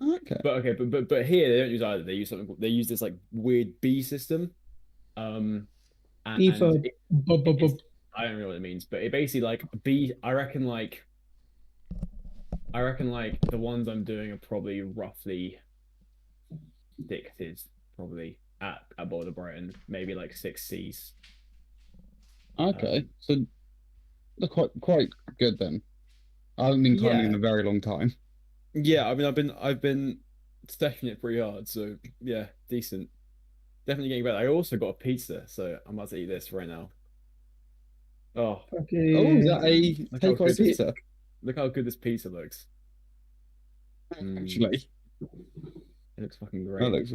Okay. But here they don't use either. They use something. They use this like weird B system. Um, B for and bub bub it's bub. I don't know what it means, but it basically like B. I reckon like the ones I'm doing are probably roughly sixes, probably at Boulder Brighton, maybe like six C's. Okay. Um, So they're quite good then. I haven't been climbing in yeah, a very long time. yeah. I mean, I've been stacking it pretty hard, so yeah, decent. Definitely getting better. I also got a pizza, so I'm about to eat this right now. Oh, Oh, is that Fucking a look how takeaway good this pizza? look how good this pizza looks. Mm, Actually, it looks fucking that great. looks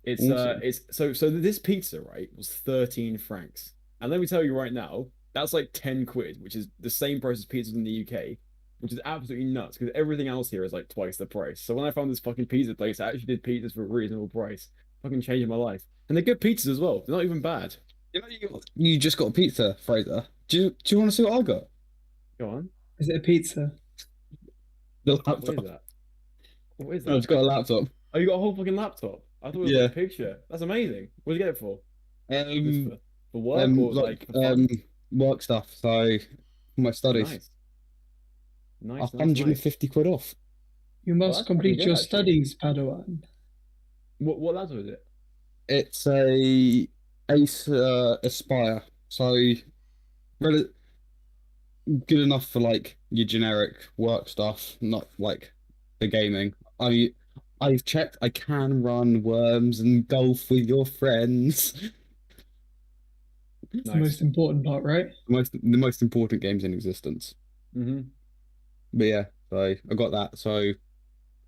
It's awesome. so this pizza, right, was 13 francs. And let me tell you right now, that's like 10 quid, which is the same price as pizzas in the UK, which is absolutely nuts because everything else here is like twice the price. So when I found this fucking pizza place, I actually did pizzas for a reasonable price. Fucking changing my life. And they're good pizzas as well. They're not even bad. You just got a pizza, Fraser. Do you want to see what I got? Go on. is it a pizza? The What is laptop. that? What is I've that? just got a laptop. Oh, you got a whole fucking laptop. I thought it was like a Yeah. picture. That's amazing. What did you get it for? Is this Um. for work or Like like for fun? work stuff. So my Oh, studies, nice. Nice, nice, nice. 150 quid off. You Oh, must that's fucking complete good your actually. studies, Padawan. What laptop is it? It's a Ace Aspire. So really good enough for like your generic work stuff, not like the gaming. I I've checked. I can run worms and golf with your friends. It's the most Nice. important part, right? The most important games in existence. Mm-hmm. But yeah, so I got that. So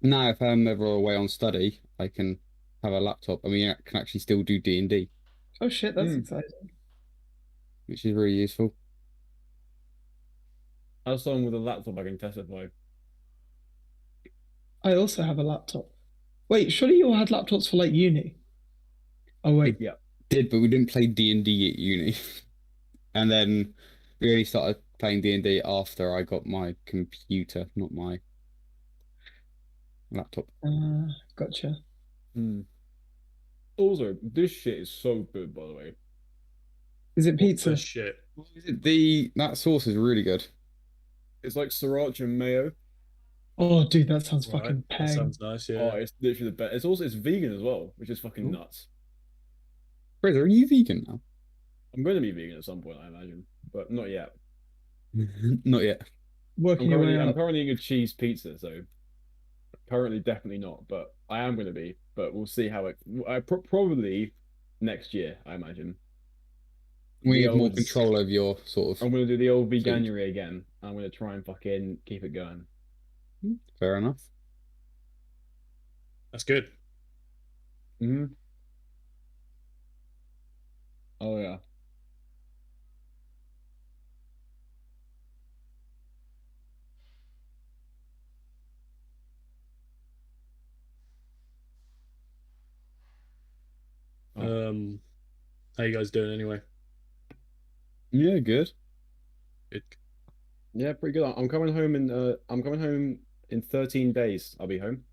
now if I'm ever away on study, I can have a laptop. I mean, I can actually still do D&D, Oh shit, that's Mm. exciting. which is really useful. As someone with a laptop, I can testify. I also have a laptop. Wait, surely you all had laptops for like uni? Oh We wait. Yeah. did, but we didn't play D&D at uni. And then we only started playing D&D after I got my computer, not my laptop. Gotcha. Mm. Also, this shit is so good, by the way. Is it What the pizza? shit? What is it? That sauce is really good. It's like sriracha and mayo. Oh dude, that sounds Right, fucking that peng. sounds nice. Oh, Yeah. it's literally the best. It's vegan as well, which is fucking Oh. nuts. Fraser, are you vegan now? I'm going to be vegan at some point, I imagine, but not yet. Not yet. Working your way I'm up. currently eating a cheese pizza, so currently definitely not, but I am going to be. But we'll see how it. Probably next year, I imagine. We The need more old. control over your sort of I'm going to do the old food. veganuary again. I'm going to try and fucking keep it going. Fair enough. That's good. Hmm. Oh yeah. Oh Um, how you guys doing anyway? Yeah, good. Good. yeah, pretty good. I'm coming home in 13 days. I'll be home.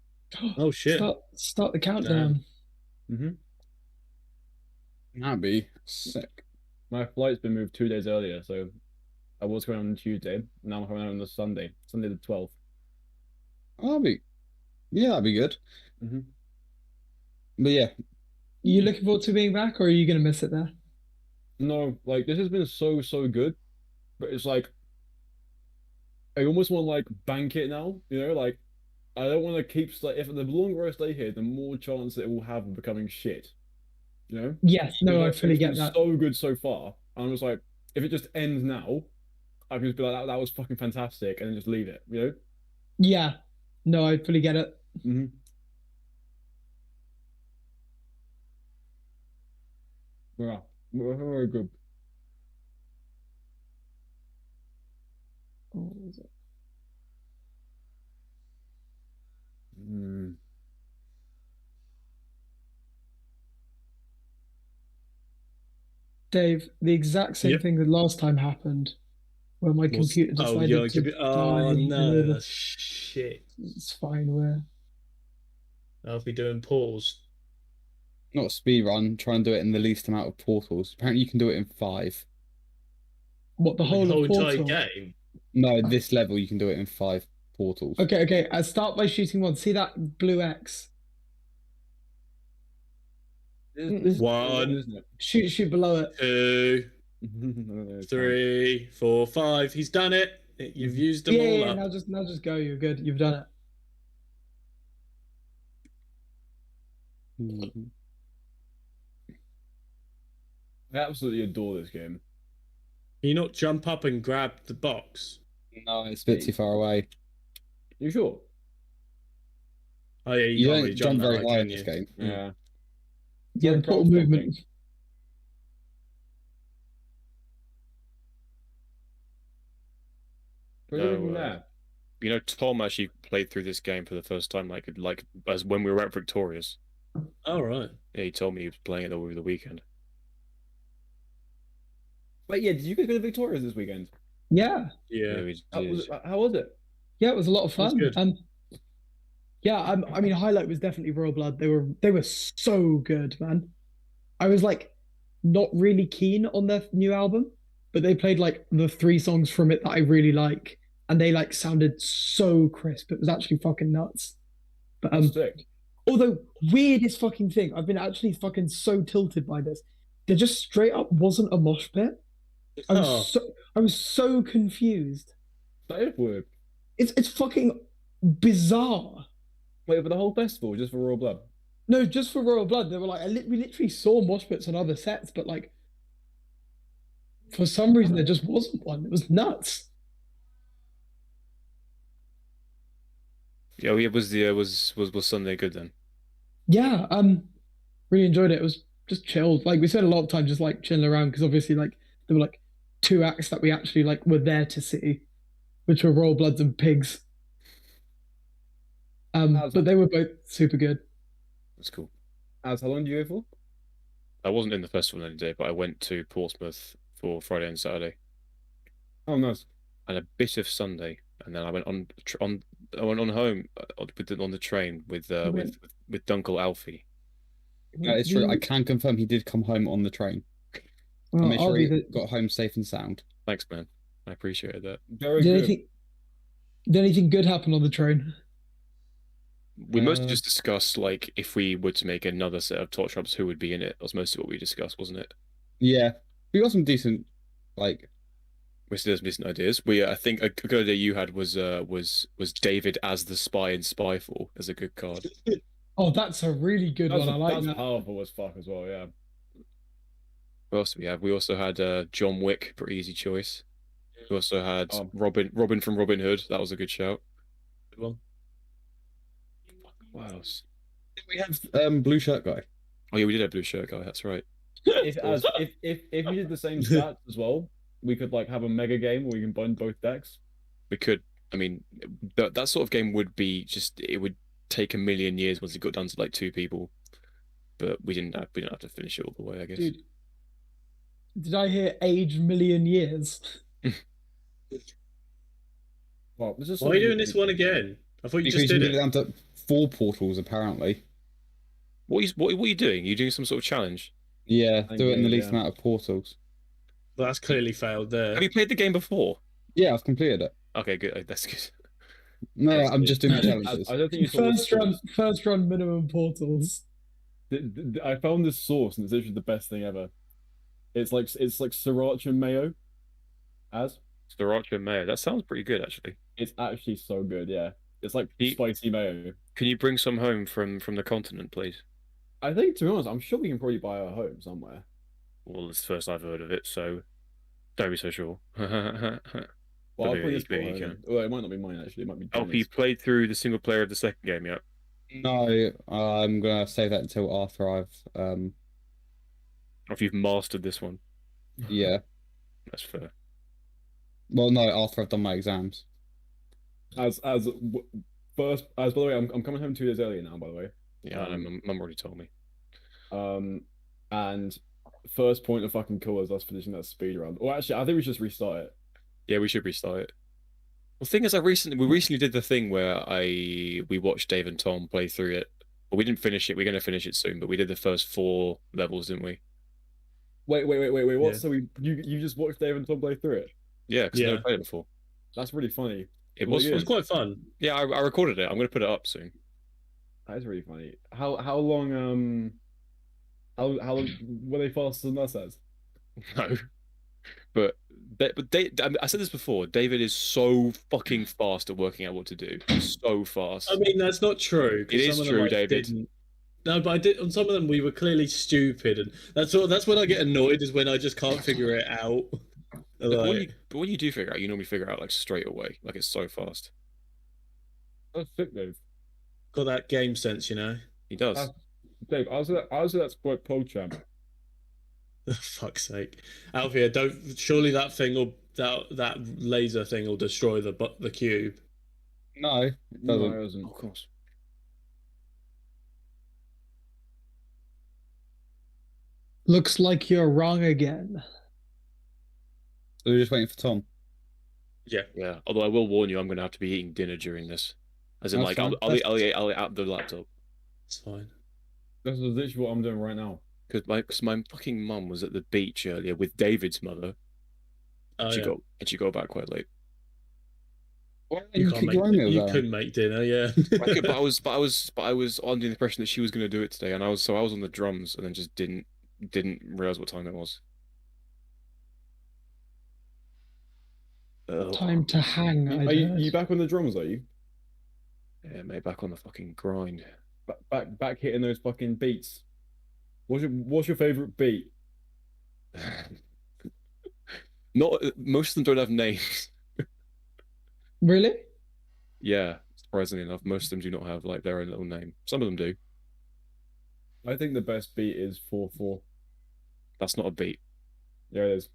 Oh shit. Start the Damn. countdown. Hmm. That'd be sick. My flight's been moved 2 days earlier, so I was going on Tuesday. Now I'm coming home on the Sunday the 12th. That'd be Yeah, that'd be good. Hmm. But yeah, You looking forward to being back, or are you gonna miss it there? No, like this has been so good, but it's like I almost want to like bank it now, like I don't want to keep like if the longer I stay here, the more chance it will have of becoming shit, you know? Yes, Because no, I like fully it's been get that. so good so far. And I was like, if it just ends now, I can just be like that was fucking fantastic and then just leave it. Yeah, no, I fully get it. Hmm. Yeah. Very good. What was it? Mm. Dave, the exact same Yep. thing that last time happened, where my Was computer oh, you're decided gonna to be. die Oh in the middle of no, the. shit. It's fine, we're I'll be doing portals. Not a speed run. Try and do it in the least amount of portals. Apparently, you can do it in 5. What, the whole of entire Portal? game. No, this level you can do it in 5 portals. Okay. I start by shooting one. See that blue X? This is One. isn't it? Shoot below it. 2, No, 3, 4, 5. He's done it. You've used them all Yeah, up. now just go. You're good. You've done it. Mhm. I absolutely adore this game. Can you not jump up and grab the box? No, it's a bit too far away. You sure? Oh yeah, You can't don't really jump that very high, high can in this you? game. Yeah. Yeah, the like portal crowd movement. stomping. But No, even there. You know, Tom actually played through this game for the first time, like as when we were at Victorious. All right. Yeah, he told me he was playing it over the weekend. But yeah, did you guys go to Victoria's this weekend? Yeah, Yeah. we How did. was how was it? yeah, it was a lot of That's fun. good. Yeah, I mean, highlight was definitely Royal Blood. They were so good, man. I was like not really keen on their new album, but they played like the 3 songs from it that I really like, and they like sounded so crisp. It was actually fucking nuts. But That's sick. although weirdest fucking thing, I've been actually fucking so tilted by this. There just straight up wasn't a mosh pit. Oh. I was so confused. That is weird. It's fucking bizarre. Wait, for the whole festival, just for Royal Blood? No, just for Royal Blood, they were like, we literally saw mosh pits on other sets, but like, for some reason, there just wasn't one. It was nuts. Yeah, it was Sunday good then? Yeah, really enjoyed it. It was just chilled. Like we spent a lot of time just like chilling around because obviously like there were like 2 acts that we actually like were there to see, which were Royal Bloods and Pigs. But they were both super good. That's cool. How long did you go for? I wasn't in the festival any day, but I went to Portsmouth for Friday and Saturday, Oh, nice. and a bit of Sunday, and then I went I went on home on the train with Duncle Alfie. That is true. I can confirm he did come home on the train. I Well, made sure I'll he be got home safe and sound. Thanks, man. I appreciated that. Very did good. anything good happen on the train? We mostly Uh, just discussed like if we were to make another set of torch drops, who would be in it. That was mostly what we discussed, wasn't it? Yeah, we got some decent, like, We still have some decent ideas. I think a good idea you had was David as the spy in Spyfall as a good card. Oh, that's a really good one. I like That's that. powerful as fuck as well, yeah. What else do we have? We also had John Wick, pretty easy choice. We also had Oh. Robin from Robin Hood. That was a good shout. Good one. What else? did we have blue shirt guy? Oh yeah, we did have blue shirt guy. That's right. If you did the same stats as well, we could like have a mega game where we can bind both decks. We could. I mean, that sort of game would be just. It would take a million years once it got down to like 2 people. But we didn't have to finish it all the way, I guess. Dude, did I hear age million years? Well, this is Why are you doing this one again? I thought you Because just you did can get it it. down to 4 portals apparently. What are you doing? You doing some sort of challenge? Yeah, I do it in the agree, least yeah. amount of portals. Well, that's clearly failed there. Have you played the game before? Yeah, I've completed it. Okay, good. That's good. No, That's I'm good. just doing the I challenges. don't think you saw this First run minimum portals. I found this sauce and it's literally the best thing ever. It's like sriracha mayo. Sriracha mayo. That sounds pretty good, actually. It's actually so good, yeah. It's like He- spicy mayo. Can you bring some home from the continent, please? I think, to be honest, I'm sure we can probably buy our home somewhere. Well, it's the first I've heard of it, so don't be so sure. Well, I'll Maybe- probably just maybe put you our can. own. Well, it might not be mine actually. It might be. Oh, you Johnny's. played through the single player of the second game yet? No, I'm gonna save that until after I've Or if you've mastered this one? yeah. That's fair. Well, no, after I've done my exams. As first, by the way, I'm coming home 2 days earlier now. By the way, Yeah, I know, Mum already told me. and first point of fucking call is us finishing that speed run. Or actually, I think we should just restart it. Yeah, we should restart it. Well, the thing is, we recently did the thing where we watched Dave and Tom play through it Well, we didn't finish it. We're going to finish it soon, but we did the first 4 levels, didn't we? Wait, what? Yeah. So you just watched Dave and Tom play through it? Yeah, because I Yeah. never played it before. That's really funny. It Well, was it It fun. was quite fun. Yeah, I recorded it. I'm going to put it up soon. That is really funny. How long how long were they faster than us as? No, but I said this before. David is so fucking fast at working out what to do. So fast. I mean, that's not true. 'cause It is some of them true, I David. didn't. No, but I did on some of them. We were clearly stupid, and that's when I get annoyed. Is when I just can't figure it out. Like, But when you do figure out, you normally figure out like straight away. Like it's so fast. That's sick, Dave. got that game sense, you know. He does. Dave, I was that's quite PogChamp. Fuck's sake, Alfia! Don't. Surely that thing will that laser thing will destroy the cube. No, it No, doesn't. it wasn't. Of course. Looks like you're wrong again. So we're just waiting for Tom. Yeah. Although I will warn you, I'm going to have to be eating dinner during this. As in, That's like, fine. I'll eat out the laptop. It's fine. This is literally what I'm doing right now. Because my fucking mum was at the beach earlier with David's mother. Oh, She yeah. got back quite late. Why don't You you can't cook make. your own meal You then? couldn't make dinner, yeah. But I was under the impression that she was going to do it today, and I was on the drums, and then just didn't realize what time it was. Oh, Time to hang. Are you back on the drums? Are you yeah, mate, back on the fucking grind. back hitting those fucking beats? What's your favorite beat? Not most of them don't have names. Really? Yeah, surprisingly enough, most of them do not have like their own little name. Some of them do. I think the best beat is 4/4. That's not a beat. Yeah, it is.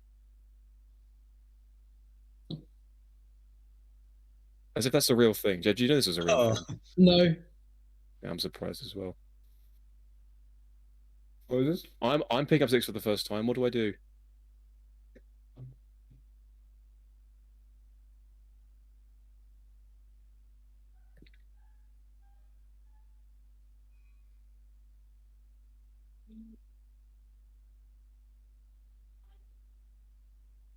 As if that's a real thing. Jed, do you know this is a real Oh, thing? No. Yeah, I'm surprised as well. What is this? I'm picking up 6 for the first time. What do I do?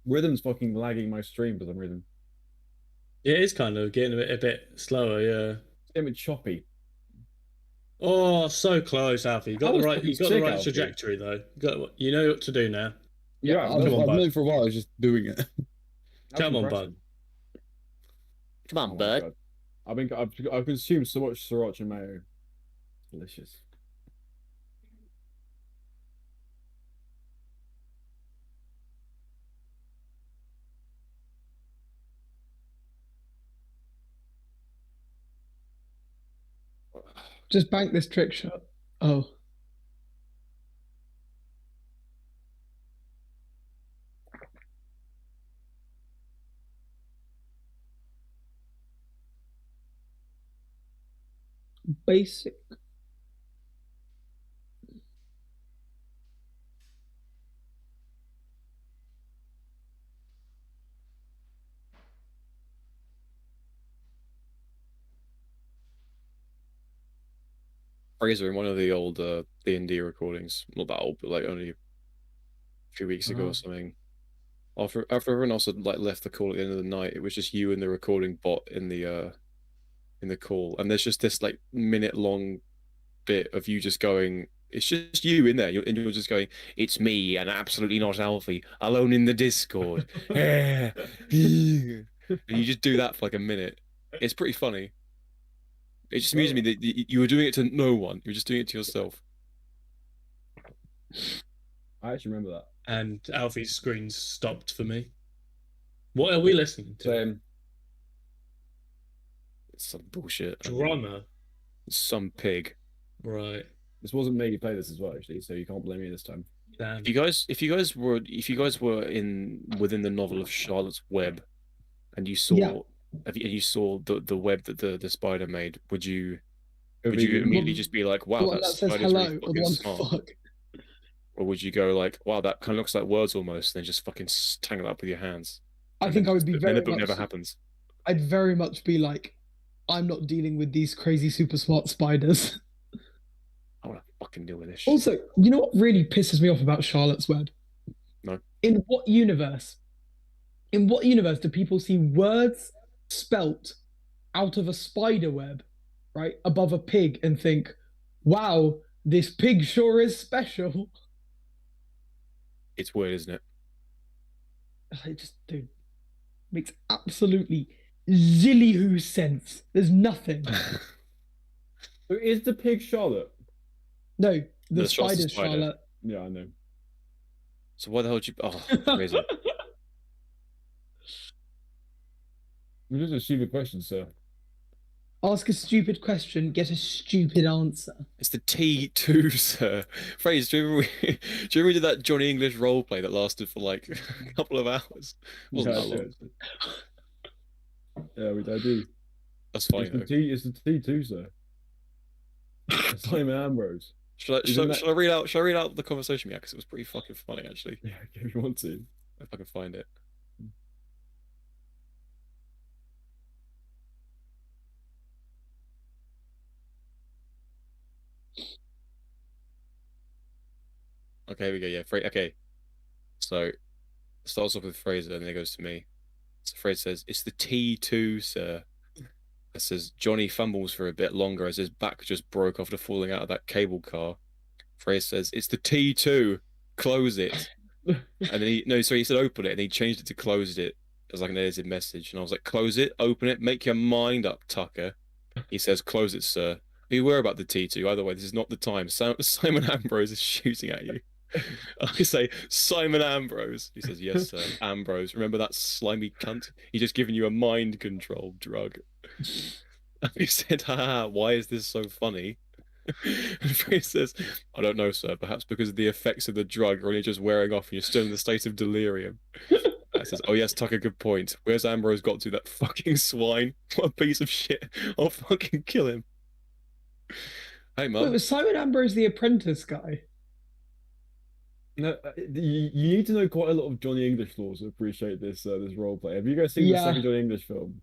Rhythm's fucking lagging my stream for some reason. it is kind of getting a bit slower, yeah. It's getting a bit choppy. Oh, so close, Alfie. You got That the was right. fucking You got the sick, right Alfie. trajectory though. You know what to do now. Yeah, I've come on, bud. known for a while. I was just doing it. Come on, bud. Come Oh my God. I've consumed so much sriracha mayo. Delicious. Just bank this trick shot. Oh. Basic. Fraser in one of the old D&D recordings, not that old, but like only a few weeks ago or something. After everyone else had like left the call at the end of the night, it was just you and the recording bot in the call, and there's just this like minute-long bit of you just going. It's just you in there, and you're just going. It's me, and absolutely not Alfie, alone in the Discord. And you just do that for like a minute. It's pretty funny. It just amused me that you were doing it to no one. You were just doing it to yourself. I actually remember that. And Alfie's screen stopped for me. What are we listening to? Same. It's some bullshit. Drummer. Some pig. Right. This wasn't me who played this as well, actually, so you can't blame me this time. Damn. If you guys were within the novel of Charlotte's Web, and you saw Yeah. you saw the web that the spider made, would you It would immediately Well, just be like, The wow, one that that says spider's hello really or the fucking one smart? fuck. Or would you go like, wow, that kind of looks like words almost, and then just fucking tangle it up with your hands? I And think then I would be then very the book much. never happens. I'd very much be like, I'm not dealing with these crazy super smart spiders. fucking deal with this shit. Also, you know what really pisses me off about Charlotte's Web? No. In what universe? In what universe do people see words spelt out of a spider web, right, above a pig and think, wow, this pig sure is special? It's weird, isn't it? It just, dude, makes absolutely zilly-hoo sense. There's nothing. So is the pig Charlotte? No, the Shot's a spider's spider. Charlotte. Yeah, I know. So why the hell did you? Oh, crazy. This is a stupid question, sir. Ask a stupid question, get a stupid answer. It's the T2, sir. Phrase, do you remember do you remember we did that Johnny English role play that lasted for like a couple of hours? Wasn't that long? Yeah, I do. That's funny It's the though. It's the T2, sir. Simon Ambrose. Should I read out? Should I read out the conversation we had? Because it was pretty fucking funny, actually. Yeah, if you want to. If I can find it. Okay, here we go. Yeah, okay. So it starts off with Fraser, and then it goes to me. So Fraser says, "It's the T2, sir." It says Johnny fumbles for a bit longer as his back just broke after falling out of that cable car. Fraser says, "It's the T2. Close it." And then he said open it, and he changed it to closed it as like an edited message. And I was like, "Close it, open it, make your mind up, Tucker." He says, "Close it, sir. Beware about the T2. Either way, this is not the time. Simon Ambrose is shooting at you." I say, "Simon Ambrose." He says, "Yes, sir. Ambrose. Remember that slimy cunt? He's just giving you a mind control drug." And he said, "Ha, why is this so funny?" And Fraser says, "I don't know, sir. Perhaps because the effects of the drug are only just wearing off and you're still in the state of delirium." I says, "Oh yes, Tucker, good point. Where's Ambrose got to, that fucking swine? What a piece of shit. I'll fucking kill him." Hey, Wait, Mum. was Simon Ambrose the apprentice guy? No, you need to know quite a lot of Johnny English laws to appreciate this this role play. Have you guys seen the Yeah. second Johnny English film?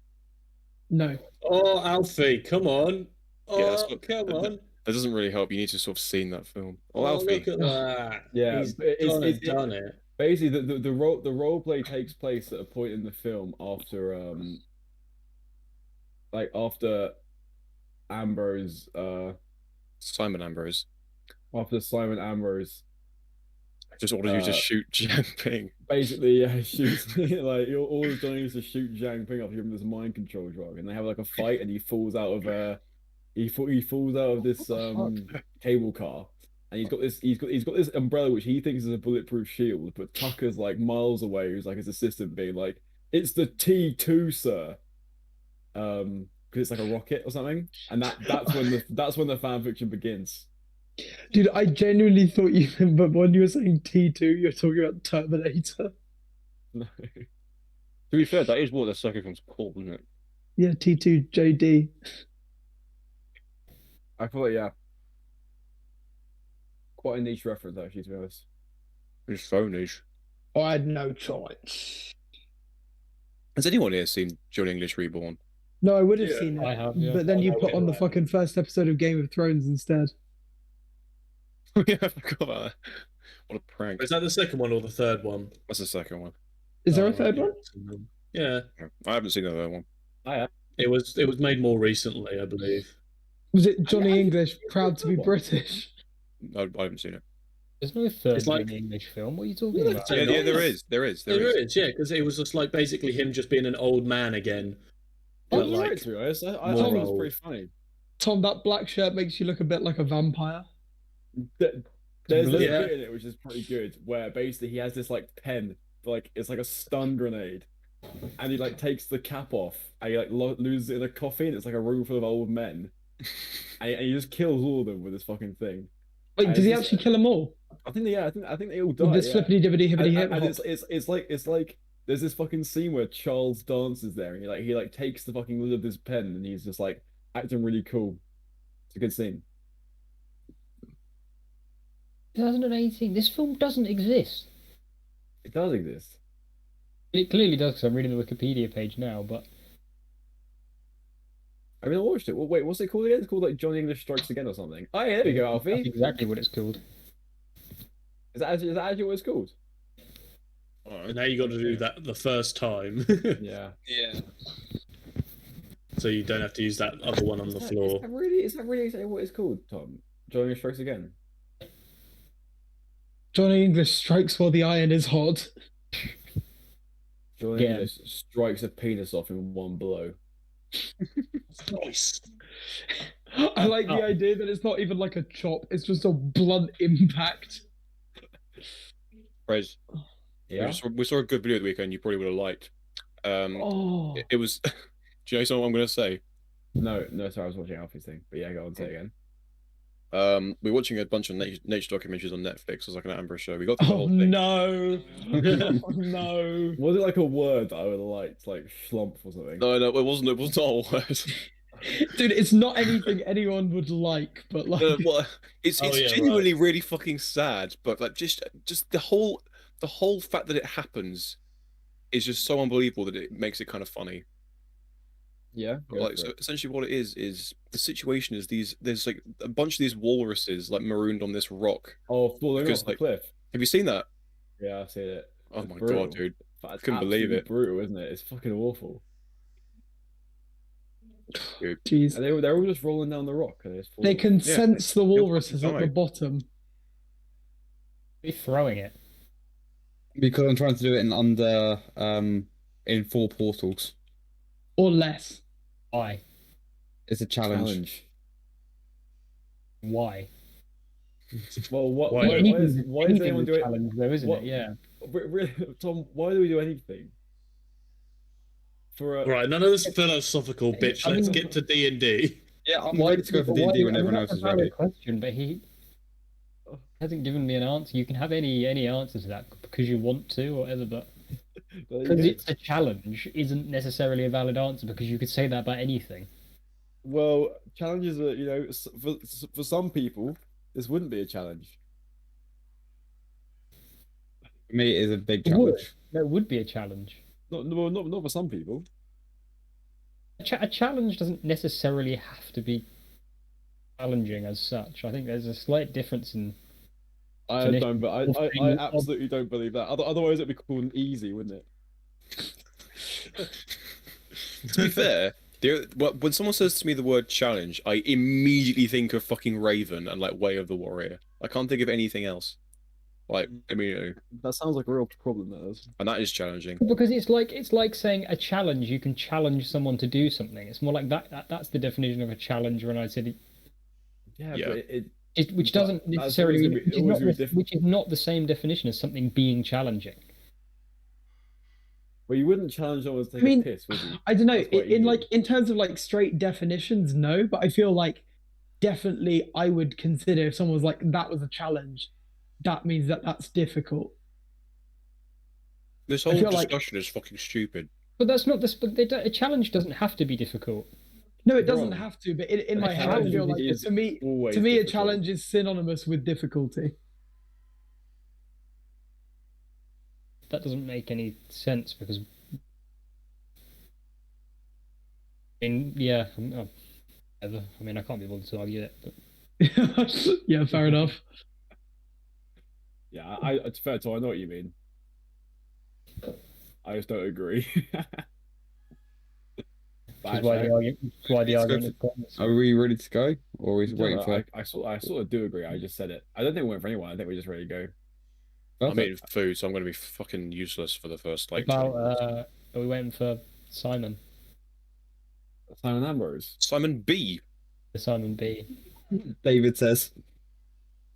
No. Oh, Alfie, come on. Yeah, that's Oh, what- come on. That doesn't really help. You need to sort of seen that film. Oh, Oh, Alfie. look at that. Yeah, He's but it's done it. basically the role play takes place at a point in the film after after Ambrose Simon Ambrose. after Simon Ambrose Just ordered you to shoot Jiang Ping. basically shoots like all he's done is to shoot Jiang Ping off, give him this mind control drug, and they have like a fight, and he falls out of he falls out of this cable car, and he's got this umbrella which he thinks is a bulletproof shield, but Tucker's like miles away, who's like his assistant, being like, "It's the T2, sir," because it's like a rocket or something, and that's when the fan fiction begins. Dude, I genuinely thought you meant, but when you were saying T2, you're talking about Terminator. No. To be fair, that is what the second film's called, isn't it? Yeah, T2 JD. I feel like, yeah, quite a niche reference actually, to be honest. It's so niche. I had no choice. Has anyone here seen Johnny English Reborn? No, I would have Yeah, seen it. I have, yeah. But then I you know put it, on the right. fucking first episode of Game of Thrones instead. Yeah, I forgot about that. What a prank. Is that the second one or the third one? That's the second one. Is there Oh, a third right, one? yeah. I haven't seen the third one. It was made more recently, I believe. Was it Johnny I- English, it's proud the to be third one. British? I haven't seen it. There's no third It's like- Johnny English film. What are you talking Yeah, about? yeah, Yeah, there nice. is. There is. There is, yeah, because it was just like basically him just being an old man again. Oh, But you're right, like, to be honest. I thought more it was old. pretty funny. Tom, that black shirt makes you look a bit like a vampire. There's this Yeah. bit in it which is pretty good, where basically he has this like pen, like it's like a stun grenade, and he like takes the cap off, and he like loses it in a coffee, and it's like a room full of old men, and he just kills all of them with this fucking thing. Wait, And does he it's actually just- kill them all? I think I think they all With die. this Yeah. flippity dibbity hibbity hip And hop. it's like there's this fucking scene where Charles dances there, and he like takes the fucking lid of this pen, and he's just like acting really cool. It's a good scene. 2018. This film doesn't exist. It does exist. It clearly does because I'm reading the Wikipedia page now. But I mean, I watched it. Well, wait, what's it called again? It's called like Johnny English Strikes Again or something. Oh, yeah, there we go, That's Alfie. exactly what it's called. Is that actually what it's called? And now you got to do that the first time, Yeah. Yeah. so you don't have to use that other one on the floor. Is that really exactly what it's called, Tom? Johnny English Strikes Again. Johnny English strikes while the iron is hot. Johnny Yeah. English strikes a penis off in one blow. Nice. I like the idea that it's not even like a chop, it's just a blunt impact. Praise. Yeah. We saw a good video the weekend. You probably would have liked. Oh, It was. Do you know something I'm going to say? No, sorry, I was watching Alfie's thing. But yeah, go on, say it again. We're watching a bunch of nature documentaries on Netflix. It was like an Amber show. We got through the oh whole thing. no. Oh no. Was it like a word that I would have liked, like schlump or something? No, it wasn't. It was not a word. Dude, it's not anything anyone would like, but like Well, it's Oh, yeah, genuinely really fucking sad. But like, just the whole fact that it happens is just so unbelievable that it makes it kind of funny. Yeah. Go Like, for so it. essentially, what it is the situation is there's like a bunch of these walruses like marooned on this rock. Oh, falling Because, off the like, cliff. Have you seen that? Yeah, I've seen it. Oh It's my brutal. god, dude! That's Couldn't believe absolutely it. brutal, isn't it? It's fucking awful. jeez. And they're all just rolling down the rock. And they just fall They off. can Yeah. sense the walruses at the Right. bottom. Be throwing it. Because I'm trying to do it in 4 portals. Or less. Why? It's a challenge. Challenge. Why? Well, what? Why Why, don't- why, is, why does Anything anyone with do it? challenge, though, isn't What- it? Yeah. Really, Tom, why do we do anything? For a, Right, none of this philosophical bitch. I Let's mean- get to D&D. Yeah, I'm ready to go for D&D when everyone else is That's a ready. valid question, but he hasn't given me an answer. You can have any answer to that because you want to or whatever, but there you because go. it's a challenge isn't necessarily a valid answer because you could say that about anything. Well, challenges are, for some people, this wouldn't be a challenge. For me, it is a big It would. challenge. That would be a challenge. Not for some people. A challenge doesn't necessarily have to be challenging as such. I think there's a slight difference in. I Definition don't, but of I being- absolutely don't believe that. Otherwise, it'd be called easy, wouldn't it? To be fair, when someone says to me the word challenge, I immediately think of fucking Raven and like Way of the Warrior. I can't think of anything else. Like immediately, That sounds like a real problem. That is. and that is challenging. Because it's like saying a challenge. You can challenge someone to do something. It's more like that's the definition of a challenge. When I said Yeah, Yeah. but it which But doesn't that's necessarily, always gonna be- always gonna be which is not the same definition as something being challenging. well, you wouldn't challenge someone to take I mean, a piss, would you? I don't know. That's quite In easy. like in terms of like straight definitions, no. But I feel like definitely I would consider if someone was like that was a challenge, that means that that's difficult. This I whole feel like- discussion is fucking stupid. But that's not this. But a challenge doesn't have to be difficult. No, it doesn't Wrong. have to. But in A my head, I challenge feel like is to me, always a difficult. challenge is synonymous with difficulty. That doesn't make any sense because. I mean, yeah. Whatever. I mean, I can't be bothered to argue it. But Yeah, fair enough. Yeah, it's fair to. I know what you mean. I just don't agree. But which is why the actually, argument. Why the Let's go argument is pointless. Are we ready to go? Or are we no, waiting for... I sort of do agree. I just said it. I don't think we went for anyone. I think we're just ready to go. I'm Perfect. eating food, so I'm going to be fucking useless for the first like. About 20 minutes. are we waiting for Simon? Simon Ambrose. Simon B. The Simon B. David says.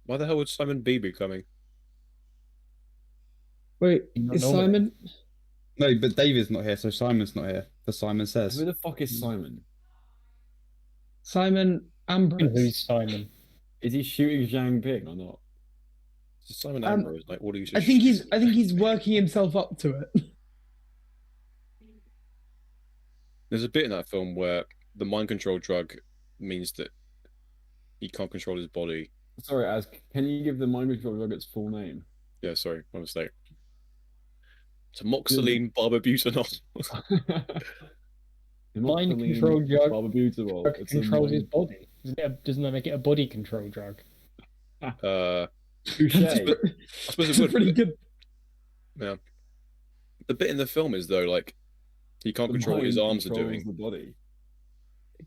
Why the hell would Simon B be coming? Wait, Not is normally. Simon? No, but David's not here, so Simon's not here. But Simon says. Who the fuck is Simon? Simon Ambrose. Who's Simon? Is he shooting Zhang Ping or not? Simon Um, Ambrose, like what do you? I think he's working himself up to it. There's a bit in that film where the mind control drug means that he can't control his body. Sorry, Az, can you give the mind control drug its full name? Yeah, sorry, my mistake. Tamoxiline barbibutanol. mind control drug Barbital. It's a controls his mind... body. Doesn't that make it a body control drug? Touche. I suppose it That's a would. pretty But good. yeah, the bit in the film is though, like, he can't The control what his mind arms are controls doing. the body.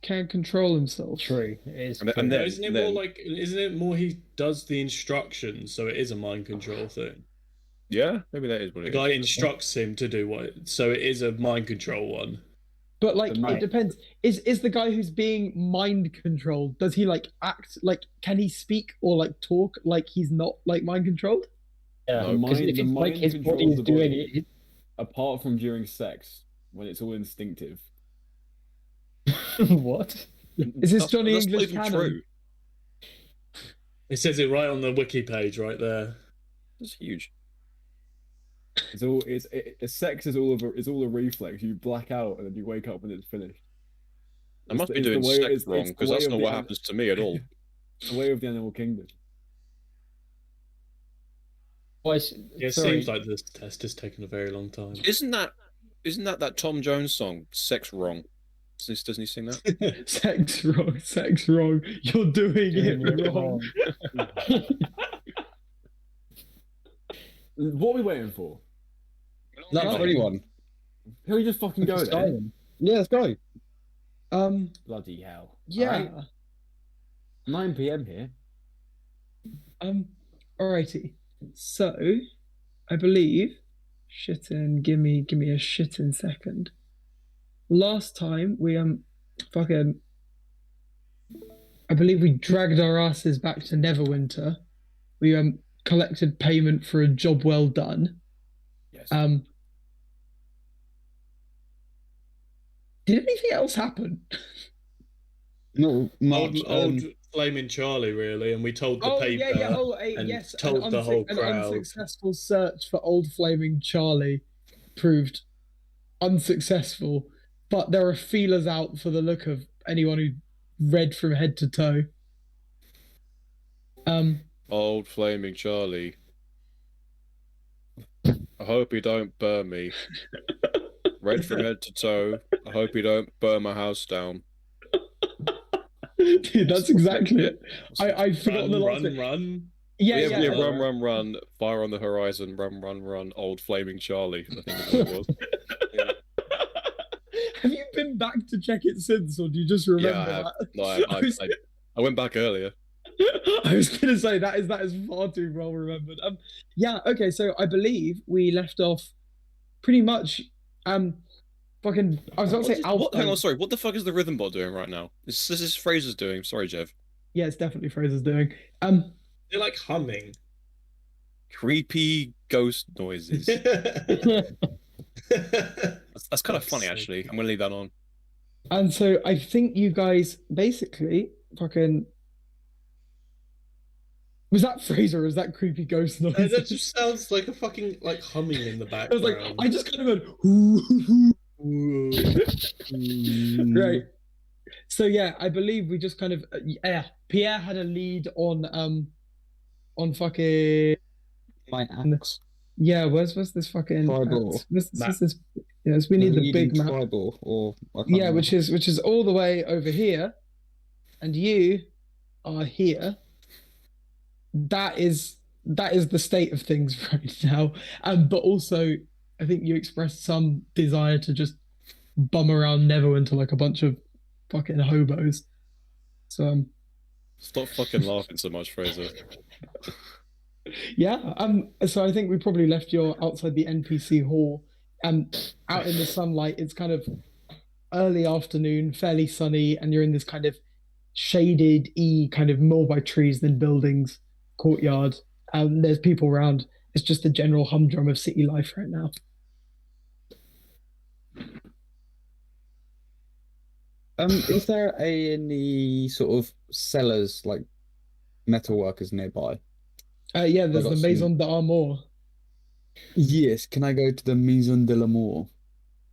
Can't control himself. True, it is. And true. then- Isn't it more like? Isn't it more he does the instructions, so it is a mind control thing. Yeah, maybe that is what The it guy is. instructs him to do what, so it is a mind control one. But like, The it mind. depends. Is the guy who's being mind controlled? Does he like act like? Can he speak or like talk like he's not like mind controlled? Yeah, No, because mind- if the it's like mind his body controls is the doing body. it, Apart from during sex, when it's all instinctive. what? Is this Johnny That's not English even canon? true. It says it right on the wiki page right there. That's huge. It's all sex is all a reflex. You black out and then you wake up when it's finished. I must be It's the doing way- sex it's- wrong it's the because way that's of not the what an- happens to me at all. It's the way of the animal kingdom. Why? Yeah, it Sorry. seems like this test is taking a very long time. Isn't that Tom Jones song, "Sex Wrong"? Doesn't he sing that? Sex wrong. Sex wrong. You're doing Doing it it wrong. What are we waiting for? That's No. for anyone. Can we just fucking go there? Silent. Yeah, let's go. Bloody hell. Yeah. Alright, 9 p.m. here. Alrighty. So, I believe. Shitting. Give me a shitting second. Last time we fucking. I believe we dragged our asses back to Neverwinter. We collected payment for a job well done. Yes. Did anything else happen? Not much. Old Flaming Charlie, really, and we told the paper. and and told the whole an crowd. unsuccessful search for Old Flaming Charlie proved unsuccessful, but there are feelers out for the look of anyone who read from head to toe. Old Flaming Charlie. I hope you don't burn me. Red from head to toe. I hope you don't burn my house down. Dude, that's exactly it. I forgot the last bit. Run. Yeah. Run. Fire on the horizon. Run. Old Flaming Charlie. I think is what it was. Have you been back to check it since, or do you just remember Yeah, I have. that? No, I went back earlier. I was gonna say that is far too well remembered. Yeah, okay, so I believe we left off pretty much fucking I was about to say Alpha. Hang on, sorry. What the fuck is the rhythm bot doing right now? This is Fraser's doing. Sorry, Jev. Yeah, it's definitely Fraser's doing. They're like humming. Creepy ghost noises. That's kind of funny, actually. I'm gonna leave that on. And so I think you guys basically fucking was that Fraser or was that creepy ghost noise? That just sounds like a fucking like humming in the I was like, background. I just kind of went right. So yeah, I believe we just kind of Pierre had a lead on fucking My axe. yeah. Where's this fucking Tribal this map. yes, we need the Leading big map. tribal, or I can't Yeah, remember. which is all the way over here, and you are here. That is the state of things right now. But also, I think you expressed some desire to just bum around Neverwinter like a bunch of fucking hobos. So Stop fucking laughing so much, Fraser. yeah. So I think we probably left you outside the NPC hall, out in the sunlight. It's kind of early afternoon, fairly sunny, and you're in this kind of shaded kind of more by trees than buildings courtyard. There's people around. It's just the general humdrum of city life right now. Is there any sort of sellers, like metal workers nearby? Yeah, there's got the some- Maison d'Armor. Yes. Can I go to the Maison de l'Amour?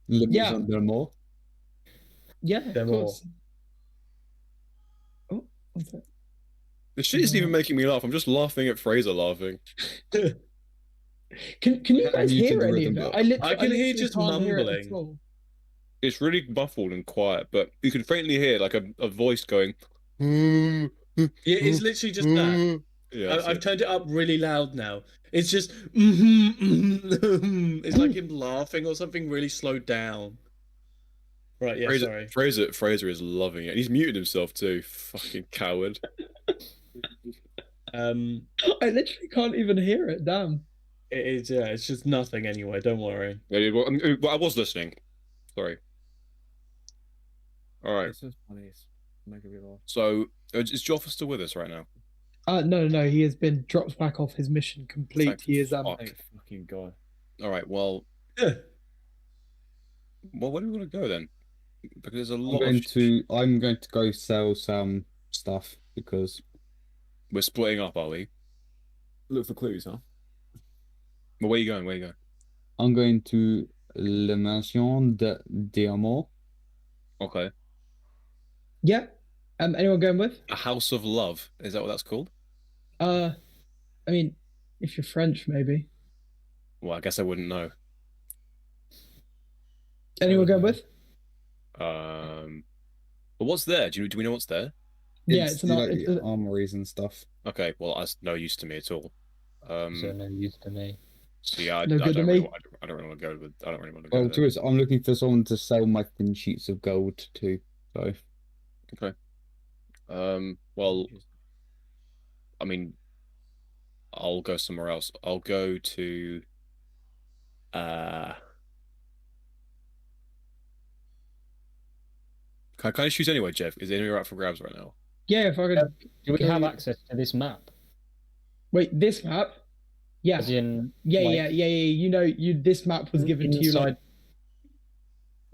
Le Yeah. Maison de l'Amour? Yeah, of D'Armor. course. Oh, what's that? This shit isn't even making me laugh. I'm just laughing at Fraser laughing. Can you guys muted hear the any of rhythm it? bot. I can hear literally just can't hear it at mumbling. all. It's really muffled and quiet, but you can faintly hear like a voice going. Yeah, it's literally just that. Yeah, I've turned it up really loud now. It's just it's like him laughing or something really slowed down. Right, yeah, sorry. Fraser is loving it. He's muted himself too. Fucking coward. I literally can't even hear it. Damn. It is, yeah, it's just nothing anyway, don't worry. Yeah, well, I was listening. Sorry. All right. It's just funny. It's making me laugh. So is Joffa still with us right now? No. He has been dropped back off his mission complete. Thank He is fuck. Thank fucking God. All right. Well, Yeah. well, where do we want to go then? Because there's a I'm lot going of to go sell some stuff because We're splitting up, are we? Look for clues, huh? Well, where you going? Where you going? I'm going to Le Mansion d'Amour. Okay. Yeah. Anyone going with? A House of Love. Is that what that's called? I mean, if you're French, maybe. Well, I guess I wouldn't know. Anyone going with? But what's there? Do we know what's there? Yeah, it's you not. like the armories and stuff. Okay. Well, that's no use to me at all. So no use to me. So yeah, I No good to don't really, me. I don't really want to go with. I don't really want to go. Well, there. I'm looking for someone to sell my thin sheets of gold to. So Well, I mean, I'll go somewhere else. I'll go to. Can I choose anyway, Jeff? Is anywhere up for grabs right now? Yeah, if I could. Do we Can have we- access to this map? Wait, this map? Yeah. As in, Yeah. like, You know, this map was given to you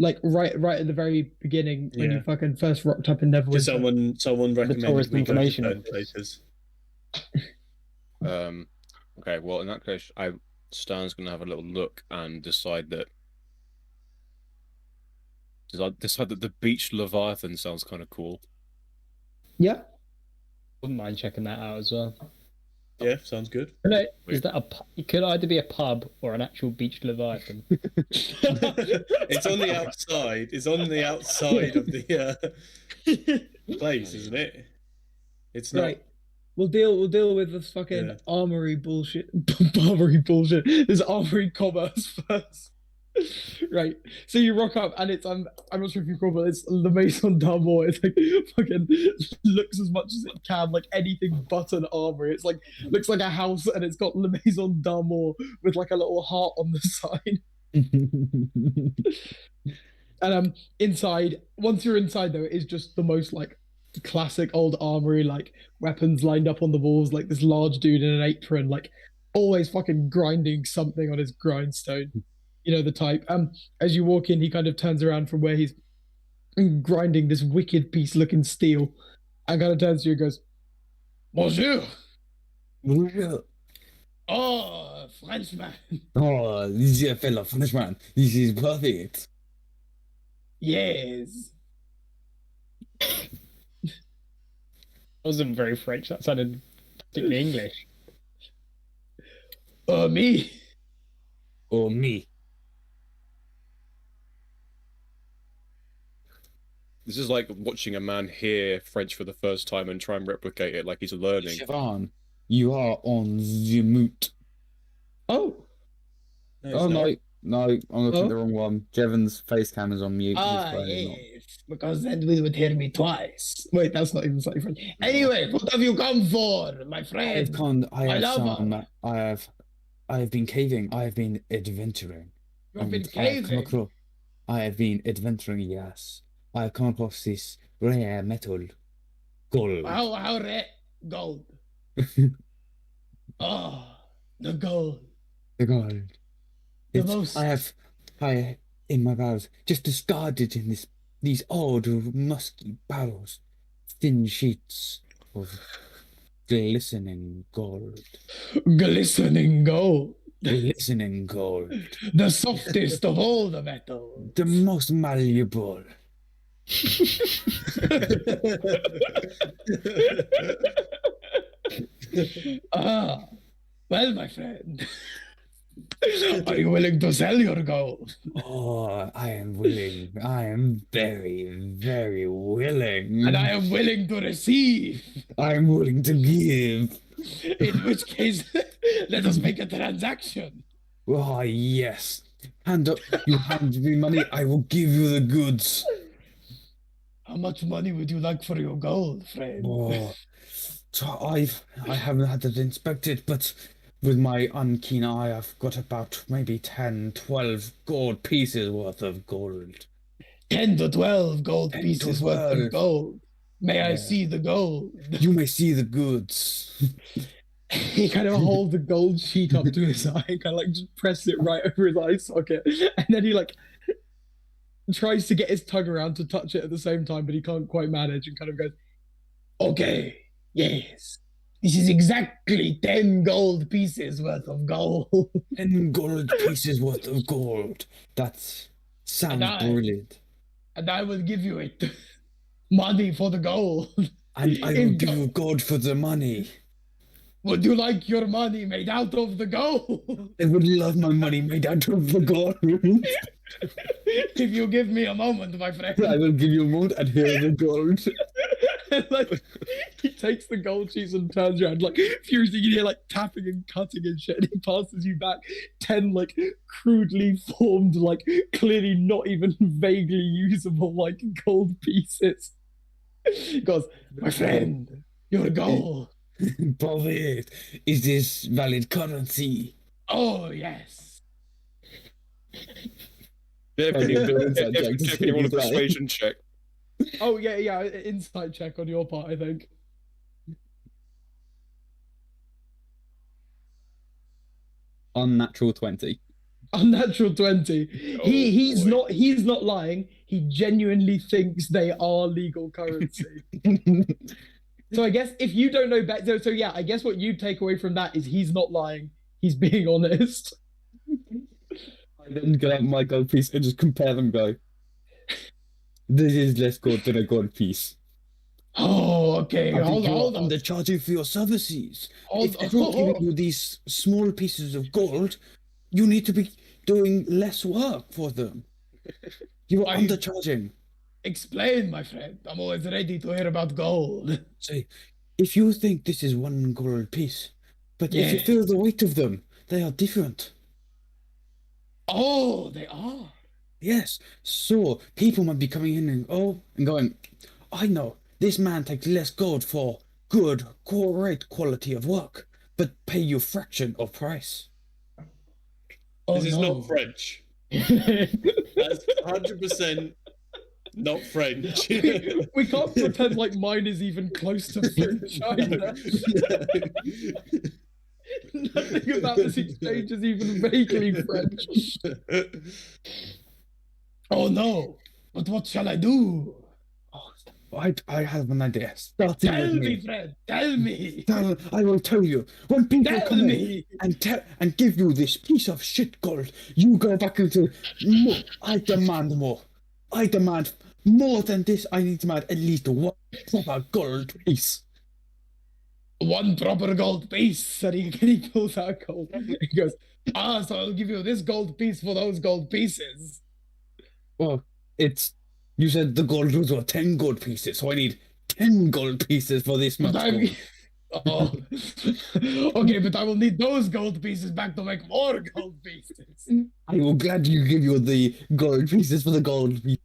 like right at the very beginning when you Yeah. fucking first rocked up in Neverwinter. Someone recommended tourist we go to information certain office. places. Okay. Well, in that case, Stan's gonna have a little look and decide that. Decide that the beach Leviathan sounds kind of cool. Yeah. wouldn't mind checking that out as well. Yeah, sounds good. No, is that it could either be a pub or an actual beach Leviathan. It's on the outside. It's on the outside of the place, isn't it? It's not. Right. We'll deal with this fucking Yeah. armory bullshit. Armory bullshit. This armory commerce first. Right. So you rock up and it's I'm not sure if you call it, but it's the Maison d'Amour. It's like fucking looks as much as it can like anything but an armory. It's like looks like a house and it's got Le Maison d'Amour with like a little heart on the side. And inside, once you're inside though, it is just the most like classic old armory, like weapons lined up on the walls, like this large dude in an apron, like always fucking grinding something on his grindstone. You know the type. As you walk in, he kind of turns around from where he's grinding this wicked piece looking steel and kind of turns to you and goes, Bonjour. Bonjour. Oh, Frenchman. Oh, this is a fellow Frenchman. This is perfect. Yes. That wasn't very French. That sounded particularly English. Me. Or me. This is like watching a man hear French for the first time and try and replicate it like he's learning. JevHan, you are on the mute. Oh. Oh no, I'm looking Oh? at the wrong one. Jevon's face cam is on mute. His phone is not. Because then we would hear me twice. Wait, that's not even slightly French. Anyway, what have you come for, my friend? I have been caving. I have been adventuring. You've been And I have caving. I have been adventuring, yes. I have come across this rare metal. Gold. How rare gold. Oh, the gold. The gold. The It's, most- I in my barrels, just discarded in these old musky barrels, thin sheets of glistening gold. Glistening gold. Glistening gold. The softest of all the metals. The most malleable. Ah, well, my friend. Are you willing to sell your gold? Oh, I am willing. I am very, very willing. And I am willing to receive. I am willing to give. In which case, let us make a transaction. Oh, yes. You hand me money, I will give you the goods. How much money would you like for your gold, friend? Oh, so I haven't had it inspected, but with my unkeen eye, I've got about maybe 10, 12 gold pieces worth of gold. 10 to 12 gold 10 to pieces worth 12. of gold. May I Yeah. see the gold? You may see the goods. He kind of holds the gold sheet up to his eye, kind of like just press it right over his eye socket, and then he like tries to get his tongue around to touch it at the same time, but he can't quite manage, and kind of goes, "Okay, yes, this is exactly 10 gold pieces worth of gold." 10 gold pieces worth of gold. That sounds brilliant. And I will give you it, money for the gold. And I will In give you gold. gold for the money. Would you like your money made out of the gold? I would love my money made out of the gold. If you give me a moment, my friend. I will give you a moment and here's the gold. And, like, he takes the gold cheese and turns around, like, furiously, you hear, like, tapping and cutting and shit, and he passes you back 10, like, crudely formed, like, clearly not even vaguely usable, like, gold pieces. He goes, "My friend, your gold." Perfect. Is this valid currency? Oh, yes. Yeah, Can you do an insight check to see Can you want a if he's right? persuasion check? Oh, yeah, insight check on your part, I think. Unnatural 20. Unnatural 20. He's boy. not lying. He genuinely thinks they are legal currency. So I guess if you don't know better, so yeah, I guess what you take away from that is he's not lying. He's being honest. I then get out my gold piece and just compare them. Go. This is less gold than a gold piece. Oh, okay. I think Hold you're on. undercharging for your services. Hold If you're giving you these small pieces of gold, you need to be doing less work for them. You are I- undercharging. Explain, my friend. I'm always ready to hear about gold. So, if you think this is one gold piece, but if you Yeah. feel the weight of them, they are different. Oh, they are. Yes. So people might be coming in and going, I know this man takes less gold for good, great quality of work, but pay you a fraction of price. Oh, This is no. not French. That's 100% not French. We can't pretend like mine is even close to French either. Nothing about this exchange is even vaguely French. Oh no! But what shall I do? I have an idea. Starting Tell with me, me. friend. Tell me. I will tell you. When people Tell come in me. and give you this piece of shit gold, you go back into more. I demand more. I demand more than this. I need to demand at least one proper gold piece. One proper gold piece. And he pulls out gold. He goes, so I'll give you this gold piece for those gold pieces. Well, you said the gold was worth 10 gold pieces, so I need 10 gold pieces for this much But I gold. mean, oh, okay, but I will need those gold pieces back to make more gold pieces. I will gladly give you the gold pieces for the gold piece.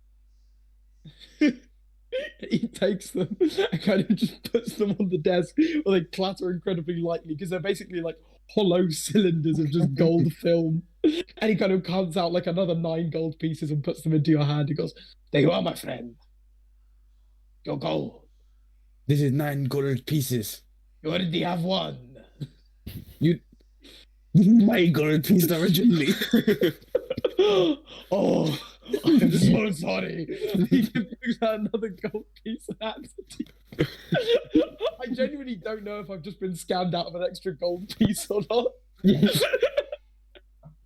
He takes them and kind of just puts them on the desk where they clatter incredibly lightly because they're basically like hollow cylinders of just gold film. And he kind of counts out like another 9 gold pieces and puts them into your hand. He goes, "There you are, my friend. Your gold. This is 9 gold pieces. You already have one." My gold piece originally. Oh, I'm so sorry. He picks out another gold piece and hands it to you. I genuinely don't know if I've just been scammed out of an extra gold piece or not.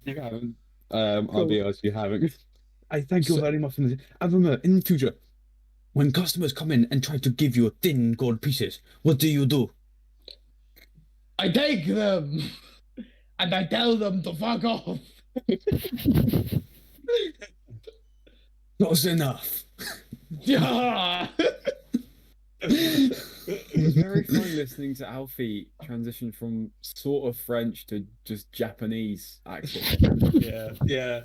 You haven't. I'll be honest, you haven't. I thank you very much for this. And remember, in the future, when customers come in and try to give you thin gold pieces, what do? I take them. and I tell them to fuck off. Not enough. Yeah. It was very fun listening to Alfie transition from sort of French to just Japanese accent. Yeah.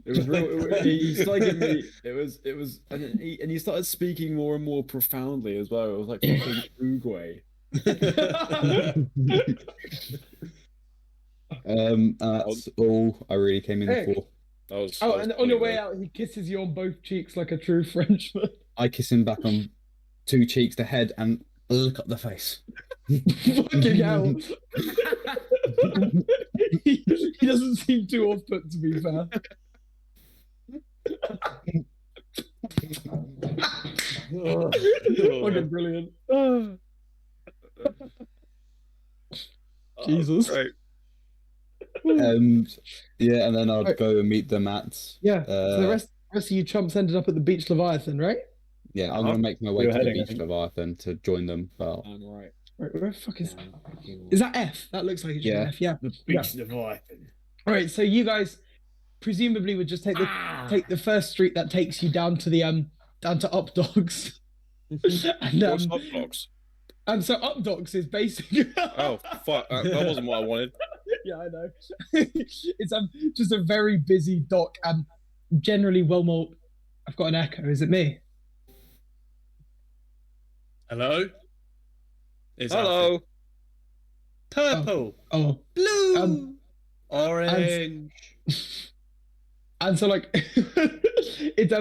It was real. He started giving me. It was, and he started speaking more and more profoundly as well. It was like fucking Uruguay. That's all I really came in Hey. for. Oh, and on your way out, he kisses you on both cheeks like a true Frenchman. I kiss him back on 2 cheeks, the head, and look up the face. Fucking hell. he doesn't seem too off put, to be fair. Fucking brilliant. Jesus. Right. Yeah, and then I'd go and meet them at. Yeah. So the rest of you chumps ended up at the beach Leviathan, right? Yeah, I'm gonna make my way We were to the heading, I beach think. Leviathan to join them. But I'm right. Right, where the fuck is that F? That looks like it's Yeah. F, yeah. The beach Leviathan. All right, so you guys presumably would just take the first street that takes you down to the down to Up Dogs. and What's hot dogs? and so Up Dogs is basically Oh fuck! That wasn't what I wanted. yeah, I know. It's just a very busy dock and generally well more. I've got an echo. Is it me? Hello? Is Hello. Purple, Oh, blue, orange. and so like it's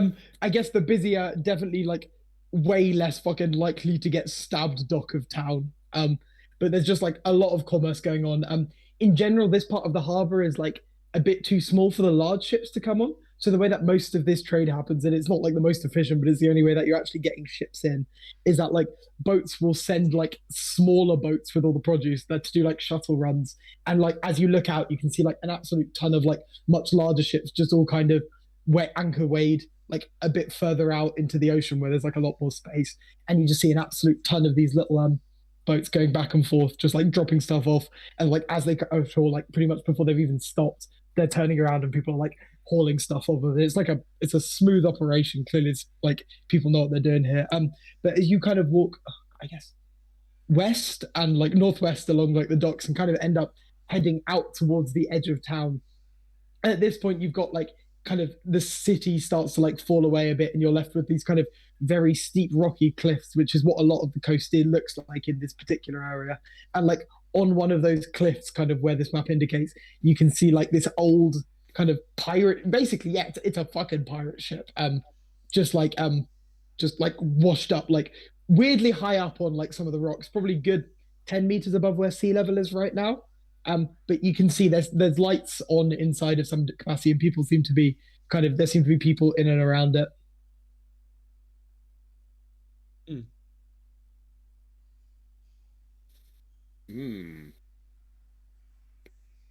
I guess the busier, definitely like way less fucking likely to get stabbed dock of town. But there's just like a lot of commerce going on. In general, this part of the harbor is like a bit too small for the large ships to come on. So the way that most of this trade happens, and it's not like the most efficient, but it's the only way that you're actually getting ships in, is that like boats will send like smaller boats with all the produce that to do like shuttle runs. And like as you look out, you can see like an absolute ton of like much larger ships just all kind of anchor weighed like a bit further out into the ocean where there's like a lot more space. And you just see an absolute ton of these little boats going back and forth, just like dropping stuff off. And like as they go ashore, like pretty much before they've even stopped, they're turning around and people are like hauling stuff off of it. It's a smooth operation. Clearly, it's like people know what they're doing here. But as you kind of walk, I guess, west and like northwest along like the docks and kind of end up heading out towards the edge of town. And at this point, you've got like kind of the city starts to like fall away a bit, and you're left with these kind of very steep rocky cliffs, which is what a lot of the coast looks like in this particular area. And like on one of those cliffs, kind of where this map indicates, you can see like this old kind of pirate, basically, yeah, it's a fucking pirate ship. Just like washed up, like weirdly high up on like some of the rocks, probably good 10 meters above where sea level is right now. But you can see there's lights on inside of some capacity, and people seem to be there seem to be people in and around it.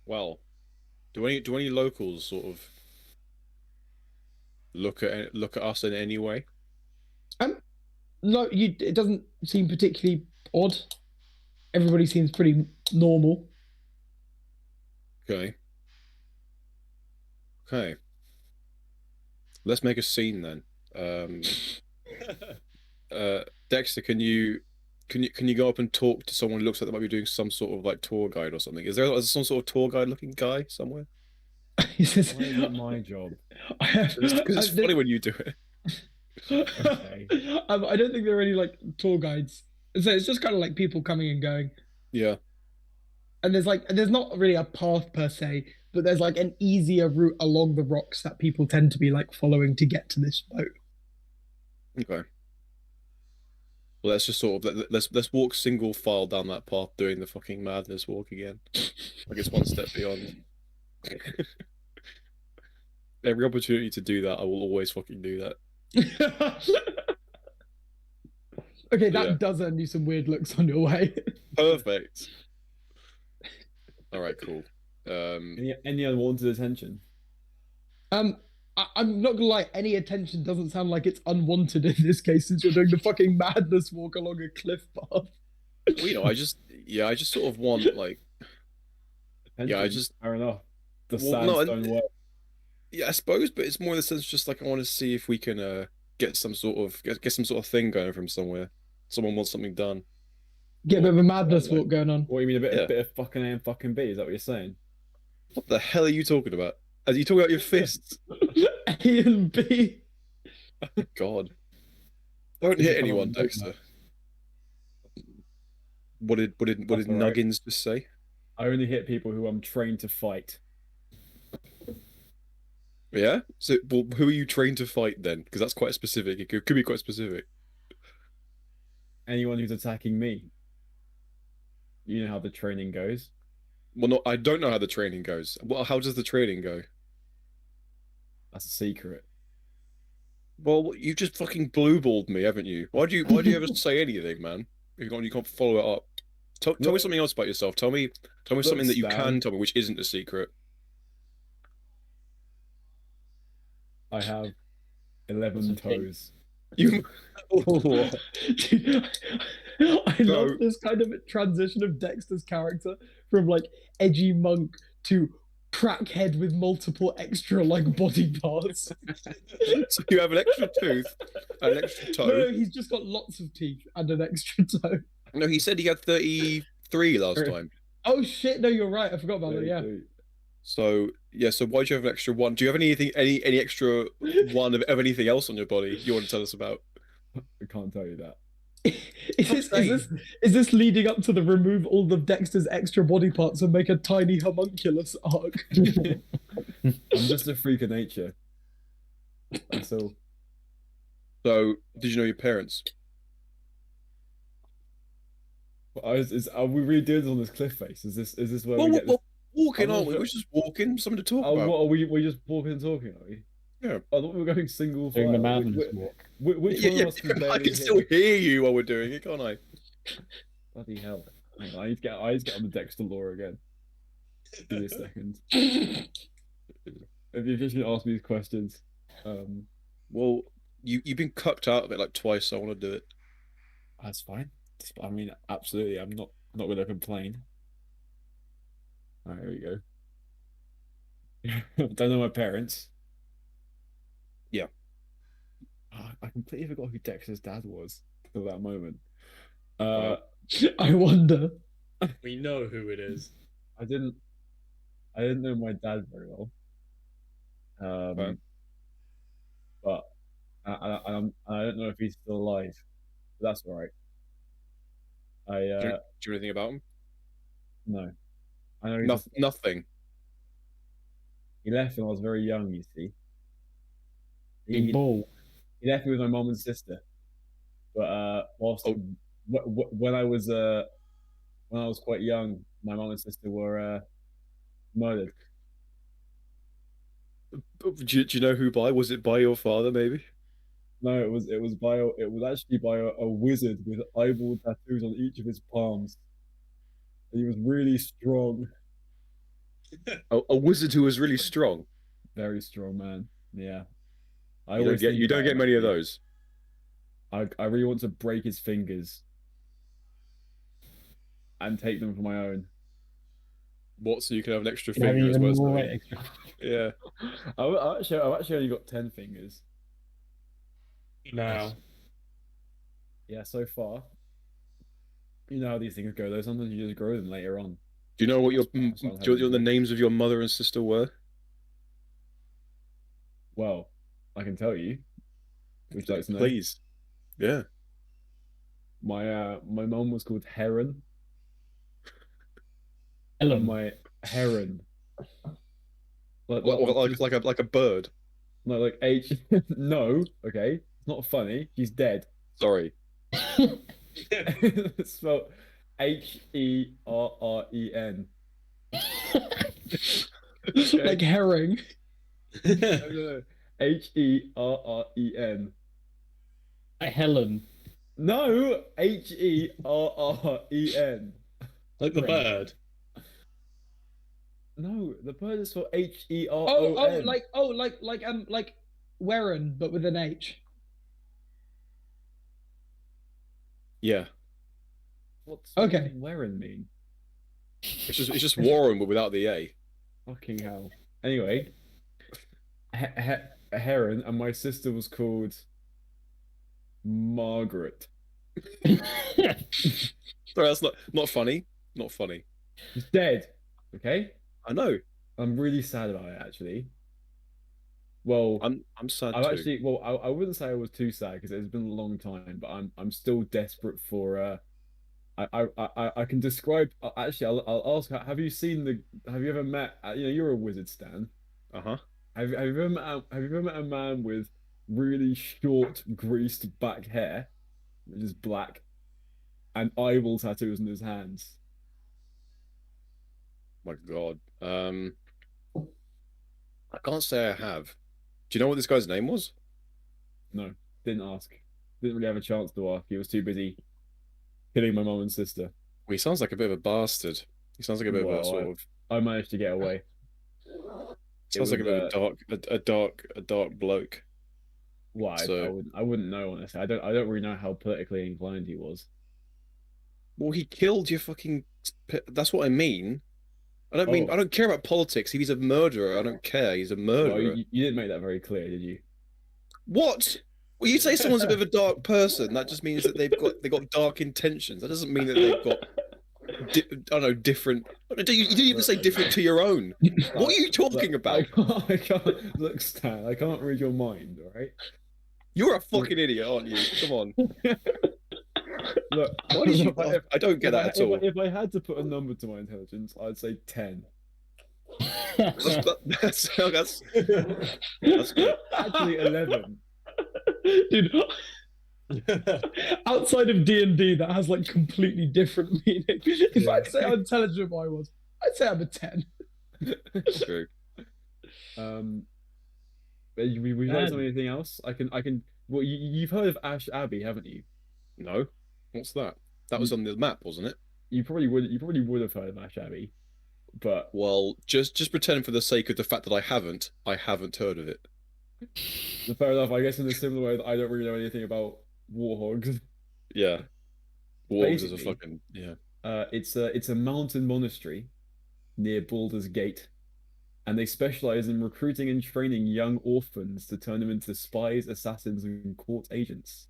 Well, do any locals sort of look at us in any way? No, it doesn't seem particularly odd. Everybody seems pretty normal. Okay. Let's make a scene then. Dexter, can you go up and talk to someone who looks like they might be doing some sort of like tour guide or something? Is there some sort of tour guide looking guy somewhere? He says, Why is it my job? Because it's funny when you do it. Okay. I don't think there are any like tour guides. So it's just kind of like people coming and going. Yeah. And there's not really a path per se, but there's like an easier route along the rocks that people tend to be like following to get to this boat. Okay. Well, let's just sort of let's walk single file down that path, doing the fucking madness walk again. Like it's one step beyond. Every opportunity to do that, I will always fucking do that. Okay, that Yeah. does earn you some weird looks on your way. Perfect. All right, cool. Any unwanted attention? I'm not gonna lie, any attention doesn't sound like it's unwanted in this case, since you're doing the fucking madness walk along a cliff path. Well, I just sort of want like Yeah, I just Fair enough. The Well, no, sandstone work. yeah, I suppose, but it's more in the sense just like I want to see if we can get some sort of get some sort of thing going from somewhere. Someone wants something done. Get a bit of a madness Like- walk going on. What do you mean a bit, Yeah. a bit of fucking A and fucking B? Is that what you're saying? What the hell are you talking about? Are you talking about your fists? A and B. God. Don't This is hit kind of anyone, a Dexter. What did That's all right. Nuggins just say? I only hit people who I'm trained to fight. Yeah? So well, who are you trained to fight then? Because that's quite specific. It could be quite specific. Anyone who's attacking me. You know how the training goes. Well, no, I don't know how the training goes. Well, how does the training go? That's a secret. Well, you just fucking blue-balled me, haven't you? Why do you ever say anything, man? You can't follow it up. Tell me something else about yourself. Tell me something that you Stan. can tell me, which isn't a secret. I have 11 That's a thing. toes. You. Dude, I No. love this kind of transition of Dexter's character from like edgy monk to crackhead with multiple extra like body parts. So you have an extra tooth and an extra toe. No, he's just got lots of teeth and an extra toe. No, he said he had 33 last time. Oh shit! No, you're right. I forgot about that. Yeah. So yeah, so why do you have an extra one? Do you have any extra one of anything else on your body you want to tell us about? I can't tell you that. Is this leading up to the remove all of Dexter's extra body parts and make a tiny homunculus arc? I'm just a freak of nature. That's all. So did you know your parents? Are we really doing this on this cliff face? Is this where Well, we get this? walking, I'm aren't we? not We're just walking, something to talk Oh, about. what are we just walking and talking, are we? Yeah. I thought we were going single Doing the file. madness walk. Which Yeah, one yeah, of us can I barely can still hear? hear you while we're doing it, can't I? Bloody hell. Hang on, I need to get on the Dexter lore again. Give me a second. If you're just gonna ask me these questions, Well, you've been cucked out of it like twice, so I want to do it. that's fine. I mean, absolutely. I'm not gonna complain. All right, here we go. Don't know my parents. Yeah. I completely forgot who Dexter's dad was at that moment. I wonder. We know who it is. I didn't know my dad very well. Right. But I don't know if he's still alive. But that's all right. Do you know anything about him? No. I know Nothing. he left when I was very young. You see, Big ball. he left me with my mom and sister. But whilst Oh. when I was quite young, my mom and sister were murdered. Do you know who by? Was it by your father, maybe? No, it was actually by a wizard with eyeball tattoos on each of his palms. He was really strong, A wizard who was really strong. very strong man. Yeah, I You always think don't about get him, many of actually. those. I really want to break his fingers and take them for my own. What? So you can have an extra You have finger as even well? more Something? extra. Yeah. I've actually only got 10 fingers. Now, Yeah, so far. You know how these things go though. Sometimes you just grow them later on. Do you know what That's what I'm do you know having the to- names of your mother and sister were? Well, I can tell you. Would you like to know? Please. Yeah. My mum was called Heron, and Ellen. my Heron. Like Like a bird. no, like H. No, okay, it's not funny. She's dead. Sorry. It's spelled Herren. Like herring. No. Herren. Helen. No, Herren. like the bird. No, the bird is for Heron. Like Warren, but with an H. Yeah. What's Okay. Wearing mean? It's just Warren, but without the A. Fucking hell. Anyway, Heron, and my sister was called Margaret. Sorry, that's not funny. Not funny. She's dead. Okay? I know. I'm really sad about it, actually. Well, I'm sad I've too. actually, well, I wouldn't say I was too sad because it's been a long time, but I'm still desperate for I can describe actually I'll ask, have you ever met you're a wizard, Stan. Uh-huh. Have you ever met a man with really short greased back hair, which is black, and eyeball tattoos on his hands? My God. I can't say I have. Do you know what this guy's name was? No, didn't ask. Didn't really have a chance to ask. He was too busy killing my mom and sister. Well, he sounds like a bit of a bastard. He sounds like a bit of a Well, sort of. I managed to get away. Sounds like a bit of a dark bloke. Well, So- I wouldn't know, honestly. I don't really know how politically inclined he was. Well, he killed your fucking. That's what I mean. I Oh. don't care about politics. If he's a murderer, I don't care. He's a murderer. Well, you didn't make that very clear, did you? What? Well, you say someone's a bit of a dark person. That just means that they got dark intentions. That doesn't mean that they've got. I don't know, different. You didn't even say different to your own. What are you talking about? I can't look, Stan. I can't read your mind. All right. You're a fucking idiot, aren't you? Come on. Look, Why did you? I don't get that at all. If I had to put a number to my intelligence, I'd say 10. That's good. Actually, 11. Dude, outside of D&D, that has like completely different meaning. If I'd say how intelligent I was, I'd say I'm a 10. True. Would you like to know anything else? I can. Well, you've heard of Ash Abbey, haven't you? No. What's that? That was on the map, wasn't it? You probably would have heard of Ash Abbey, but Well, just pretend for the sake of the fact that I haven't heard of it. fair enough. I guess in a similar way that I don't really know anything about warhogs. Yeah. Wargs is a Basically- fucking yeah. It's a mountain monastery near Baldur's Gate, and they specialize in recruiting and training young orphans to turn them into spies, assassins, and court agents.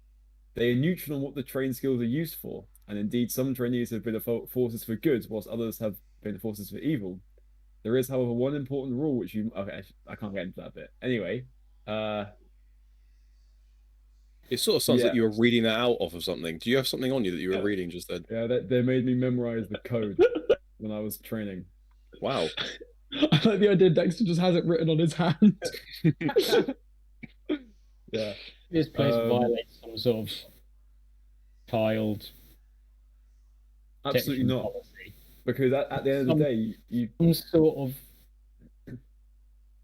They are neutral on what the trained skills are used for, and indeed some trainees have been forces for good, whilst others have been forces for evil. There is, however, one important rule which I can't get into that bit. Anyway, It sort of sounds like Yeah. you were reading that out of something. Do you have something on you that you were Yeah. reading just then? yeah, they made me memorize the code when I was training. Wow. I like the idea Dexter just has it written on his hand. Yeah. This place Um, violates some sort of child Absolutely protection not. policy. Because at the end of the day, Some sort of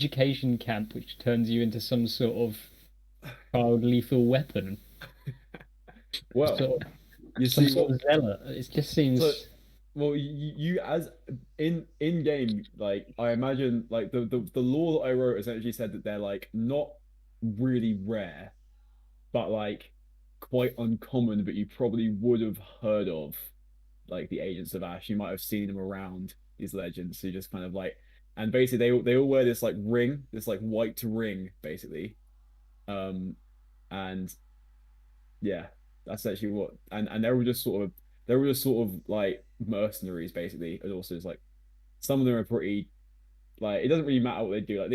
education camp which turns you into some sort of child lethal weapon. well, Sort of, you some see sort what of zealot. It just seems. So- well, you as in game, like I imagine, like the law that I wrote essentially said that they're like not really rare, but like quite uncommon. But you probably would have heard of, like the Agents of Ash. You might have seen them around, these legends who just kind of like, and basically they all wear this like ring, this like white ring, basically, and yeah, that's actually what, and they were just sort of like mercenaries basically, and also it's like some of them are pretty, like it doesn't really matter what they do, like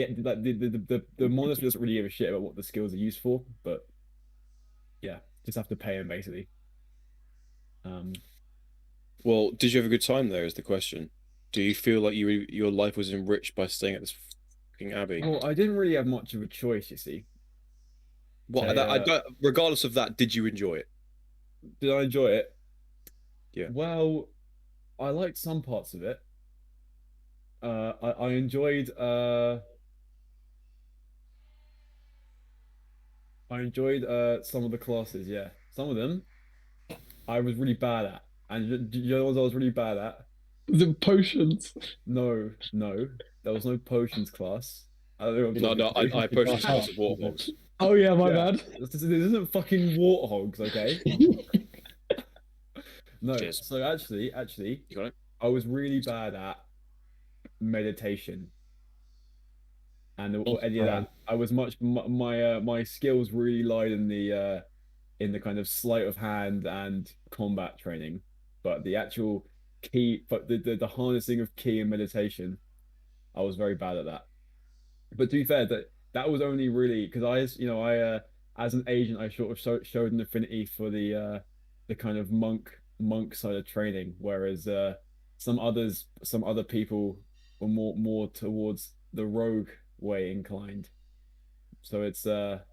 the monastery doesn't really give a shit about what the skills are used for, but yeah, just have to pay them basically. Well, did you have a good time there? Is the question. Do you feel like your life was enriched by staying at this fucking abbey? Well, I didn't really have much of a choice, you see. What? I don't. Regardless of that, did you enjoy it? Did I enjoy it? Yeah. Well, I liked some parts of it. I enjoyed some of the classes, yeah. Some of them I was really bad at. And do you know what I was really bad at? The potions. No, there was no potions class. I don't know what I'm No, talking to. I potions class of warthogs. Oh yeah, my Yeah. bad. This isn't fucking warthogs, okay? No, Cheers. so actually, You got it. I was really bad at meditation or any of that. I was my skills really lied in the kind of sleight of hand and combat training, but the actual key, but the harnessing of key and meditation, I was very bad at that. But to be fair, that was only really because I as an agent, I sort of showed an affinity for the kind of monk side of training, whereas some other people were more towards the rogue way inclined. So it's that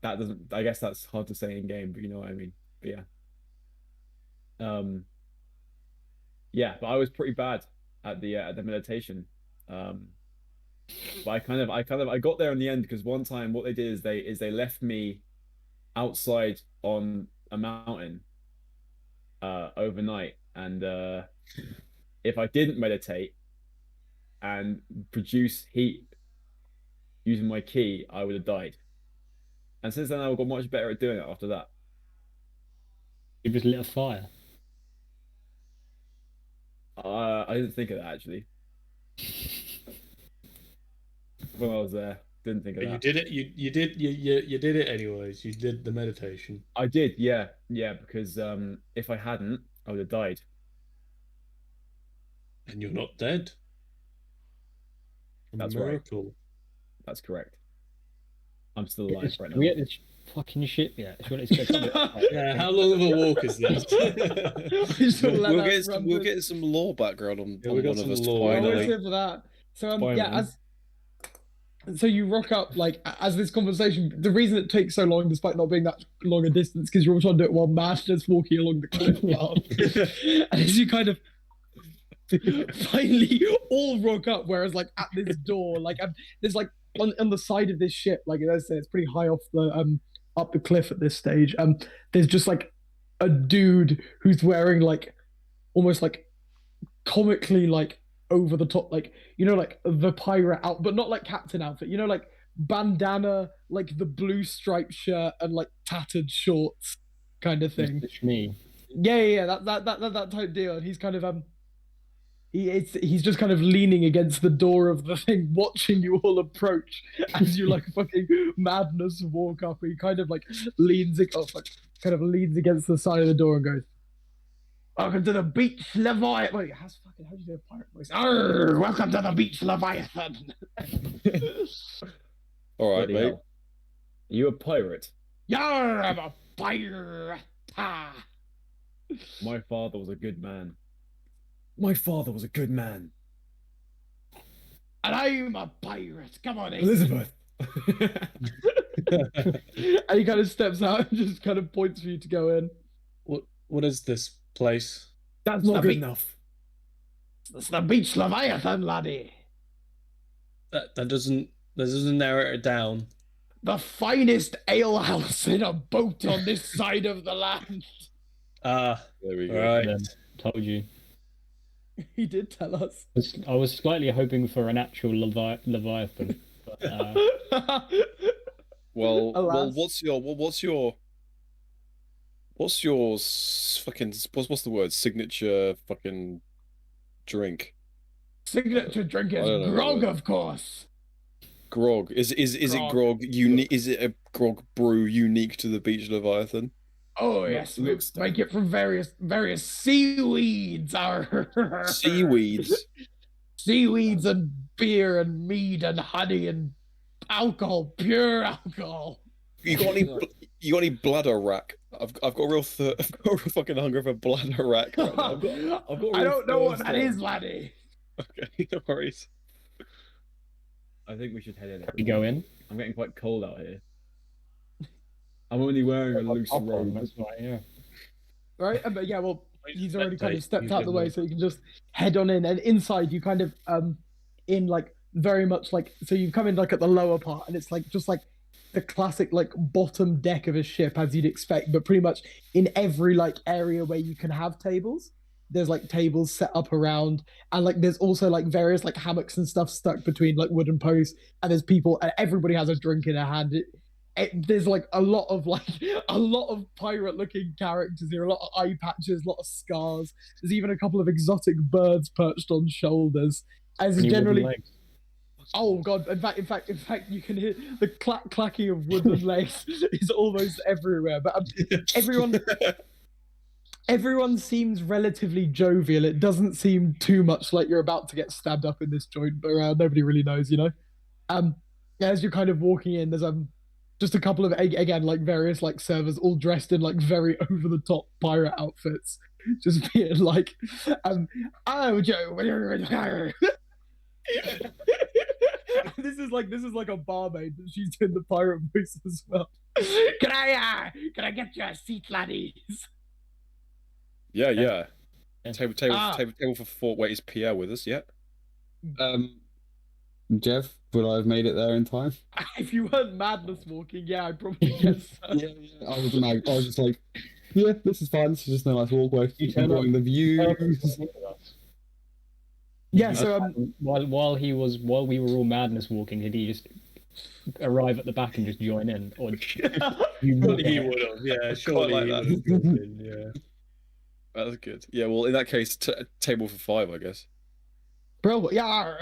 doesn't, I guess that's hard to say in game, but you know what I mean. But yeah. Yeah, but I was pretty bad at the meditation. But I got there in the end because one time what they did is they left me outside on a mountain overnight, and if I didn't meditate and produce heat using my key, I would have died. And since then, I got much better at doing it after that. You just lit a fire. I didn't think of that actually. When I was there, didn't think of But that. you did it. You did it anyways. You did the meditation. I did, yeah, because if I hadn't, I would have died. And you're not dead. A That's right. miracle. That's correct. I'm still alive right now. We get this fucking shit yet. Surely it's gonna come back. Yeah, how long of a walk is this? We'll get some lore background on, Yeah, on we got one of some us lore. I was finally. here for that. So Finally. yeah, so you rock up like as this conversation. The reason it takes so long, despite not being that long a distance, because you're all trying to do it while Master's walking along the cliff path. And as you kind of finally all rock up, whereas like at this door, like there's like on the side of this ship, like as I say, it's pretty high off the up the cliff at this stage. There's just like a dude who's wearing like almost like comically like over the top, like like the pirate out, but not like captain outfit, like bandana, like the blue striped shirt and like tattered shorts kind of thing. It's me. Yeah, that type deal. And he's kind of he's just kind of leaning against the door of the thing, watching you all approach as you like fucking madness walk up. He kind of like leans against the side of the door and goes, "Welcome to the beach, Leviathan." Wait, how do you do a pirate voice? Arr, welcome to the beach, Leviathan. All right, Bloody mate. hell. Are you a pirate? Yar, I'm a pirate. My father was a good man. My father was a good man. And I'm a pirate. Come on, in. Elizabeth. And he kind of steps out and just kind of points for you to go in. What is this place? That's not not good good enough. It's the beach, Leviathan, laddie. That doesn't narrow it down. The finest alehouse in a boat on this side of the land. Ah, There we go. all right. Told you. He did tell us. I was slightly hoping for an actual Leviathan. But, Well, Alas. what's your fucking what's the word? Signature fucking drink. Signature drink I don't is know grog, what- of course. Grog. Is it Grog. grog unique? Is it a grog brew unique to the Beach Leviathan? Oh yes, we looks make it from various seaweeds. Our Seaweeds. seaweeds and beer and mead and honey and alcohol, pure alcohol. You got any bladder rack? I've got a real I've got a real fucking hunger for bladder rack right now. I've got I don't know what thirst that on. is, laddie. Okay, no worries. I think we should head in. we go in. I'm getting quite cold out here. I'm only wearing a loose robe. That's right, yeah. Right? But yeah, well, he's already kind of Spectate, stepped you out the can, way, so you can just head on in. And inside, you kind of in like very much like, so you come in like at the lower part, and it's like just like the classic like bottom deck of a ship as you'd expect, but pretty much in every like area where you can have tables, there's like tables set up around, and like there's also like various like hammocks and stuff stuck between like wooden posts, and there's people, and everybody has a drink in their hand. there's like a lot of pirate looking characters here, a lot of eye patches, a lot of scars. There's even a couple of exotic birds perched on shoulders. As Any wooden generally, legs? oh god! In fact, you can hear the clacking of wooden legs is almost everywhere. But everyone seems relatively jovial. It doesn't seem too much like you're about to get stabbed up in this joint, but nobody really knows, you know. As you're kind of walking in, there's just a couple of again like various like servers all dressed in like very over the top pirate outfits, just being like, oh Joe, this is like a barmaid, but she's doing the pirate voice as well. Can I get you a seat, laddies? Yeah. Yeah. Table for four. Wait, is Pierre with us yet? Jev, would I have made it there in time? If you weren't madness walking, yeah, I'd probably guess so. Yeah. I was mad. I was just like, yeah, this is fine. This is just a nice walkway. Enjoying the views. Yeah, so while we were all madness walking, did he just arrive at the back and just join in, or Surely he would have. Yeah, surely like he that. would have joined in, yeah. That's good. Yeah, well, in that case, table for five, I guess. bro, yar,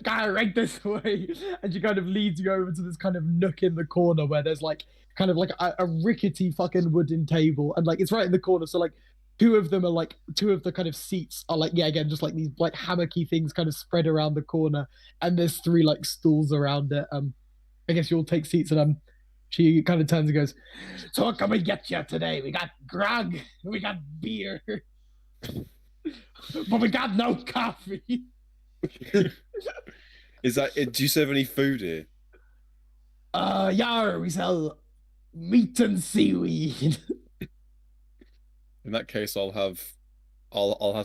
guy, right this way, and she kind of leads you over to this kind of nook in the corner where there's like kind of like a rickety fucking wooden table, and like it's right in the corner, so like two of the kind of seats are like, yeah, again, just like these like hammocky things kind of spread around the corner, and there's three like stools around it. I guess you'll take seats, and she kind of turns and goes, so what can we get you today? We got grog, we got beer, but we got no coffee. Is that it? Do you serve any food here? Yar, we sell meat and seaweed. In that case, I'll have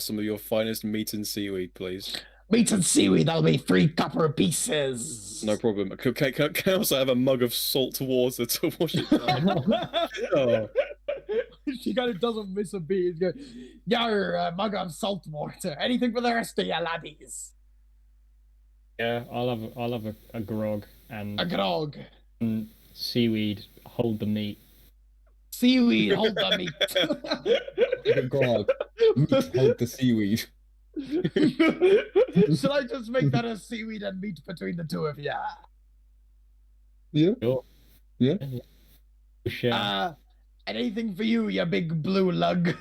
some of your finest meat and seaweed, please. Meat and seaweed, that'll be 3 copper pieces. No problem. Can I also have a mug of salt water to wash it down? Oh, She kind of doesn't miss a beat. She goes, yar, a mug of salt water. Anything for the rest of you laddies? yeah, I'll have a grog and A grog. seaweed. Hold the meat. Seaweed, hold the meat. Like a grog. Hold the seaweed. Should I just make that a seaweed and meat between the two of you? Yeah. Sure. Yeah. Share. Anything for you, you big blue lug?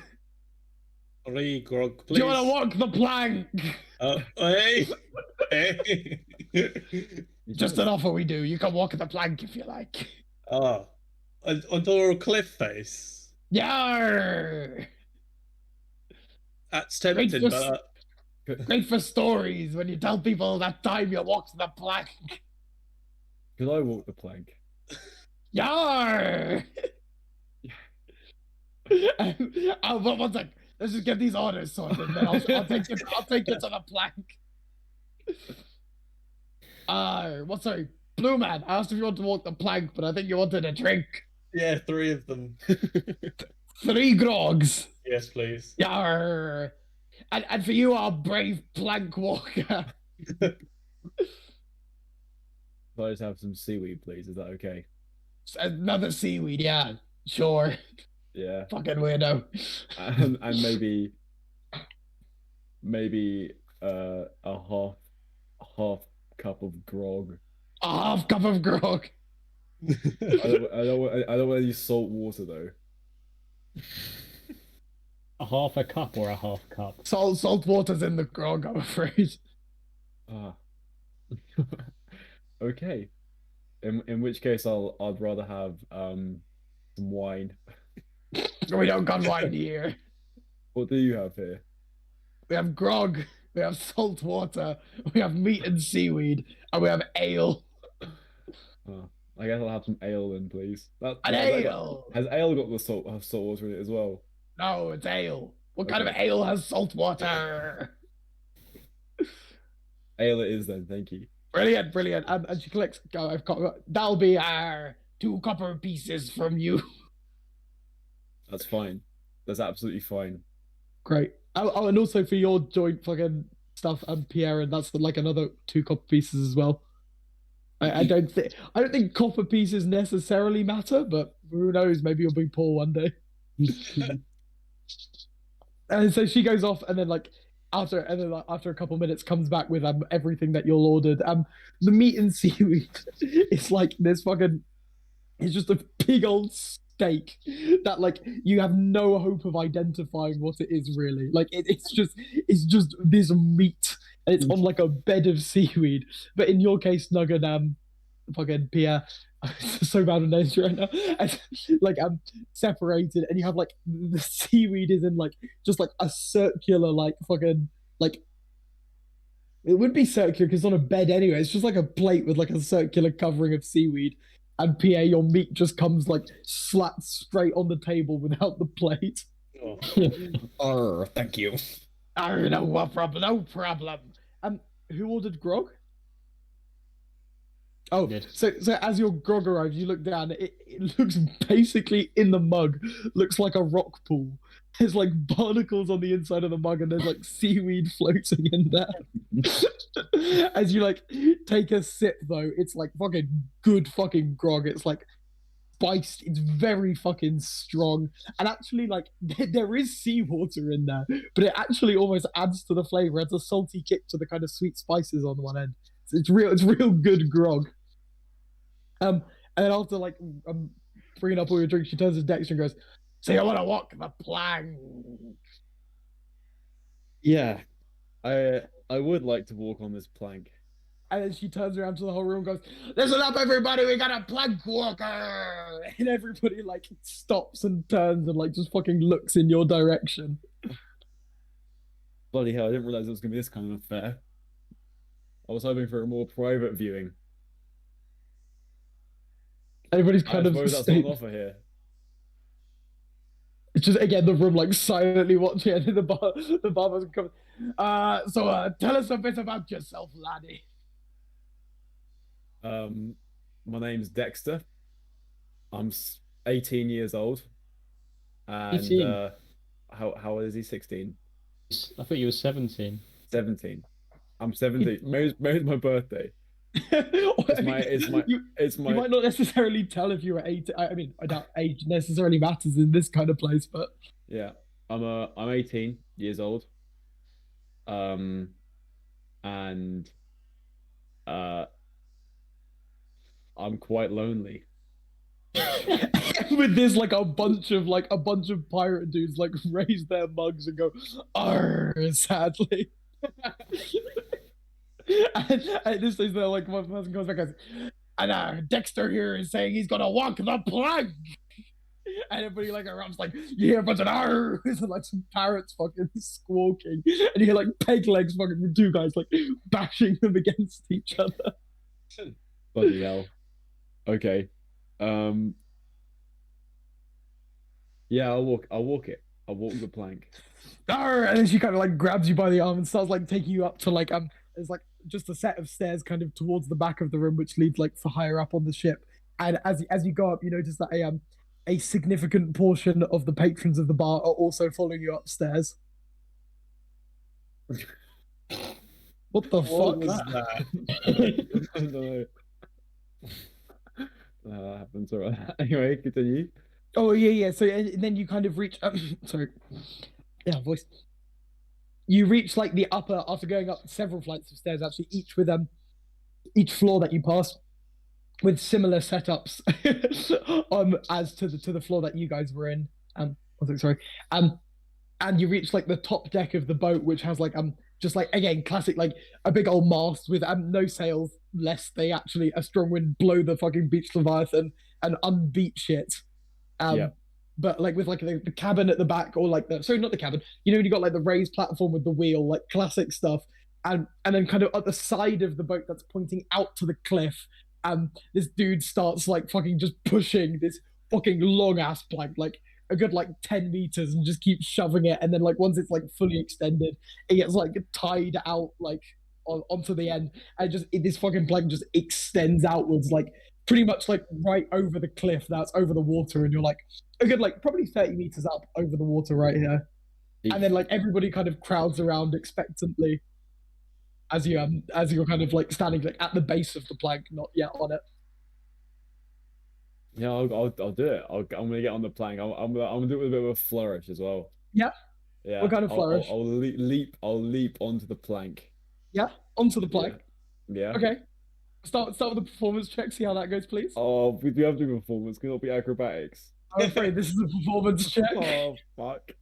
3 grog, Do please. you want to walk the plank? Hey! Hey! Just an offer we do. You can walk the plank if you like. Oh, under a cliff face. Yar! That's tempting, Great but Great for stories when you tell people that time you walked the plank. Could I walk the plank? Yar! One sec. Let's just get these orders sorted, and then I'll take you to the plank. Sorry, Blue Man. I asked if you want to walk the plank, but I think you wanted a drink. yeah, 3 of them. 3 grogs. Yes, please. Yar! And for you, our brave plank walker. Could I just have some seaweed, please? Is that okay? Another seaweed, yeah. Sure. Yeah. Fucking weirdo. And maybe a half cup of grog. A half cup of grog. I don't want any salt water though. A half a cup or a half cup? Salt water's in the grog, I'm afraid. Ah. Okay. In which case I'd rather have some wine. We don't got wine here. What do you have here? We have grog, we have salt water, we have meat and seaweed, and we have ale. Oh, I guess I'll have some ale then, please. Ale! Has ale got the salt water in it as well? No, it's ale. What kind of Okay. ale has salt water? Ale it is then, thank you. Brilliant. And she clicks. That'll be 2 copper pieces from you. That's fine. That's absolutely fine. Great. Oh, and also for your joint fucking stuff, Pierre, and that's like another 2 copper pieces as well. I don't think copper pieces necessarily matter, but who knows? Maybe you'll be poor one day. And so she goes off, and then after a couple minutes comes back with everything that you all ordered. The meat and seaweed. It's like this fucking. It's just a big old steak that you have no hope of identifying what it is really. It's just this meat. And it's on a bed of seaweed. But in your case, Nugget, fucking Pier, so bad with names right now. And, separated, and you have the seaweed is in just a circular fucking it would be circular because it's on a bed anyway. It's just a plate with a circular covering of seaweed. And Pier, your meat just comes slapped straight on the table without the plate. Oh, thank you. Oh, no problem, no problem. Who ordered grog? Oh, so as your grog arrives, you look down. It looks basically in the mug. Looks like a rock pool. There's barnacles on the inside of the mug, and there's seaweed floating in there. As you take a sip, though, it's fucking good fucking grog. It's spiced. It's very fucking strong, and actually there is seawater in there, but it actually almost adds to the flavor. It's a salty kick to the kind of sweet spices on one end. So it's real good grog. And then after bringing up all your drinks, she turns to Dexter and goes, "So you want to walk the plank?" Yeah, I would like to walk on this plank. And then she turns around to the whole room and goes, "Listen up, everybody, we got a plank walker!" And everybody stops and turns and just fucking looks in your direction. Bloody hell, I didn't realize it was gonna be this kind of affair. I was hoping for a more private viewing. Everybody's kind of that's on offer here. It's just again the room silently watching, and then the barber's coming. So tell us a bit about yourself, laddie. My name's Dexter. I'm 18 years old. And 18? how old is he? 16? I thought you were 17. 17. I'm 17. Maybe it's my birthday. You might not necessarily tell if you were 18. I mean, I doubt age necessarily matters in this kind of place, but yeah, I'm 18 years old. And I'm quite lonely. With this, a bunch of pirate dudes raise their mugs and go, "Arr," sadly. and at this stage, they're one person goes back and goes, "And Dexter here is saying he's gonna walk the plank." And everybody around's you hear a bunch of "Arr," and some parrots fucking squawking, and you hear peg legs fucking from two guys bashing them against each other. Bloody hell. Okay. Yeah, I'll walk it. I'll walk the plank. Arr! And then she kind of grabs you by the arm and starts taking you up to there's just a set of stairs kind of towards the back of the room, which leads for higher up on the ship. And as you go up, you notice that a significant portion of the patrons of the bar are also following you upstairs. What the fuck was that? I don't know. That happens, alright. Anyway, continue. Oh yeah. So and then you kind of reach. Sorry. Yeah, voice. You reach the upper after going up several flights of stairs. Actually, each with each floor that you pass with similar setups as to the floor that you guys were in. Sorry. And you reach the top deck of the boat, which has just again classic a big old mast with no sails, lest they actually a strong wind blow the fucking beach Leviathan and unbeat shit. Yeah. But with the cabin at the back, or sorry, not the cabin. You got the raised platform with the wheel, classic stuff, and then kind of at the side of the boat that's pointing out to the cliff, this dude starts fucking just pushing this fucking long ass plank, a good 10 meters, and just keeps shoving it, and then once it's fully extended, it gets tied out onto the end, and this fucking plank just extends outwards pretty much right over the cliff that's over the water, and you're a good probably 30 meters up over the water right here. And then everybody kind of crowds around expectantly. as you're kind of like standing like at the base of the plank, not yet on it. Yeah, I'll do it. I'm gonna get on the plank. I'm gonna do it with a bit of a flourish as well. Yeah. Yeah. What kind of flourish? I'll leap. I'll leap onto the plank. Yeah, onto the plank. Yeah. Okay. Start with the performance check. See how that goes, please. Oh, we do have to do performance. Can it be acrobatics? I'm afraid this is a performance check. Oh fuck.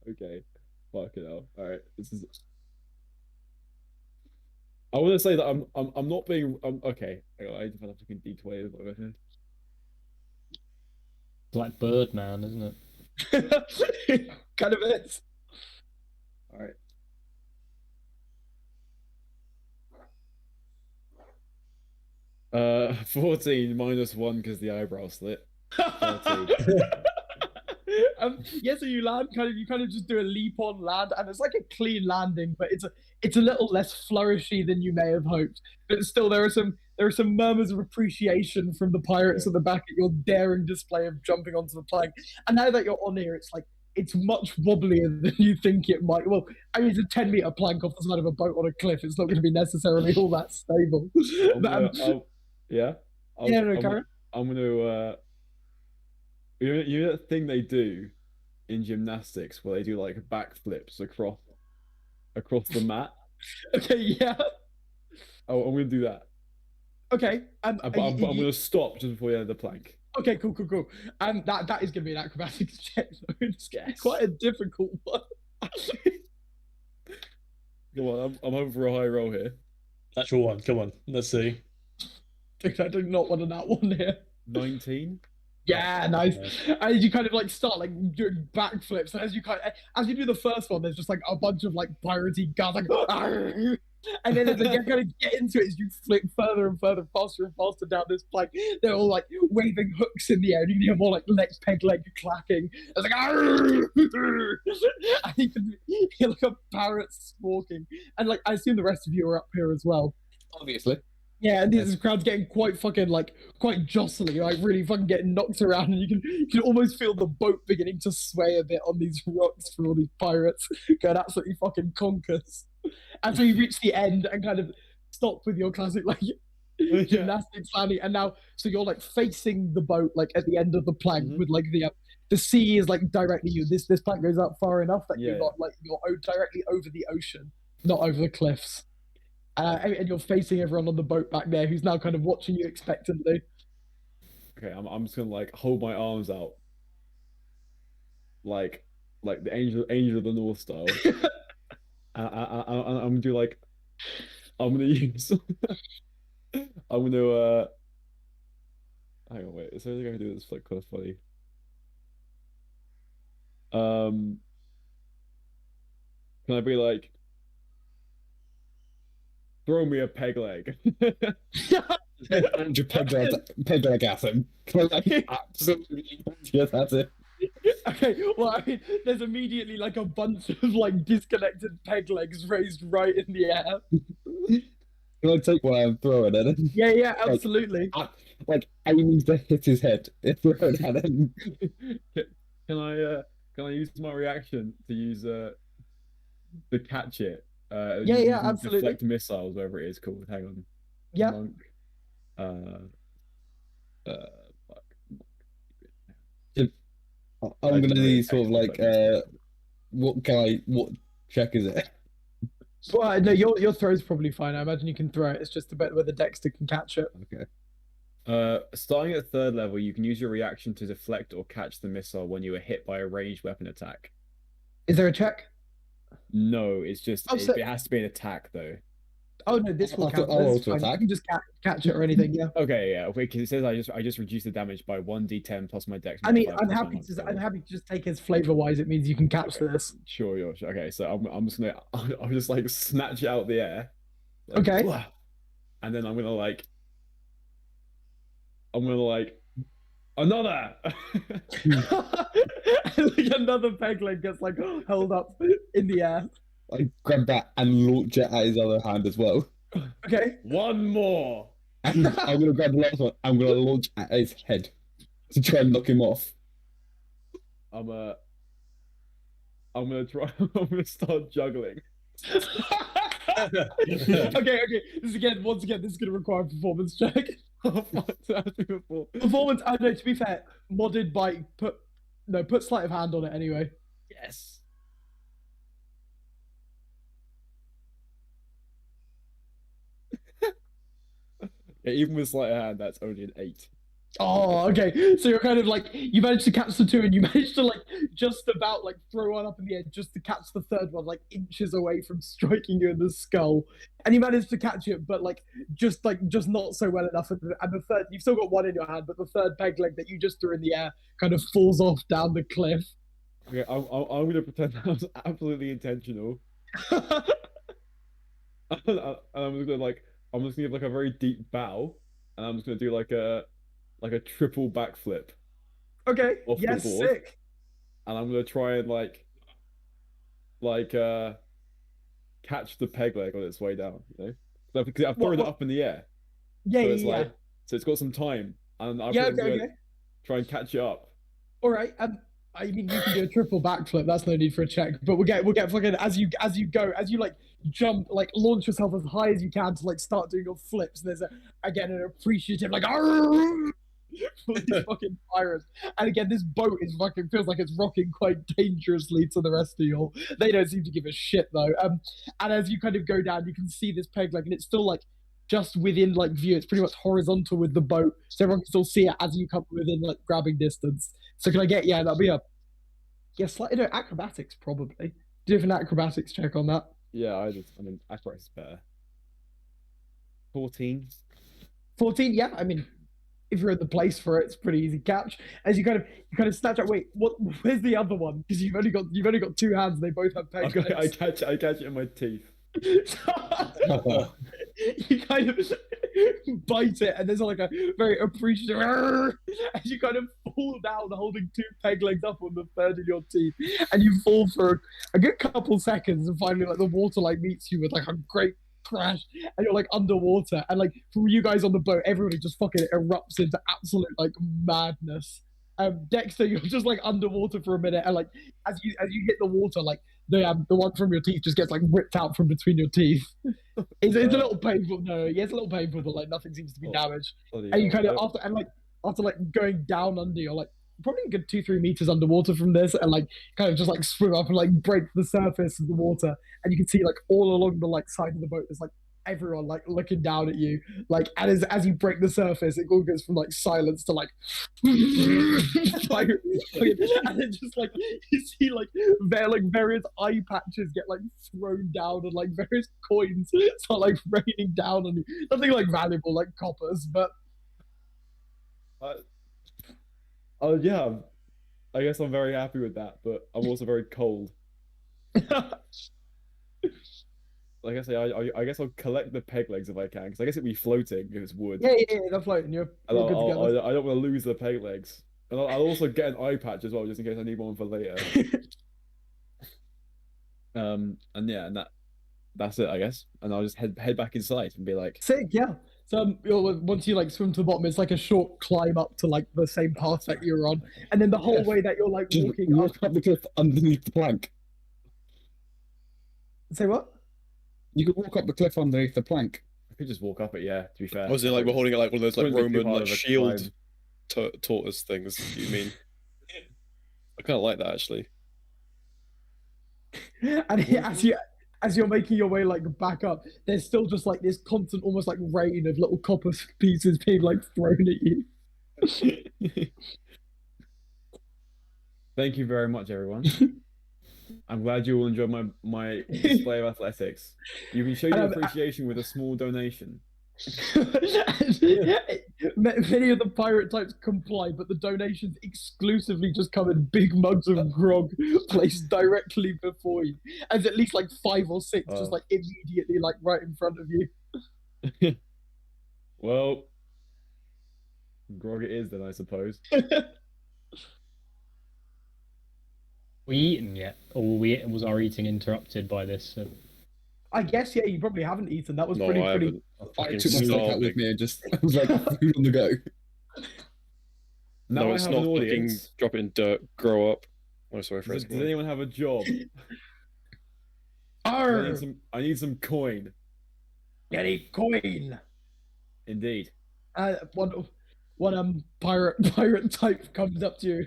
Okay. Fuck it out. All right. This is. I want to say that I'm not being. Okay. I developed a D20. It's like Birdman, isn't it? Kind of is. All right. 14 minus 1 because the eyebrow slit. 13. Yeah, so you land you kind of just do a leap on land, and it's like a clean landing, but it's a little less flourishy than you may have hoped. But still, there are some murmurs of appreciation from the pirates at the back at your daring display of jumping onto the plank. And now that you're on here, it's like it's much wobblier than you think it might. Well, I mean, it's a 10-meter plank off the side of a boat on a cliff. It's not going to be necessarily all that stable. Yeah. Karen. I'm gonna. You know that thing they do in gymnastics where they do like backflips across the mat? Okay, yeah. Oh, I'm gonna do that. Okay. But I'm gonna stop just before the end of the plank. Okay, cool. And that is gonna be an acrobatics check, though. It's quite a difficult one. Come on, I'm hoping for a high roll here. Natural one. Come on, let's see. Dude, I do not want a nat one here. 19. Yeah, nice. And you kind of like start like doing backflips, and as you do the first one, there's just like a bunch of like piratey guys like, "Arr!" And then as they kind of get into it, as you flip further and further, faster and faster down this plank, they're all like waving hooks in the air, and you can hear more like peg leg clacking. It's like, "Arr!" And you can hear like a parrot squawking, and like I assume the rest of you are up here as well. Obviously. Yeah, and this crowd's getting quite jostling, like really fucking getting knocked around, and you can almost feel the boat beginning to sway a bit on these rocks for all these pirates going absolutely fucking conkers. And so you reach the end and kind of stop with your classic like gymnastics landing, and now so you're like facing the boat like at the end of the plank with like the sea is like directly you. This plank goes up far enough that you're directly over the ocean, not over the cliffs. And you're facing everyone on the boat back there, who's now kind of watching you expectantly. Okay, I'm just gonna like hold my arms out, like the angel of the North style. I'm gonna do like I'm gonna use. I'm gonna. Hang on, wait. Is there anything I can do that's like kind of funny? Can I be like? Throw me a peg leg. Andrew peg leg at him. Absolutely. Yes, that's it. Okay, well, I mean, there's immediately like a bunch of like disconnected peg legs raised right in the air. Can I take one and throw it at him? Yeah, absolutely. Like aiming to hit his head if throw it at him. Can I use my reaction to use to catch it? Yeah, absolutely. Deflect missiles, whatever it is called. Hang on. Yeah. Monk. Fuck. I'm gonna need sort of like what check is it? Well, no, your throw's probably fine. I imagine you can throw it. It's just about whether Dexter can catch it. Okay. Starting at 3rd level, you can use your reaction to deflect or catch the missile when you are hit by a ranged weapon attack. Is there a check? No, it's just it has to be an attack though. Oh no, this will count. To attack. You can just catch it or anything. Yeah. Okay, yeah. Because it says I just reduced the damage by 1d10 plus my dex. I mean, I'm happy to just take his flavor wise. It means you can catch this. Sure. Okay, so I'm just gonna I'll just like snatch it out of the air. Like, okay. Wah! And then I'm gonna like another. Like another peg leg gets like held up in the air. I grab that and launch it at his other hand as well. Okay. One more. And I'm gonna grab the last one. I'm gonna launch at his head to try and knock him off. I'm gonna try. I'm gonna start juggling. Okay. Once again, this is gonna require a performance check. Performance. I know. To be fair, modded by put sleight of hand on it anyway. Yes. Yeah, even with sleight of hand, that's only an 8. Oh, okay. So you're kind of like you managed to catch the two, and you managed to like just about like throw one up in the air just to catch the third one, like inches away from striking you in the skull. And you managed to catch it, but like just not so well enough. And the third, you've still got one in your hand, but the third peg leg that you just threw in the air kind of falls off down the cliff. Okay, I'm gonna pretend that was absolutely intentional. And I'm just gonna give like a very deep bow, and I'm just gonna do like a triple backflip. Okay. Off the Yes. board. Sick. And I'm gonna try and catch the peg leg on its way down. You know, because I've thrown it up in the air. Yeah. So it's Yeah. so it's got some time, and I'm Yeah. gonna Okay. try and catch it up. All right. I mean, you can do a triple backflip. That's no need for a check. But we'll get fucking as you go, as you like jump, like launch yourself as high as you can to like start doing your flips. There's an appreciative like for these fucking pirates. And again, this boat is fucking feels like it's rocking quite dangerously to the rest of y'all. They don't seem to give a shit though. And as you kind of go down, you can see this peg leg, and it's still like just within like view. It's pretty much horizontal with the boat, so everyone can still see it as you come within like grabbing distance. So can I get that'll be a slightly acrobatics probably. Do an acrobatics check on that. Yeah, I mean acrobatics is better. 14. 14, yeah. I mean, if you're in the place for it, it's pretty easy catch. As you kind of snatch out. Wait, where's the other one? Because you've only got two hands. And they both have pegs. I catch it in my teeth. You kind of bite it, and there's like a very appreciative as you kind of fall down, holding two peg legs up on the third of your teeth, and you fall for a good couple seconds, and finally, like the water like meets you with like a great crash, and you're like underwater, and like from you guys on the boat, everybody just fucking erupts into absolute like madness. Dexter, you're just like underwater for a minute, and like as you hit the water, like the one from your teeth just gets like ripped out from between your teeth. It's a little painful. No, yeah, it's a little painful, but like nothing seems to be damaged. And you kind of after going down under, you're like probably a good 2-3 meters underwater from this, and like kind of just like swim up and like break the surface of the water, and you can see like all along the like side of the boat there's like everyone like looking down at you, like, and as you break the surface, it all goes from like silence to like fire, and then just like you see like various eye patches get like thrown down, and like various coins start like raining down on you. Nothing like valuable like coppers, but oh yeah, I guess I'm very happy with that, but I'm also very cold. Like I say, I guess I'll collect the peg legs if I can, because I guess it'd be floating if it's wood. Yeah, they're floating. You're good together. I don't want to lose the peg legs, and I'll also get an eye patch as well, just in case I need one for later. And yeah, and that's it, I guess. And I'll just head back inside and be like, sick, yeah. So once you like swim to the bottom, it's like a short climb up to like the same path that you're on, and then the whole way that you're like walking walk up the cliff underneath the plank. Say what? You could walk up the cliff underneath the plank. I could just walk up it. Yeah, to be fair. Was it like we're holding it like one of those like Wouldn't be too Roman hard like of a shield climb. tortoise things? You mean? I kind of like that actually. And as you're making your way like back up, there's still just like this constant, almost like rain of little copper pieces being like thrown at you. Thank you very much, everyone. I'm glad you all enjoyed my display of athletics. You can show your appreciation with a small donation. Many of the pirate types comply, but the donations exclusively just come in big mugs of grog placed directly before you. As at least like 5 or 6 just like immediately like right in front of you. Well, grog it is then, I suppose. We eaten yet, or was our eating interrupted by this? I guess yeah, you probably haven't eaten. That was No, pretty. I haven't. I took my stuff out with me and just I was like food on the go. Now No, I it's have not an fucking audience. drop it in dirt, grow up. Oh, sorry, Does anyone have a job? Arr! I need some coin. Get a coin. Indeed. One pirate type comes up to you.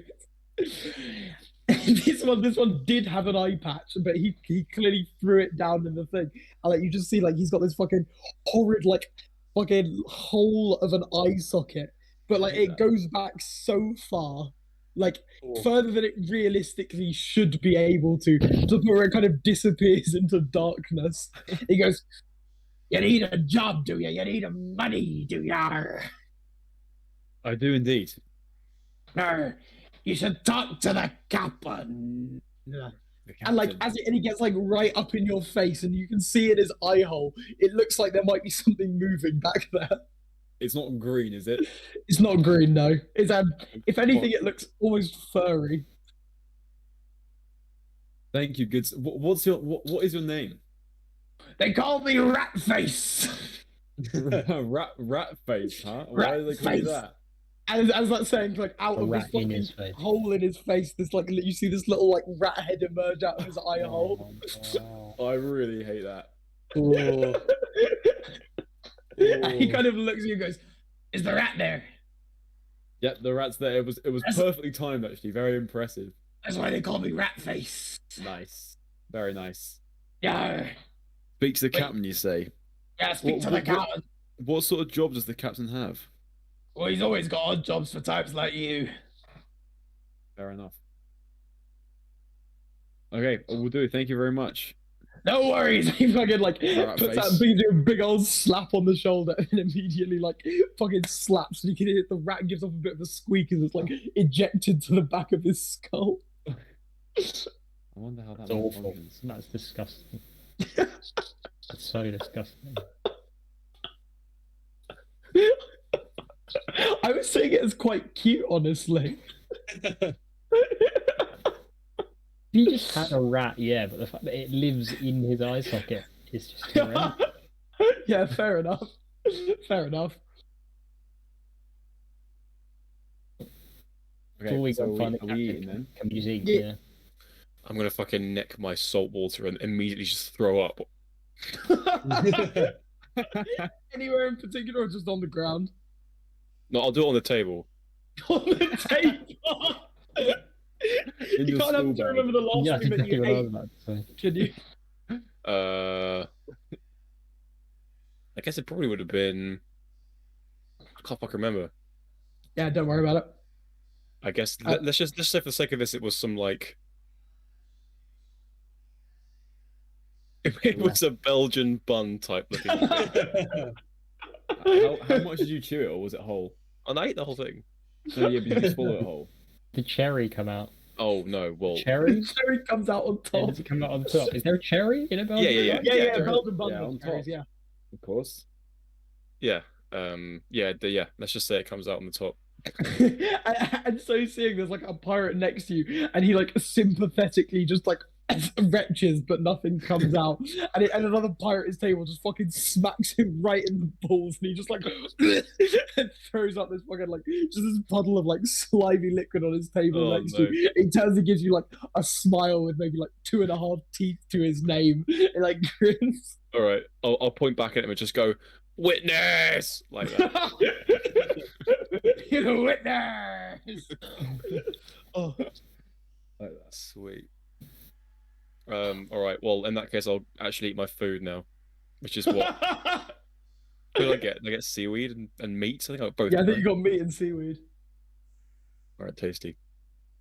This one did have an eye patch, but he clearly threw it down in the thing. And like you just see like he's got this fucking horrid like fucking hole of an eye socket, but like it goes back so far, like further than it realistically should be able to where it kind of disappears into darkness. He goes, "You need a job, do you? You need money, do ya?" I do indeed. You should talk to the captain. And like and he gets like right up in your face, and you can see in his eye hole, it looks like there might be something moving back there. It's not green, is it? It's not green, no. It's if anything, it looks almost furry. Thank you, good. What is your name? They call me Ratface. rat face, huh? Why do they call you that? And as that saying, like out A of this rat in his fucking face. hole in his face, this like you see this little like rat head emerge out of his eye hole. I really hate that. And he kind of looks at you and goes, "Is the rat there?" Yep, the rat's there. It was perfectly timed, actually. Very impressive. That's why they call me Ratface. Nice. Very nice. Yeah. Speak to the Wait. captain, you say? Yeah, speak to the captain. What sort of job does the captain have? Well, he's always got odd jobs for types like you. Fair enough. Okay, we'll do. Thank you very much. No worries. He fucking like Rat puts face. that big old slap on the shoulder and immediately like fucking slaps. And you can hear the rat gives off a bit of a squeak as it's like ejected to the back of his skull. I wonder how that It's awful. functions. That's disgusting. That's so disgusting. I was saying it as quite cute, honestly. If he just had a rat, yeah, but the fact that it lives in his eye socket is just horrendous. Yeah, fair enough. Fair enough. Before we go so and find the are we eating captain, then? can we just eat? Yeah. Yeah. I'm gonna fucking neck my salt water and immediately just throw up. Anywhere in particular or just on the ground? No, I'll do it on the table. On the table! In You your can't have school to bag. remember the last Yeah, that's thing that exactly you what I was ate, about to say. can you? I guess it probably would have been. I can't fucking remember. Yeah, don't worry about it. I guess Uh, let's just say for the sake of this, it was some like. It was a Belgian bun type looking thing. How much did you chew it, or was it whole? And I ate the whole thing. No, yeah, but you just swallow it whole. Did cherry come out? Oh no, well, Cherry? Cherry comes out on Yeah, top. does it come out on top? Is there a cherry in a Belgian? yeah. bun? Yeah, there Belgian is. bun Yeah, with on cherries, top. yeah. Of course. yeah, yeah. Let's just say it comes out on the top. And so seeing there's like a pirate next to you, and he like sympathetically just like retches, but nothing comes out. And another pirate at his table just fucking smacks him right in the balls, and he just like and throws up this fucking like just this puddle of like slimy liquid on his table Oh, next no. to you. He turns and gives you like a smile with maybe like 2.5 teeth to his name. And like grins. All right, I'll point back at him and just go, "Witness!" like that. You're the witness. Oh. Like that. Sweet. All right. Well, in that case, I'll actually eat my food now, which is what. What did I get? Did I get seaweed and meat? I think I got both. Yeah, I of think you them. got meat and seaweed. All right, tasty.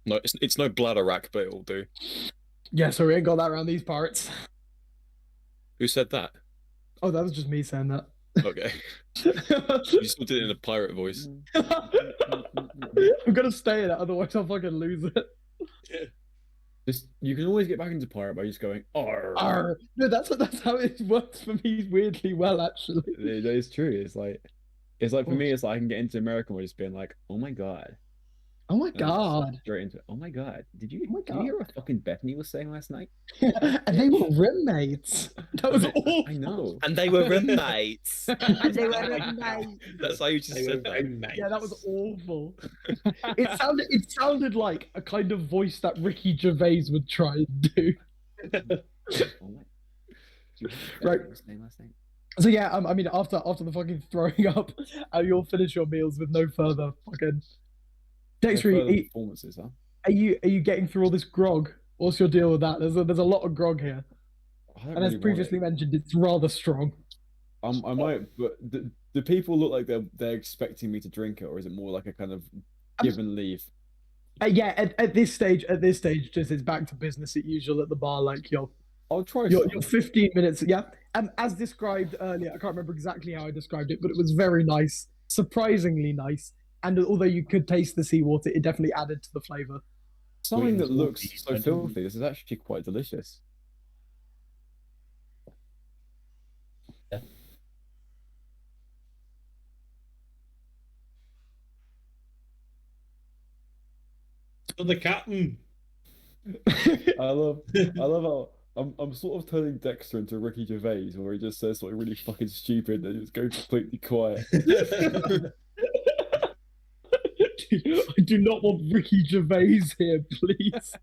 No, it's no bladder rack, but it'll do. Yeah, so we ain't got that around these parts. Who said that? Oh, that was just me saying that. Okay, you still did it in a pirate voice. I'm gonna stay in it, otherwise I'll fucking lose it. Just you can always get back into pirate by just going, "Arr." Arr. No, that's how it works for me weirdly well, actually. It is true. It's like for me, it's like I can get into American by just being like, "Oh my god." Oh my And just god. Straight into it. Oh my god. Did you, Oh my did you God. hear what fucking Bethany was saying last night? And they were roommates. That was awful. I know. And they were roommates. And they were roommates. That's how you just said that. Yeah, that was awful. It sounded like a kind of voice that Ricky Gervais would try and do. Oh my, Right. Last name. So yeah, I mean, after the fucking throwing up, you'll finish your meals with no further fucking. Dexter, No further performances, huh? are you getting through all this grog? What's your deal with that? There's a lot of grog here, I don't and as really want previously it. mentioned, it's rather strong. I might, but do people look like they're expecting me to drink it, or is it more like a kind of give and leave? Yeah, at this stage, just it's back to business as usual at the bar. Like I'll try your some. 15 minutes. Yeah, as described earlier, I can't remember exactly how I described it, but it was very nice, surprisingly nice. And although you could taste the seawater, it definitely added to the flavor. Something that Sweet and looks salty, so but- filthy. This is actually quite delicious. To the captain. I love how I'm sort of turning Dexter into Ricky Gervais, where he just says something really fucking stupid and just goes completely quiet. I do not want Ricky Gervais here, please.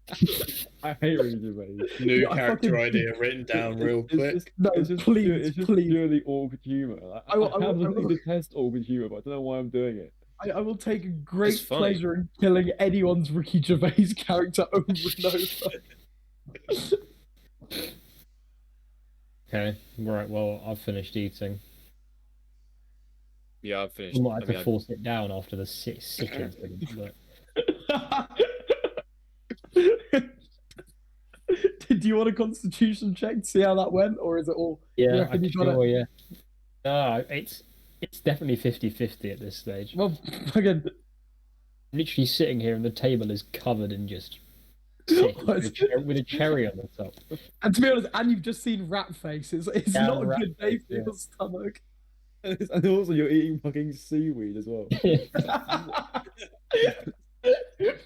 I hate Ricky Gervais. New Yeah, I character fucking- idea written down real quick. No, please, it's just please. purely awkward humor. Like, I will- I absolutely detest awkward humor, but I don't know why I'm doing it. I will take great It's funny. pleasure in killing anyone's Ricky Gervais character over and over. Okay, right. Well, I've finished eating. Yeah, I've finished. I might have I mean, to force it down after the sick incident, but Do you want a constitution check to see how that went, or is it all? yeah, reckon I'm you got it? sure. Yeah, no, it's definitely 50-50 at this stage. Well, fucking. Literally sitting here, and the table is covered in just sick with a cherry on the top. And to be honest, and you've just seen rat face. It's Yeah, not a rat good day face, for your stomach. And also, you're eating fucking seaweed as well.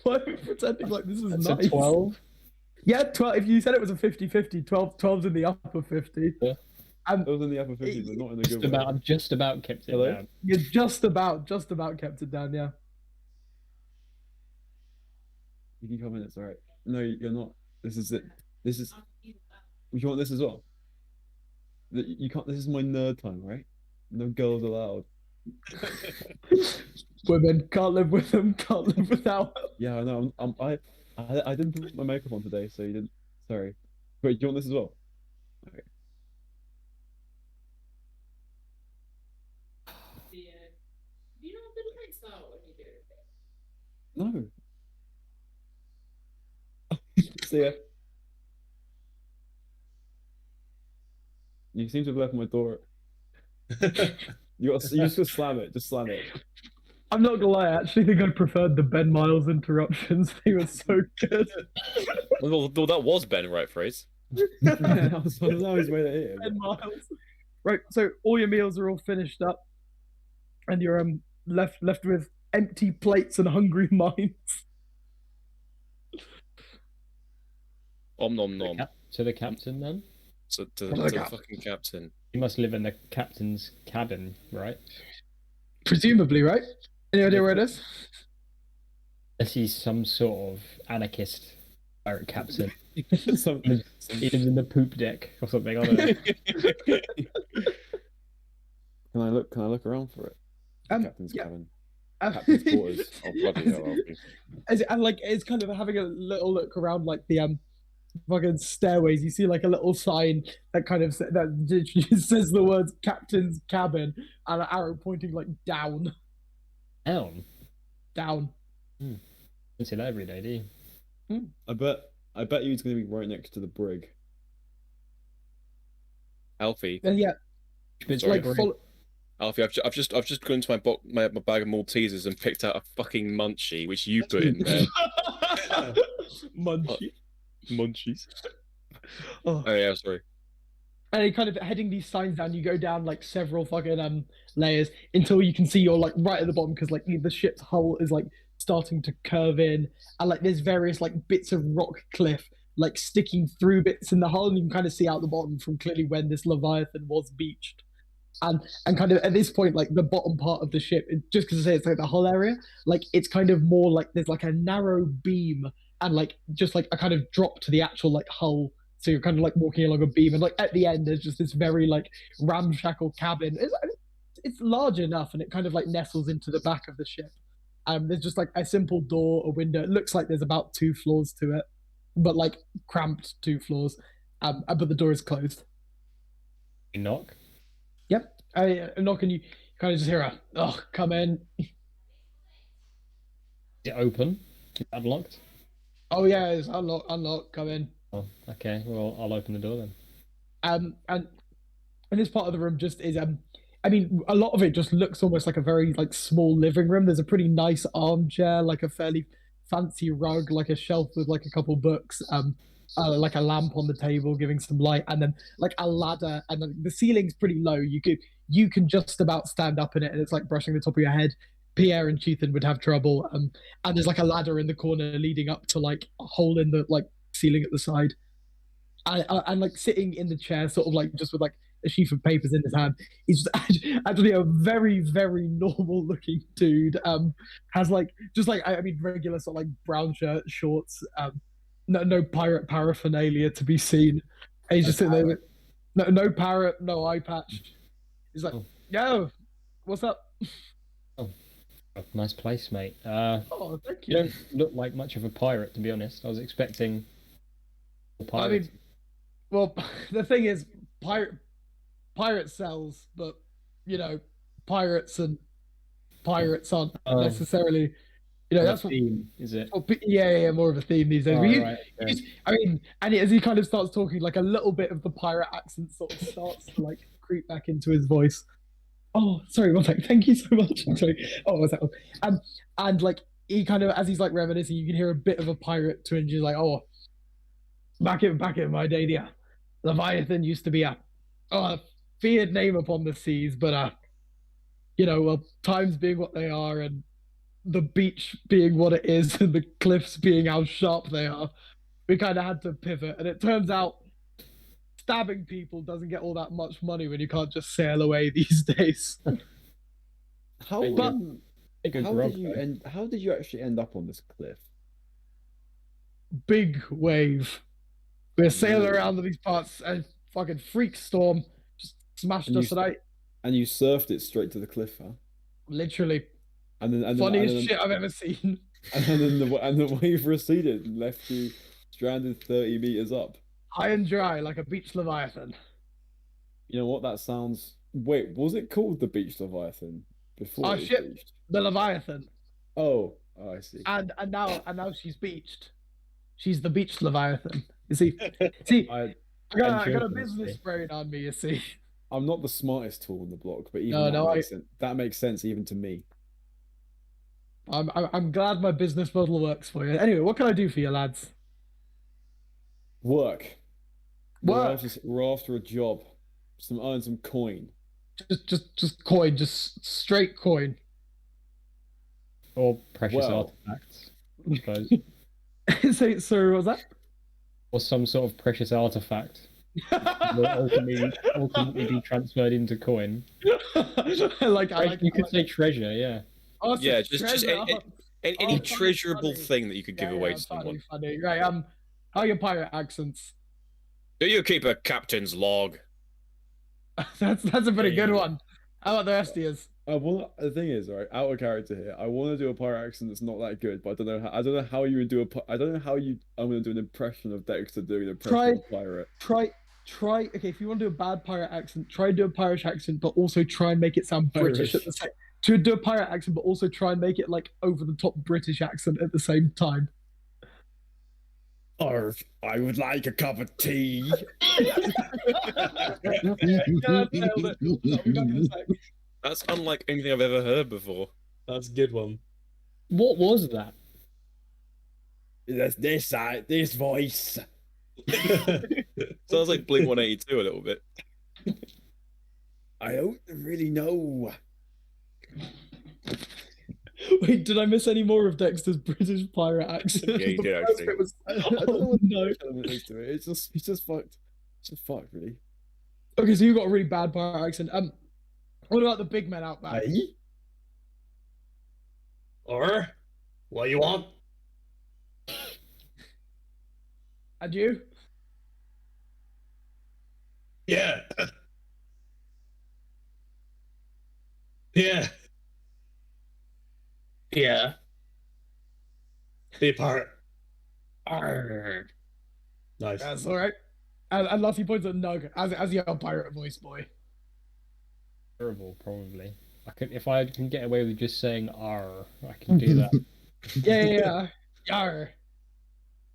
Why are we pretending like this is That's nice? a 12. Yeah, 12. If you said it was a 50-50, 12's in the upper 50. Yeah. And It was in the upper 50s, but not in the good way. I've just about kept it Hello? down. you just about kept it down, yeah. You can come in, it's alright. No, you're not. This is it. This is. You want this as well? You can't. This is my nerd time, right? No girls allowed. Women can't live with them, can't live without them. Yeah, I know. I didn't put my makeup on today, so you didn't. Sorry. Wait, do you want this as well? Okay. You know the lights out when you do it. No. See ya. You seem to have left my door. You just gotta slam it. Just slam it. I'm not gonna lie, I actually think I preferred the Ben Miles interruptions. They were so good. well, that was Ben, right, phrase? I was on his way to here. Ben Miles. Right, so all your meals are all finished up, and you're left with empty plates and hungry minds. Om nom nom. To the captain, then. So to the the cap- fucking captain. You must live in the captain's cabin, right? Presumably, right? Any idea where it is? Unless he's some sort of anarchist pirate captain. Some- He lives in the poop deck or something. I don't know. Can I look around for it? Captain's yeah. cabin. Captain's quarters. Oh bloody hell! Alfie. And like it's kind of having a little look around, like the fucking stairways. You see like a little sign that kind of that just says the words "Captain's Cabin" and an arrow pointing like down. Down. Down. Don't see that every day, do you? I bet you it's gonna be right next to the brig. Alfie, And yeah, It's Sorry, like follow, Alfie, I've just gone into my bag of Maltesers and picked out a fucking munchie, which you put in there. Munchie. Munchies. Oh. Oh yeah, sorry. And then kind of heading these signs down, you go down like several fucking layers until you can see you're like right at the bottom because like the ship's hull is like starting to curve in, and like there's various like bits of rock cliff like sticking through bits in the hull, and you can kind of see out the bottom from clearly when this Leviathan was beached. And kind of at this point, like the bottom part of the ship, just because I say it's like the hull area, like it's kind of more like there's like a narrow beam and like just like a kind of drop to the actual like hull So you're kind of like walking along a beam, and like at the end, there's just this very like ramshackle cabin. It's large enough, and it kind of like nestles into the back of the ship. There's just like a simple door, a window. It looks like there's about 2 floors to it, but like cramped 2 floors. But the door is closed. You knock. Yep. I knock, and you kind of just hear a, "Oh, come in." Is it open? Is it unlocked? Oh yeah, it's unlock, unlock, come in. Oh, okay. Well, I'll open the door then. And this part of the room just is I mean, a lot of it just looks almost like a very like small living room. There's a pretty nice armchair, like a fairly fancy rug, like a shelf with like a couple books, like a lamp on the table giving some light, and then like a ladder, and then the ceiling's pretty low. You can just about stand up in it, and it's like brushing the top of your head. Pier and Tuthin would have trouble. And there's like a ladder in the corner leading up to like a hole in the like ceiling at the side. And like sitting in the chair, sort of like just with like a sheaf of papers in his hand, he's actually a very, very normal looking dude. Has like just like I mean regular sort of like brown shirt, shorts, no pirate paraphernalia to be seen. And he's just sitting there with no parrot, no eye patch. He's like, "Yo, what's up?" Oh, nice place, mate. Oh, thank You you. don't look like much of a pirate, to be honest. I was expecting a I pirate. mean, well, the thing is, pirate sells, but you know, pirates and pirates aren't necessarily. You know, that's what. theme, is it? Yeah, more of a theme these days. Oh, But right, okay. I mean, and as he kind of starts talking, like a little bit of the pirate accent sort of starts to like creep back into his voice. Oh, sorry, one sec. Thank you so much. I'm sorry. Oh, what's that? And like he kind of, as he's like reminiscing, you can hear a bit of a pirate twinge. He's like, "Oh, back in my day, yeah, Leviathan used to be a feared name upon the seas, but you know, well, times being what they are, and the beach being what it is, and the cliffs being how sharp they are, we kind of had to pivot. And it turns out stabbing people doesn't get all that much money when you can't just sail away these days." How Very But good how grog, did you though. end? How did you actually end up on this cliff? big wave. We're sailing around in these parts, and fucking freak storm just smashed And you us tonight. And you surfed it straight to the cliff, huh? Literally, And funniest then, shit I've ever seen. and then the wave receded and left you stranded 30 meters up. High and dry like a beach leviathan. You know what? That sounds. Wait, was it called the Beach Leviathan before Oh, it was shit. beached? The leviathan, Oh, I see. and now she's beached. She's the beach leviathan. You see, see, I I got a joking, business see. brain on me. You see. I'm not the smartest tool in the block, but even No, that no, makes sense. That makes sense even to me. I'm glad my business model works for you. Anyway, what can I do for you, lads? Work. Work. We're after a job. Earn some coin. Just coin, just straight coin. Or precious Well. artifacts, I suppose. So what was that? Or some sort of precious artifact will ultimately be transferred into coin. You could say treasure, yeah. Oh, it's Yeah, a just treasure. any Oh, funny, treasurable funny. thing that you could give Yeah, away yeah, to someone. funny. Right, how are your pirate accents? Do you keep a captain's log? That's a pretty Yeah. good one. How about the rest of yours? The thing is, right, out of character here. I want to do a pirate accent that's not that good, but I don't know how you would do I don't know how I'm going to do an impression of Dexter doing an impression of a pirate. Try. Okay, if you want to do a bad pirate accent, try and do a pirate accent, but also try and make it sound British at the same. To do a pirate accent, but also try and make it like over the top British accent at the same time. Arf, I would like a cup of tea. Nailed it. I'll be back in a sec. That's unlike anything I've ever heard before. That's a good one. What was that? This voice. Sounds like Blink 182 a little bit. I don't really know. Wait, did I miss any more of Dexter's British pirate accent? Yeah, you The did, first actually. bit was- I don't know Oh, what no. element is to it. It's just fucked. It's just fucked, really. Okay, so you got a really bad pirate accent. What about the big men out back? Hey? Or what you want? And you? Yeah. Yeah. Be a pirate. Arr. Nice. That's all right. And Lassie points at Nug as your pirate voice boy. Terrible, probably. If I can get away with just saying "r," I can do that. Yeah. Yar.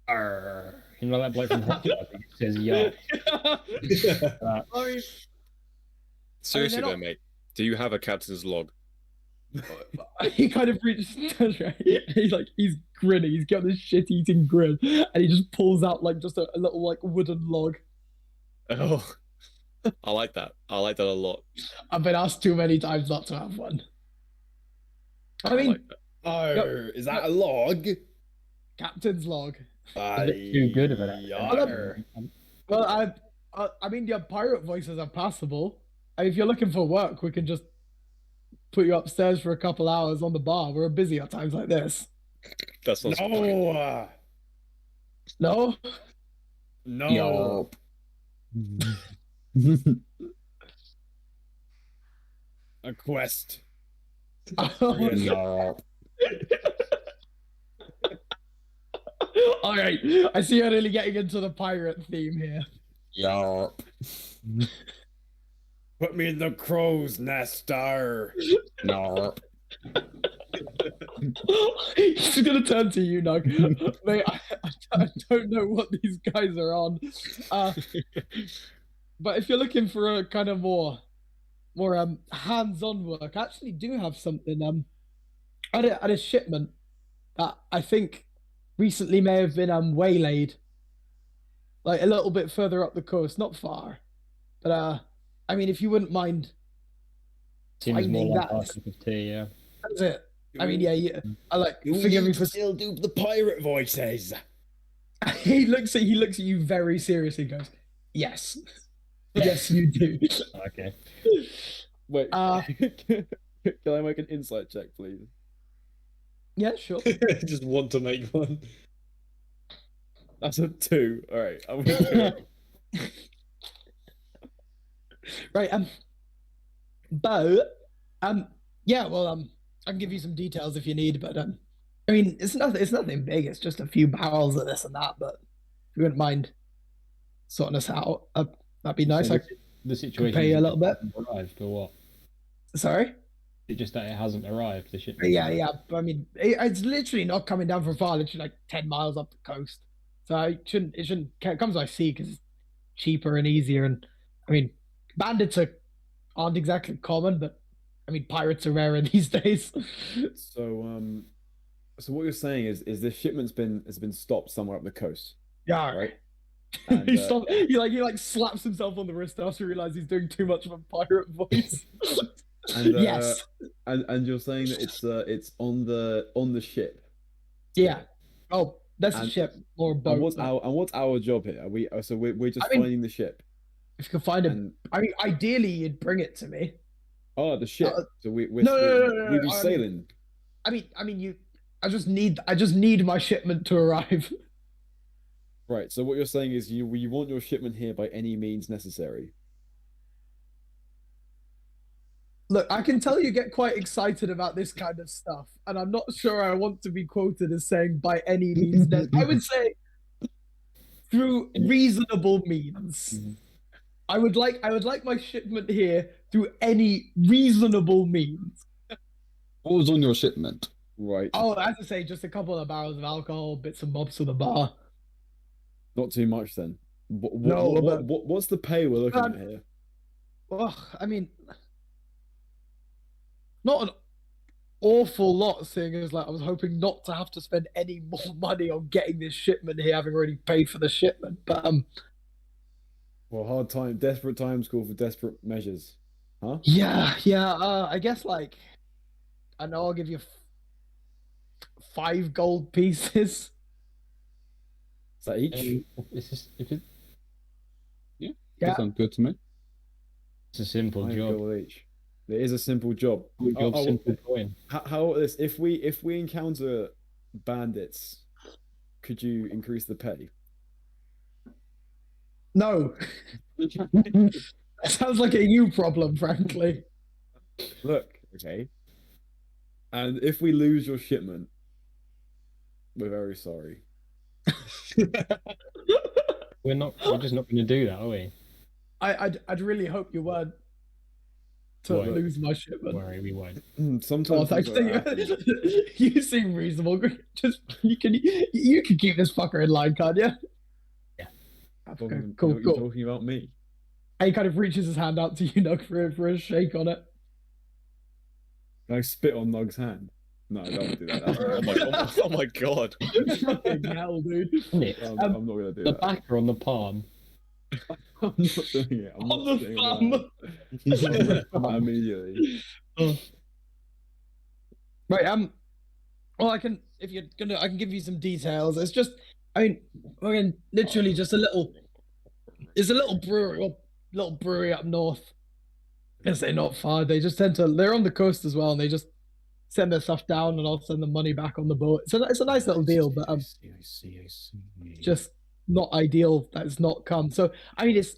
"R." You know that bloke from Hot Tub who says "yeah." I mean, Seriously they're though, not- mate, do you have a captain's log? he kind of reaches, he's grinning. He's got this shit-eating grin, and he just pulls out like just a little like wooden log. Oh, I like that. I like that a lot. I've been asked too many times not to have one. I mean, like that. Oh, is that a log? captain's log. A bit too good of an Yar. Well, I mean, your pirate voices are passable. I mean, if you're looking for work, we can just put you upstairs for a couple hours on the bar. We're busy at times like this. That's not No. No? No. A quest. No. All right. I see you're really getting into the pirate theme here. Yup. Put me in the crow's nest, star. No. He's gonna turn to you, Nug. Mate, I don't know what these guys are on. But if you're looking for a kind of more hands-on work, I actually do have something at a shipment that I think recently may have been waylaid, like a little bit further up the coast, not far. But I mean, if you wouldn't mind, Seems finding more like that. our cup of tea, yeah. That's it. I mean, yeah. I like. You Forgive me need for. to still do the pirate voices. He looks at you very seriously. And goes, yes, yes, you do. Okay. Wait, Uh, can I make an insight check, please? Yeah, sure. Just want to make one. That's a 2. All right, I'm gonna do it. Right. But yeah. Well, I can give you some details if you need. But I mean, it's nothing big. It's just a few barrels of this and that. But if you wouldn't mind sorting us out, that'd be nice. So the situation pay you a is little bit. it hasn't arrived or what? Sorry. It's just that it hasn't arrived. The ship. Yeah. But I mean, it's literally not coming down from far. Literally like 10 miles up the coast. So it shouldn't. It comes by sea because it's cheaper and easier. And I mean, bandits aren't exactly common, but I mean, pirates are rarer these days. So what you're saying is this shipment's has been stopped somewhere up the coast, Yeah. right? And, He like slaps himself on the wrist after he realizes he's doing too much of a pirate voice. and Yes. and you're saying that it's on the ship. Yeah. Oh, that's a And- ship or a boat. And what's our job here? We're just I mean- finding the ship. If you can find it, And I mean, ideally you'd bring it to me. the ship. So we'd be No, sailing. I mean, you. I just need my shipment to arrive. Right. So what you're saying is you want your shipment here by any means necessary. Look, I can tell you get quite excited about this kind of stuff, and I'm not sure I want to be quoted as saying by any means. I would say through reasonable means. I would like my shipment here through any reasonable means. What was on your shipment? Right. Oh, as I say, just a couple of barrels of alcohol, bits and bobs for the bar. Not too much then. No, but- What's the pay we're looking at here? Well, I mean, not an awful lot, seeing as like I was hoping not to have to spend any more money on getting this shipment here, having already paid for the shipment. But Well, desperate times call for desperate measures. Huh? yeah. I guess like I know I'll give you 5 gold pieces. Is that each? If it's Yeah. That sounds good to me. a simple 5 job, gold each. It is a simple job. simple coin. How about this? If we encounter bandits, could you increase the pay? No. That sounds like a you problem, frankly. Look, Okay. And if we lose your shipment, we're very sorry. We're just not going to do that, are we? I'd really hope you weren't to Won't. lose my Don't shipment. worry, we won't. Oh, Sometimes thanks. things like that You seem reasonable. Just you can keep this fucker in line, can't you? Yeah. Okay, happen. cool, You're cool. talking about me. And he kind of reaches his hand out to you, Nug, for a shake on it. Can I spit on Nug's hand? No, I don't want to do that. That's Oh my god! Oh my god! Fucking hell, dude. Nick, I'm not gonna do the that. back or on the palm? I'm not doing it. I'm On not the doing thumb. that. Immediately. Right, well, I can, if you're gonna, I can give you some details. It's just, I mean, again, literally just it's a little brewery up north. I say not far. They just they're on the coast as well, and they just send their stuff down, and I'll send the money back on the boat. It's a nice little deal, but I see. just not ideal that it's not come. So I mean, it's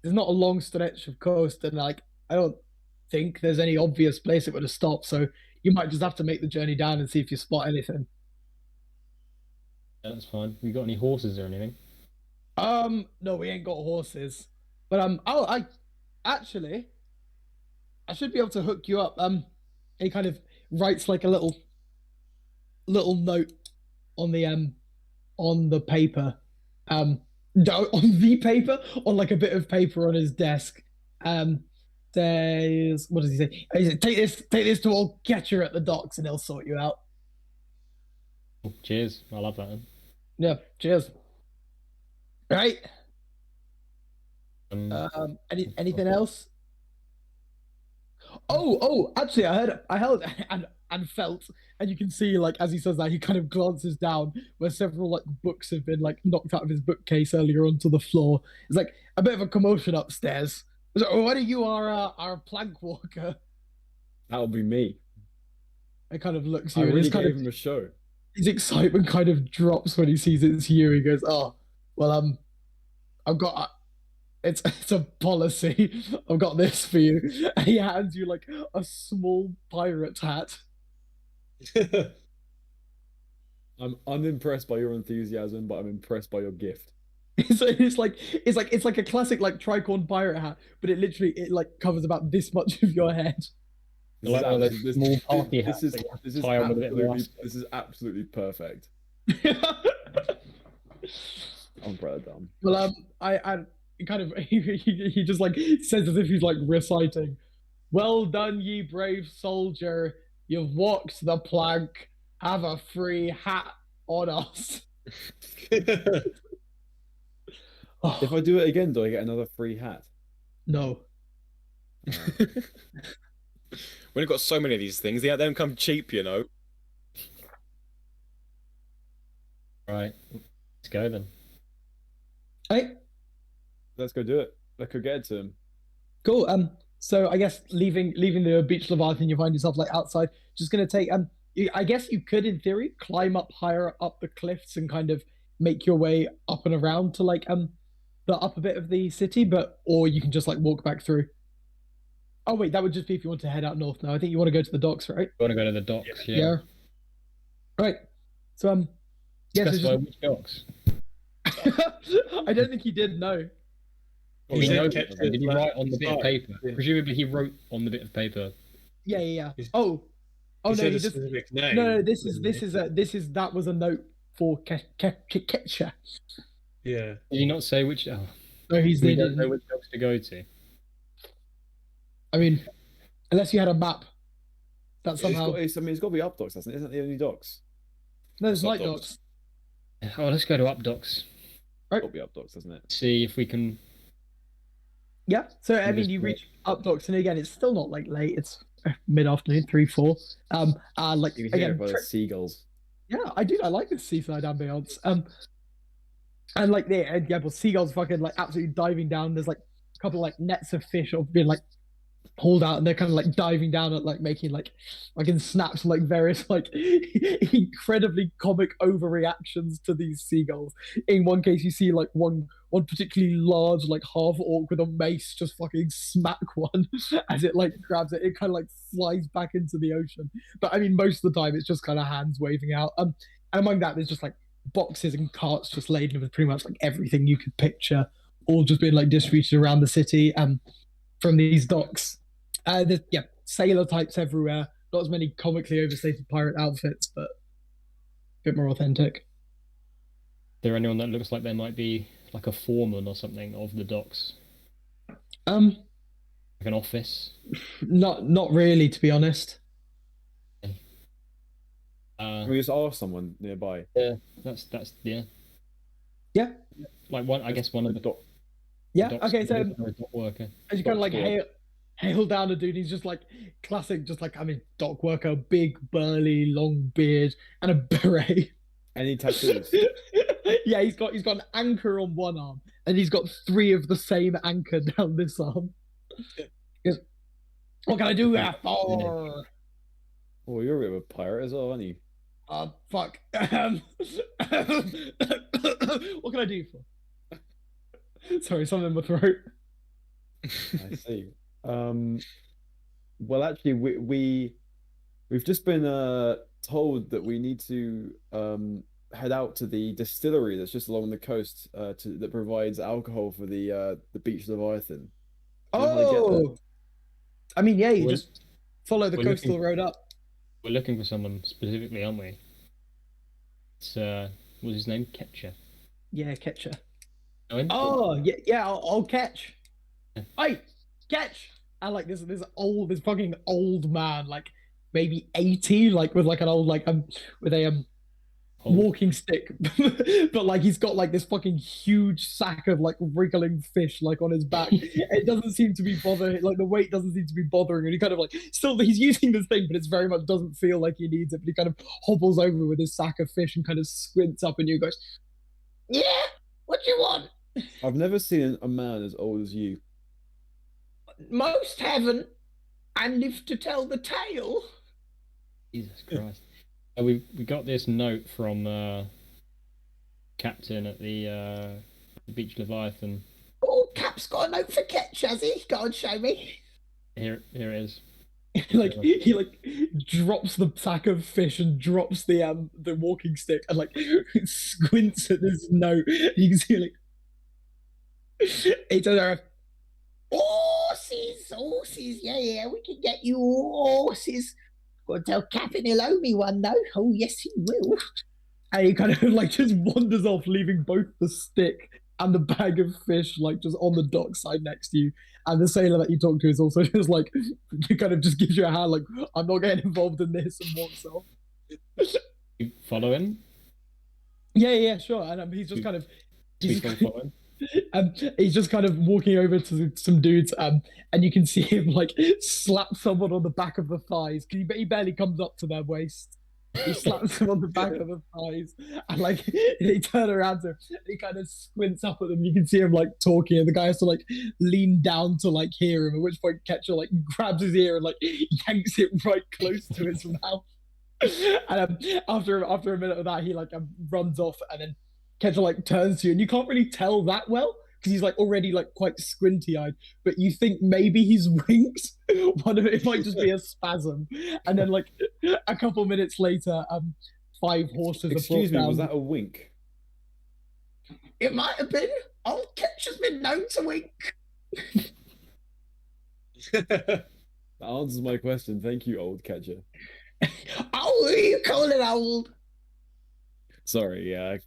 not a long stretch of coast, and like I don't think there's any obvious place it would have stopped. So you might just have to make the journey down and see if you spot anything. Yeah, that's fine. We got any horses or anything? No, we ain't got horses, but I actually I should be able to hook you up. He kind of writes like a little note on the paper, no, on the paper, on like a bit of paper on his desk. Says, what does he say? He said, take this to old Catcher at the docks, and he'll sort you out. Oh, cheers. I love that. Then. Yeah, cheers. Right. Anything else? Oh, actually, I held and felt, and you can see, like, as he says that, he kind of glances down where several like books have been like knocked out of his bookcase earlier onto the floor. It's like a bit of a commotion upstairs. So, what are you, our plank walker? That'll be me. It kind of looks at I you, and really it's kind gave of him a show. his excitement kind of drops when he sees it's you. He goes, "Oh, well, I've got it's a policy. I've got this for you." And he hands you like a small pirate hat. I'm unimpressed by your enthusiasm, but I'm impressed by your gift. So it's like a classic like tricorn pirate hat, but it like covers about this much of your head. Like one of those small party hats that you have to tie on with a bit of elastic. This is absolutely perfect. I'm proud of them. Well, I kind of he just like says as if he's like reciting, "Well done, ye brave soldier. You've walked the plank. Have a free hat on us." Oh, If I do it again, do I get another free hat? no. We've got so many of these things. They don't come cheap, you know. Right. Let's go then. Hey, Let's go do it. Let's go get it to him. cool. So I guess leaving the beach Leviathan, you find yourself like outside. Just gonna take I guess you could, in theory, climb up higher up the cliffs and kind of make your way up and around to like the upper bit of the city, or you can just like walk back through. Oh wait, that would just be if you want to head out north now. I think you want to go to the docks, right? We want to go to the docks, yeah. Right. So yeah, so Specify just... which docks. I don't think he did know. Well, He he said knows kept it, did he it write on the bit of left. paper? Yeah. Presumably he wrote on the bit of paper. Yeah. He's- Oh He no, said he a just specific name. no. This didn't is that was a note for Ketcha. he? Yeah. Did he not say which? Oh, No, he's we needed. don't know which docks to go to. I mean, unless you had a map. That somehow. It's got to be up docks, hasn't it? Isn't it the only docks? No, there's Up light docks. docks. Oh, let's go to up docks. It's got to be up docks, hasn't it? See if we can. Yeah. So I You mean, just you walk. reach up docks, and again, it's still not like late. It's mid-afternoon, 3, 4. Like You can hear again, it by the seagulls. yeah, I do. I like this seaside ambience. And like yeah, well, seagulls fucking like absolutely diving down. There's like a couple like nets of fish or being like hauled out, and they're kind of like diving down at like making like in snaps, like various like incredibly comic overreactions to these seagulls. In one case, you see like one particularly large like half orc with a mace just fucking smack one as it like grabs it. It kind of like flies back into the ocean. But I mean, most of the time it's just kind of hands waving out. And among that, there's just like boxes and carts just laden with pretty much like everything you could picture, all just being like distributed around the city from these docks. There's sailor types everywhere. Not as many comically overstated pirate outfits, but a bit more authentic. Is there anyone that looks like they might be like a foreman or something of the docks? Like an office? Not really, to be honest. Can we just ask someone nearby? Yeah, that's yeah. Yeah. Like one, I guess one of the dock. Yeah. docks Okay. So or a dock worker. as you kind of like hail down a dude, he's just like classic, just like dock worker, big burly, long beard, and a beret. Any tattoos? Yeah, he's got an anchor on one arm, and he's got 3 of the same anchor down this arm. He goes, what can I do that for? Oh, you're a bit of a pirate as well, aren't you? Fuck. What can I do for? Sorry, something in my throat. I see. Well, actually, we've just been told that we need to head out to the distillery that's just along the coast that provides alcohol for the beach Leviathan. Do you know how to get there? Oh, I mean, yeah, you We're- just follow the we're coastal looking- road up. We're looking for someone specifically, aren't we? It's what's his name? Ketcher. Yeah, catch her. Know him? Oh, yeah, I'll catch. Yeah. Hey, catch! And like this fucking old man, like maybe 80, like with like an old with a Old. walking stick, but like he's got like this fucking huge sack of like wriggling fish like on his back. It doesn't seem to be bothering, like the weight doesn't seem to be bothering, and he kind of like still he's using this thing, but it's very much doesn't feel like he needs it. But he kind of hobbles over with his sack of fish and kind of squints up at you, and goes, "Yeah, what you want?" I've never seen a man as old as you. Most haven't, and live to tell the tale. Jesus Christ. We got this note from captain at the beach Leviathan. Oh, Cap's got a note for Ketch, has he? Go on, show me. Here it is. Like he like drops the sack of fish and drops the walking stick and like squints at this note. You can see like it's there. Horses, yeah, we can get you horses. Got to tell Captain he'll owe me one though. Oh yes, he will. And he kind of like just wanders off, leaving both the stick and the bag of fish like just on the dockside next to you. And the sailor that you talk to is also just like he kind of just gives you a hand, like I'm not getting involved in this, and walks off. You follow him? Yeah, sure. And he's just kind of Please don't follow him. he's just kind of walking over to some dudes, and you can see him like slap someone on the back of the thighs. He barely comes up to their waist. He slaps them on the back of the thighs, and like they turn around to him, and he kind of squints up at them. You can see him like talking, and the guy has to like lean down to like hear him. At which point, Ketcher like grabs his ear and like yanks it right close to his mouth. And after a minute of that, he like runs off, and then Ketcher like turns to you, and you can't really tell that well because he's like already like quite squinty-eyed, but you think maybe he's winked. One of it might just be a spasm, and then like a couple minutes later, 5 horses Excuse are me, brought down. was that a wink? It might have been. Old Ketcher's been known to wink. That answers my question. Thank you, old catcher. Oh, who are you calling old? Sorry, yeah.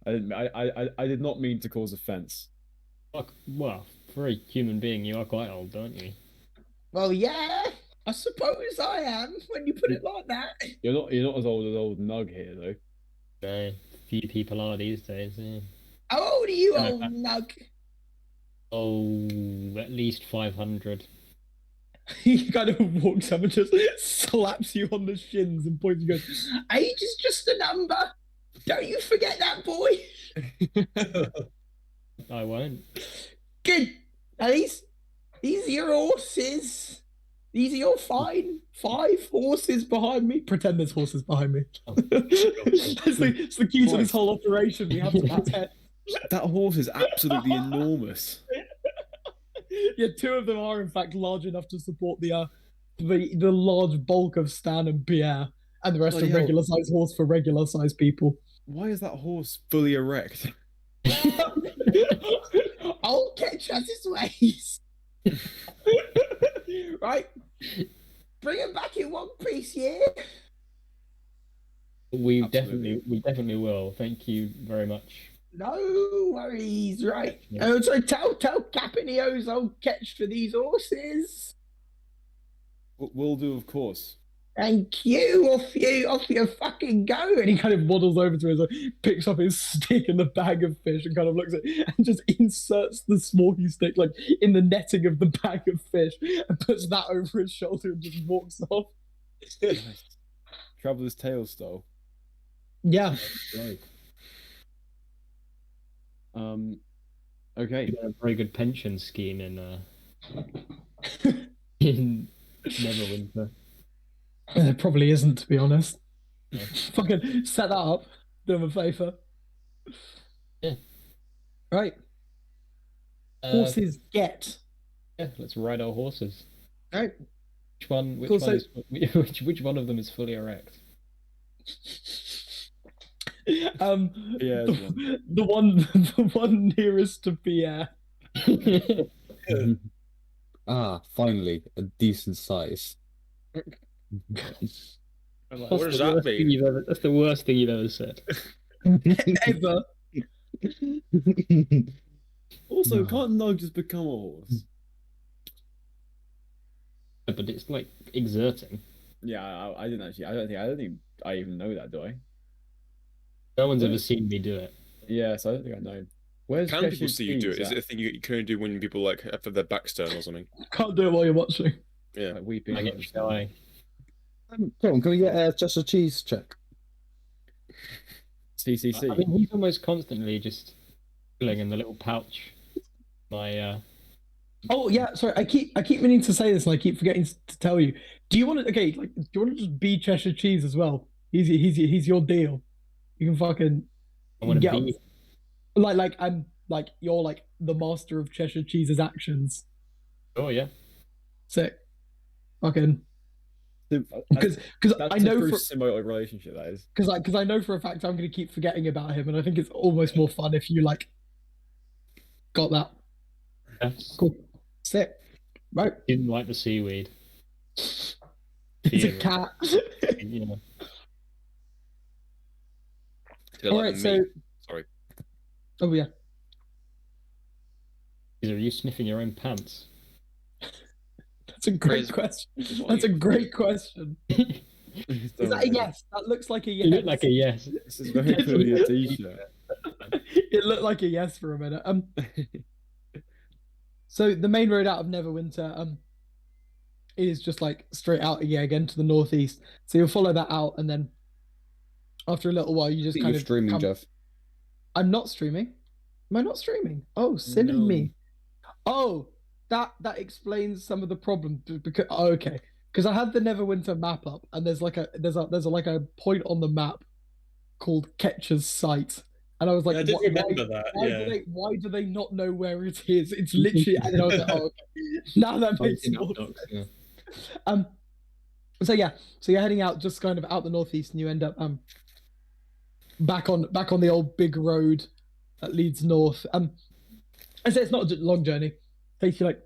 I did not mean to cause offense. Fuck, well, for a human being, you are quite old, don't you? Well, yeah, I suppose I am when you put it like that. You're not as old Nug here though. No, few people are these days. Yeah. How old are you, Yeah, old nug? Oh, at least 500. He kind of walks up and just slaps you on the shins and points and goes, "Age is just a number. Don't you forget that, boy." I won't. Good. At least These are your horses. These are your five horses behind me. Pretend there's horses behind me. It's the key to this whole operation. We have to pretend. That horse is absolutely enormous. Yeah, two of them are in fact large enough to support the large bulk of Stan and Pier, and the rest Bloody are hell. regular size horse for regular size people. Why is that horse fully erect? I'll catch us his ways. Right, bring him back in one piece, yeah. We Absolutely. definitely will. Thank you very much. No worries, right? Yeah. Oh, so tell Captain Eo's I'll catch for these horses. Will do, of course. Thank you. Off you fucking go. And he kind of waddles over to us, picks up his stick and the bag of fish, and kind of looks at it and just inserts the smoky stick like in the netting of the bag of fish and puts that over his shoulder and just walks off. Traveler's Tale style. Yeah. Right. Okay. We got a very good pension scheme in Neverwinter. There probably isn't, to be honest. Fucking set that up. Do him a favour. Yeah. Right. Horses get. Yeah, let's ride our horses. Right. Which one? Which Cool, one? Which one of them is fully erect? Yeah, The one nearest to Pierre. Finally, a decent size. I'm like, what does that mean? That's the worst thing you've ever said. Ever. Also, No. can't Nog just become a horse? But it's like exerting. Yeah, I didn't actually. I don't think I even know that, do I? No one's ever seen me do it. Yes, I don't think I know. Where's Can people Cheshire see you do it? Cheese Is it a thing you can only do when people like have their backs turned or something? Can't do it while you're watching. Yeah. Like weeping. I get shy. Come on, can we get just a cheese check? CCC. I mean, he's almost constantly just filling in the little pouch. My Oh yeah, sorry. I keep meaning to say this, and I keep forgetting to tell you. Do you want to? Okay, like, do you want to just be Cheshire Cheese as well? He's your deal. You can fucking I want to get be. like I'm like you're like the master of Cheshire Cheese's actions. Oh yeah. Sick. Fucking Because because that's I know a true for symbiotic relationship. That is. because I know for a fact I'm going to keep forgetting about him, and I think it's almost more fun if you like got that. Yes. Cool. Sick. Right. Didn't like the seaweed. It's a Yeah. cat. You know. Did I All like right. the So. meat? Sorry. Oh yeah. Are you sniffing your own pants? That's a great Crazy. question. What That's are a you- great question. Is that a yes? That looks like a yes. You look like a yes. This is very clearly a T-shirt. It looked like a yes for a minute. So the main road out of Neverwinter is just like straight out again to the northeast. So you'll follow that out, and then after a little while, you I just think kind you're of streaming, come- Jeff. I'm not streaming. Am I not streaming? Oh, silly No. me. Oh, that explains some of the problem because okay, because I had the Neverwinter map up, and there's like a point on the map called Ketcher's Site, and I was like, I did why- remember that. why do they not know where it is? It's literally, and then I was like, oh, okay. Now that makes Pointing more up ducks, yeah. So yeah, so you're heading out just kind of out the northeast, and you end up back on the old big road that leads north. I say it's not a long journey. Takes you like,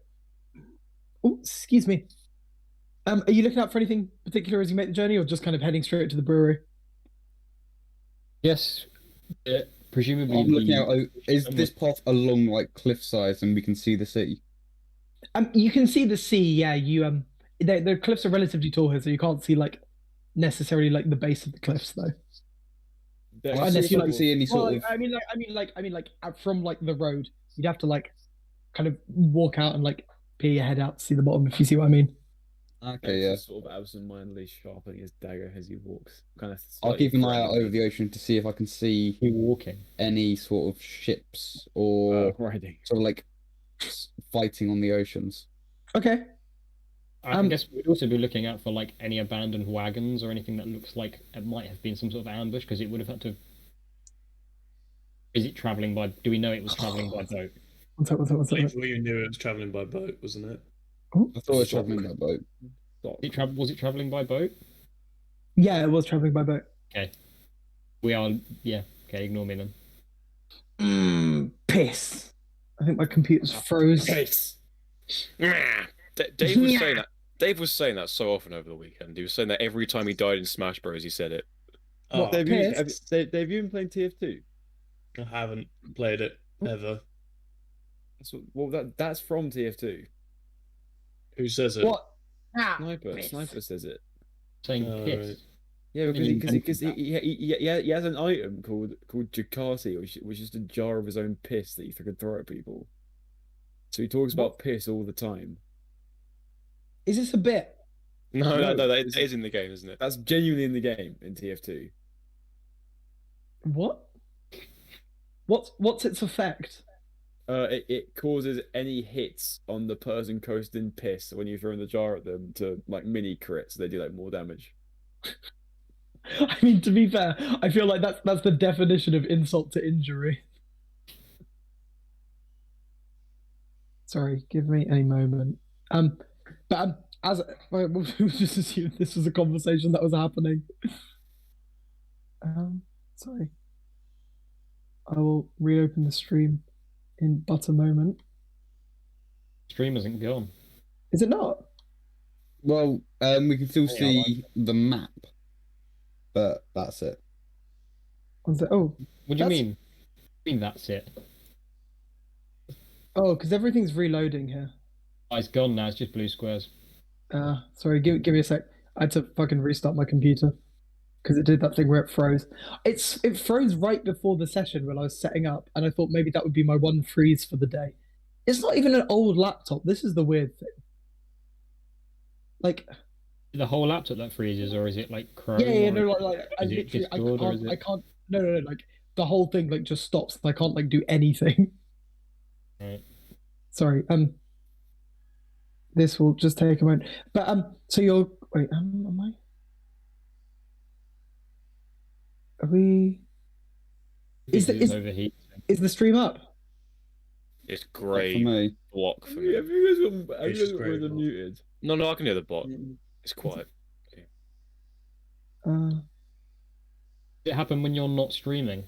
oh, excuse me. Are you looking out for anything particular as you make the journey, or just kind of heading straight to the brewery? Yes. Presumably. I'm looking the- out. Is this path along like cliff sides and we can see the sea? You can see the sea. Yeah, you the cliffs are relatively tall here, so you can't see like necessarily like the base of the cliffs though. There's I Unless see you if I like can see any sort Well, of. I mean, from like the road, you'd have to like kind of walk out and like peer your head out to see the bottom, if you see what I mean. Okay, yeah. Sort of absentmindedly sharpening his dagger as he walks. Kind of. I'll keep an eye out threatening. over the ocean to see if I can see You walking. any sort of ships or Riding. sort of like fighting on the oceans. Okay. I guess we'd also be looking out for like any abandoned wagons or anything that looks like it might have been some sort of ambush, because it would have had to. Is it traveling by? Do we know it was traveling by boat? What's up? Before you knew it was traveling by boat, wasn't it? I thought it was traveling by boat. Was it traveling by boat? Yeah, it was traveling by boat. Okay. We are. Yeah. Okay. Ignore me then. Piss. I think my computer's froze. Piss. Dave was saying that. Dave was saying that so often over the weekend. He was saying that every time he died in Smash Bros, he said it. What, Oh, Dave, Dave, you been playing TF2? I haven't played it ever. That's from TF2. Who says it? What? Sniper says it. Saying Oh, piss. right. Yeah, mean, because he has an item called Jakarta, which is just a jar of his own piss that he can throw at people. So he talks about piss all the time. Is this a bit? No, that is in the game, isn't it? That's genuinely in the game in TF2. What? What's its effect? It causes any hits on the person coasting piss when you throw in the jar at them to like mini crits. They do like more damage. I mean, to be fair, I feel like that's the definition of insult to injury. Sorry, give me a moment. But as we'll just assume this was a conversation that was happening. Sorry. I will reopen the stream in but a moment. Stream isn't gone. Is it not? Well, we can still see the map, but that's it. Oh, What do you mean? I mean that's it. oh, because everything's reloading here. Oh, it's gone now. It's just blue squares. Sorry, give me a sec. I had to fucking restart my computer because it did that thing where it froze. It froze right before the session when I was setting up, and I thought maybe that would be my one freeze for the day. It's not even an old laptop. This is the weird thing. Like The whole laptop that freezes, or is it like Chrome? yeah, or no, is like I it literally Discord, or is I it- can't. No, like the whole thing like just stops. I can't like do anything. Right. Sorry. This will just take a moment. But so you're wait. Am I? Are we? Is It overheat? Is the stream up? It's For grey me. block for Have me. you guys It's just got great, them Bob. muted? No, I can hear the bot. It's quiet. Uh, Does it happen when you're not streaming?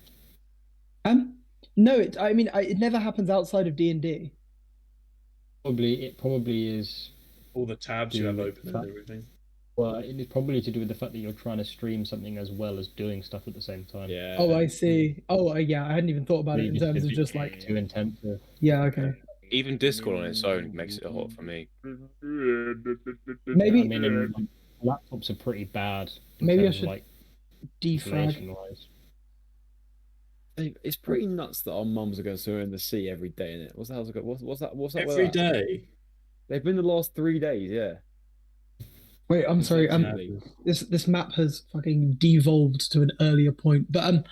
no. I mean, it never happens outside of D&D. It probably is. All the tabs you have Yeah. open and everything. Well, it is probably to do with the fact that you're trying to stream something as well as doing stuff at the same time. Yeah. Oh, I see. Oh, yeah. I hadn't even thought about it in terms of just like. too intensive. Yeah. Okay. Even Discord on its own makes it hot for me. Maybe. I mean, laptops are pretty bad. in Maybe I terms of, should like defrag. installation-wise. It's pretty nuts that our mums are going swimming in the sea every day, innit? What's that? What's that? Every day. They've been the last 3 days, yeah. Wait, I'm sorry. Exactly. This map has fucking devolved to an earlier point. But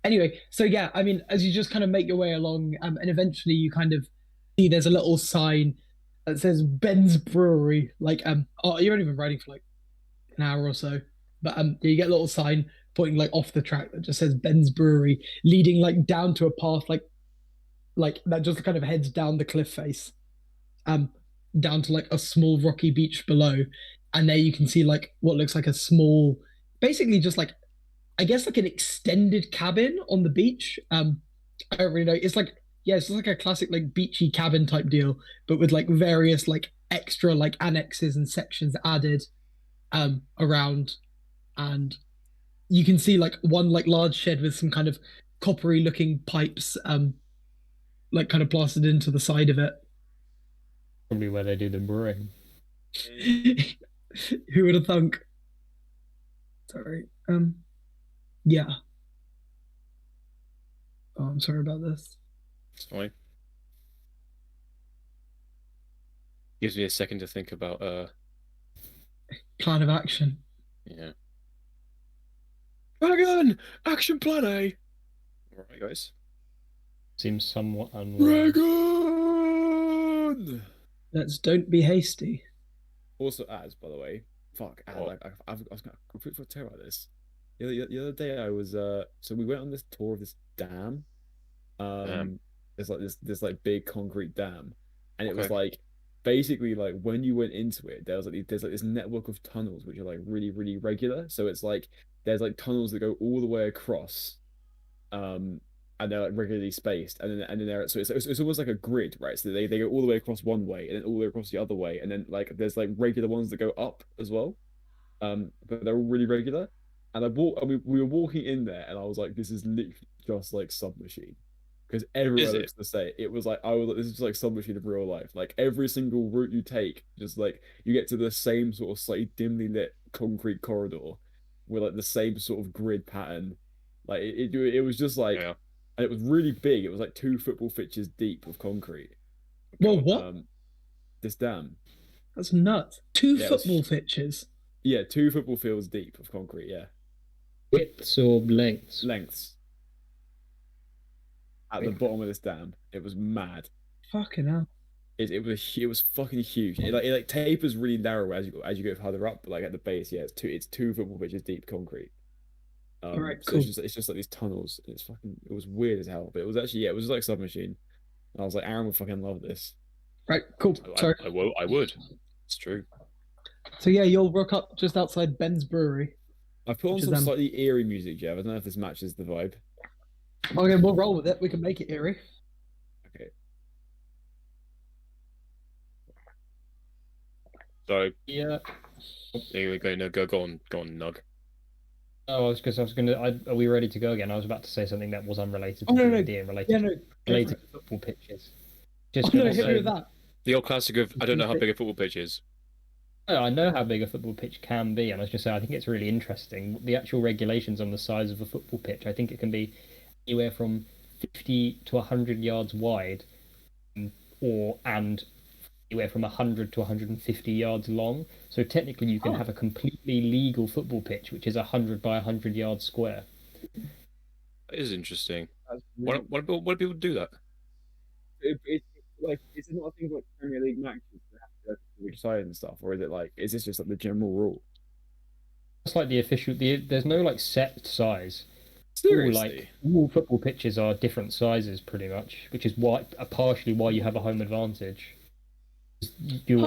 anyway, so yeah, I mean, as you just kind of make your way along, and eventually you kind of see there's a little sign that says Ben's Brewery. Like, oh, you're only been riding for like an hour or so, but you get a little sign pointing like off the track that just says Ben's Brewery, leading like down to a path like that just kind of heads down the cliff face, down to like a small rocky beach below. And there you can see like what looks like a small, basically just like, I guess like an extended cabin on the beach. I don't really know. It's like, yeah, it's like a classic like beachy cabin type deal, but with like various like extra like annexes and sections added around. And you can see like one like large shed with some kind of coppery looking pipes like kind of plastered into the side of it. Probably where they do the brewing. Who would have thunk? Sorry. Yeah. Oh, I'm sorry about this. It's fine. Gives me a second to think about Plan of action. yeah. Dragon! Action plan A! Alright guys. Seems somewhat unwise. Dragon! Let's don't be hasty. Also, as by the way, fuck, What? I was gonna completely forget about this. The other day I was so we went on this tour of this dam. Damn. There's like this like big concrete dam, and it was Okay. like basically like when you went into it, there's like this network of tunnels which are like really regular. So it's like there's like tunnels that go all the way across, um, and they're like regularly spaced, and then they're it's almost like a grid, right? So they go all the way across one way, and then all the way across the other way, and then like there's like regular ones that go up as well. But they're all really regular. And we were walking in there, and I was like, this is literally just like Submachine. Because everywhere Is it? looks the same. It was like I was like, this is just like Submachine of real life. Like every single route you take, just like you get to the same sort of slightly dimly lit concrete corridor with like the same sort of grid pattern. Like it was just like, Yeah. and it was really big. It was like 2 football pitches deep of concrete. Well, what? This dam. That's nuts. Two Yeah, it was football hu- pitches. Yeah, 2 football fields deep of concrete. Yeah, Widths or lengths? lengths at the bottom of this dam. It was mad. Fucking hell. It was fucking huge. It like tapers really narrow as you go further up, but like at the base, yeah, it's 2 football pitches deep concrete. Alright, So cool. it's just like these tunnels. And it was weird as hell, but it was actually it was like Submachine. And I was like, Aaron would fucking love this. Right, cool. Sorry. I would. It's true. So yeah, you'll rock up just outside Ben's Brewery. I put on Which is some them. slightly eerie music, Jeff. I don't know if this matches the vibe. Okay, we'll roll with it. We can make it eerie. Okay. So Yeah. here we go. No, go on, Nug. Oh, I was gonna. Are we ready to go again? I was about to say something that was unrelated to Oh, no. D&D and related, Yeah, no. related to football pitches. Just Oh, no, gonna hit me say, with that. The old classic of I don't know how big a football pitch is. I know how big a football pitch can be, and I was just saying I think it's really interesting. The actual regulations on the size of a football pitch, I think it can be anywhere from 50 to 100 yards wide, and anywhere from 100 to 150 yards long. So technically, you can have a completely legal football pitch, which is 100 by 100 yards square. That is interesting. That's Why do people do that? it's like is it not a thing like Premier League matches that have to go to which side and stuff, or is it like is this just like the general rule? It's like the official. There's no like set size. Seriously? All football pitches are different sizes, pretty much, which is partially why you have a home advantage. You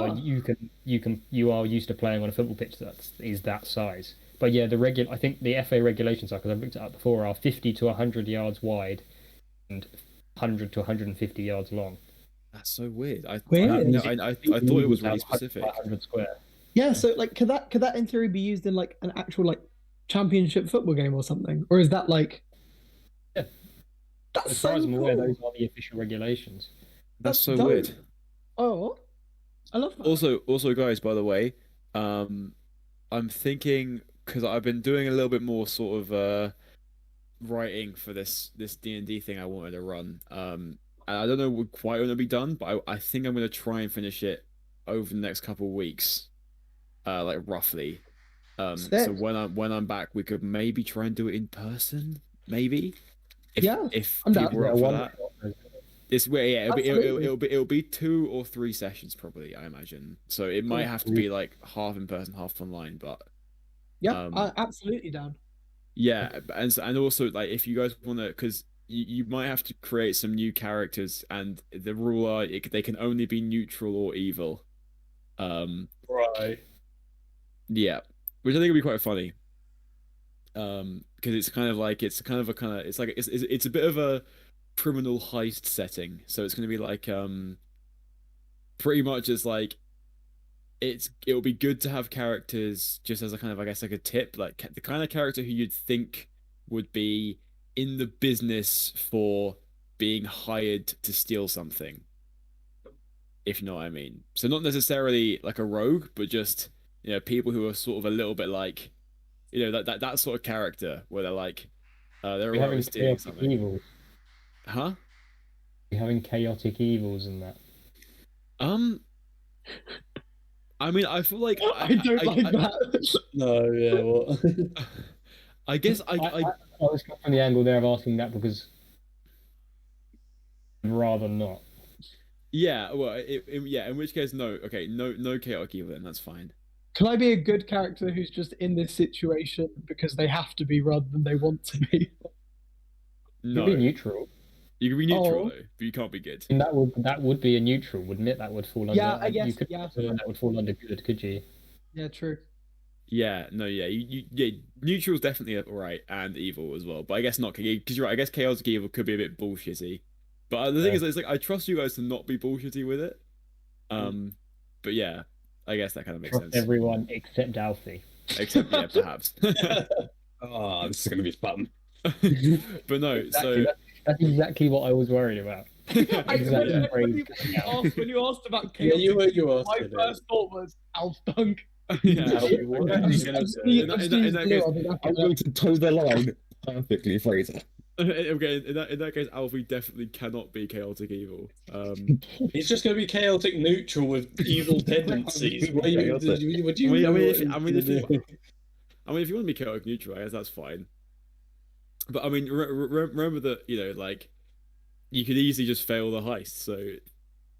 are used to playing on a football pitch that is that size. But yeah, I think the FA regulations are, because I've looked it up before, are 50 to 100 yards wide and 100 to 150 yards long. That's so weird. I Weird. I thought it was really specific. 100 square. Yeah, so like could that in theory be used in like an actual like championship football game or something? Or is that like Yeah. That's As far so as I'm aware, cool. those are the official regulations. That's so dope. weird. Oh, I love that. Also, guys, by the way, I'm thinking because I've been doing a little bit more sort of writing for this D&D thing I wanted to run. And I don't know quite when it'll be done, but I think I'm gonna try and finish it over the next couple of weeks, like roughly. So Sick. when I'm back, we could maybe try and do it in person, maybe. Yeah, If I'm down. people are up for that. This way, yeah, Absolutely. it'll be 2 or 3 sessions probably, I imagine. So it might have to be like half in person, half online, but Yeah, um, I'm absolutely down. yeah, and also like if you guys want to, because you might have to create some new characters, and the rule are they can only be neutral or evil. Right. Yeah, which I think would be quite funny. Because it's kind of like it's a bit of a criminal heist setting, so it's going to be like pretty much as like it'll be good to have characters just as a kind of I guess like a tip, like the kind of character who you'd think would be in the business for being hired to steal something, if you know what I mean. So not necessarily like a rogue, but just people who are sort of a little bit like that sort of character where they're like they're We're alright having with stealing chaotic something. evils. Huh? We're having chaotic evils and that. I mean, I feel like I don't like that. No, yeah, what? I guess I was coming from the angle there of asking that because I'd rather not. Yeah, well, yeah. In which case, no. Okay, no chaotic evil. Then that's fine. Can I be a good character who's just in this situation because they have to be rather than they want to be? You No, could be neutral. you can be neutral Oh. though, but you can't be good. And that would be a neutral, wouldn't it? That would fall under. Yeah, I guess, You could yeah. that would fall under good, could you? Yeah, true. Yeah, no, yeah, yeah. Neutral's definitely alright and evil as well, but I guess not because you're right. I guess chaotic evil could be a bit bullshitty, but the thing is, it's like I trust you guys to not be bullshitty with it. But yeah, I guess that kind of makes Trust sense. everyone except Alfie. Except yeah, perhaps. Oh, this is gonna be fun. But no, Exactly, so that's exactly what I was worried about. Exactly. When you asked about Yeah, chaos, you were my asking it. first thought was Alf Dunk. yeah, Alfie, what Yeah, are you I'm gonna just- say? In that- I'm in that- in that Steve case- Blue, I'll be back I'm in going to toe the line perfectly, Fraser. okay, in that case, Alfie definitely cannot be chaotic evil. He's just going to be chaotic neutral with evil tendencies. What do you I mean, if you want to be chaotic neutral, I guess that's fine. But I mean, remember that like you could easily just fail the heist. So,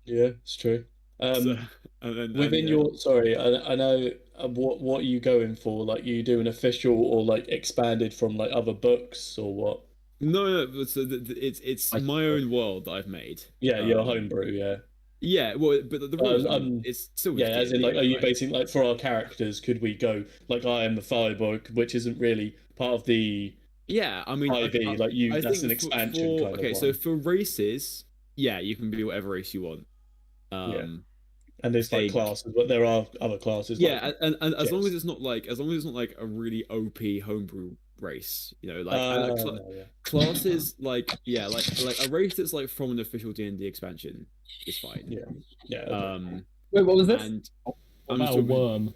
Yeah, it's true. so and then Within your sorry, I know what are you going for? Like you do an official or like expanded from like other books or what? no, but so it's my own world that I've made. Yeah, your homebrew. Yeah, Yeah, well, but the rules, it's still yeah. As in, like, are you right? basically like for our characters? Could we go like I am the Firebook, which isn't really part of the Yeah, I mean, IV? Like you, I that's think an expansion kind of okay, one. so for races, yeah, you can be whatever race you want. And there's like they- classes, but there are other classes. Yeah, like, and as long yes. as it's not like a really OP homebrew race, like and, yeah. classes like like a race that's like from an official D&D expansion is fine. Yeah. Yeah. Okay. Wait, what was this? And What I'm about just a talking- worm?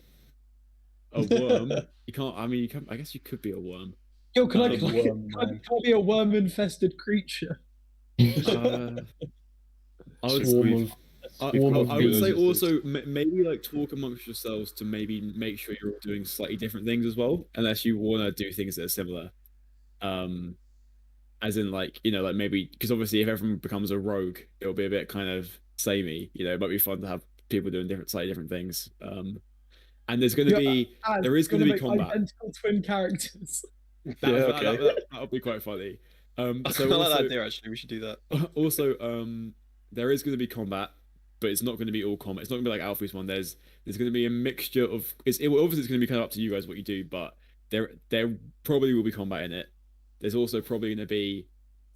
a worm. You can't. I mean, you can. I guess you could be a worm. Yo, can I Um, worm, can man. I be a worm-infested creature? I would Swarm say- of I would say bees. also maybe like talk amongst yourselves to maybe make sure you're all doing slightly different things as well, unless you want to do things that are similar. As in like like maybe because obviously if everyone becomes a rogue, it'll be a bit kind of samey. It might be fun to have people doing slightly different things. And there's going to be there is going to be make combat. identical twin characters. That'll be quite funny. I So like that also, idea. Actually, we should do that. also, there is going to be combat, but it's not going to be all combat. It's not going to be like Alfie's one. There's going to be a mixture of. Obviously it's going to be kind of up to you guys what you do, but there probably will be combat in it. There's also probably going to be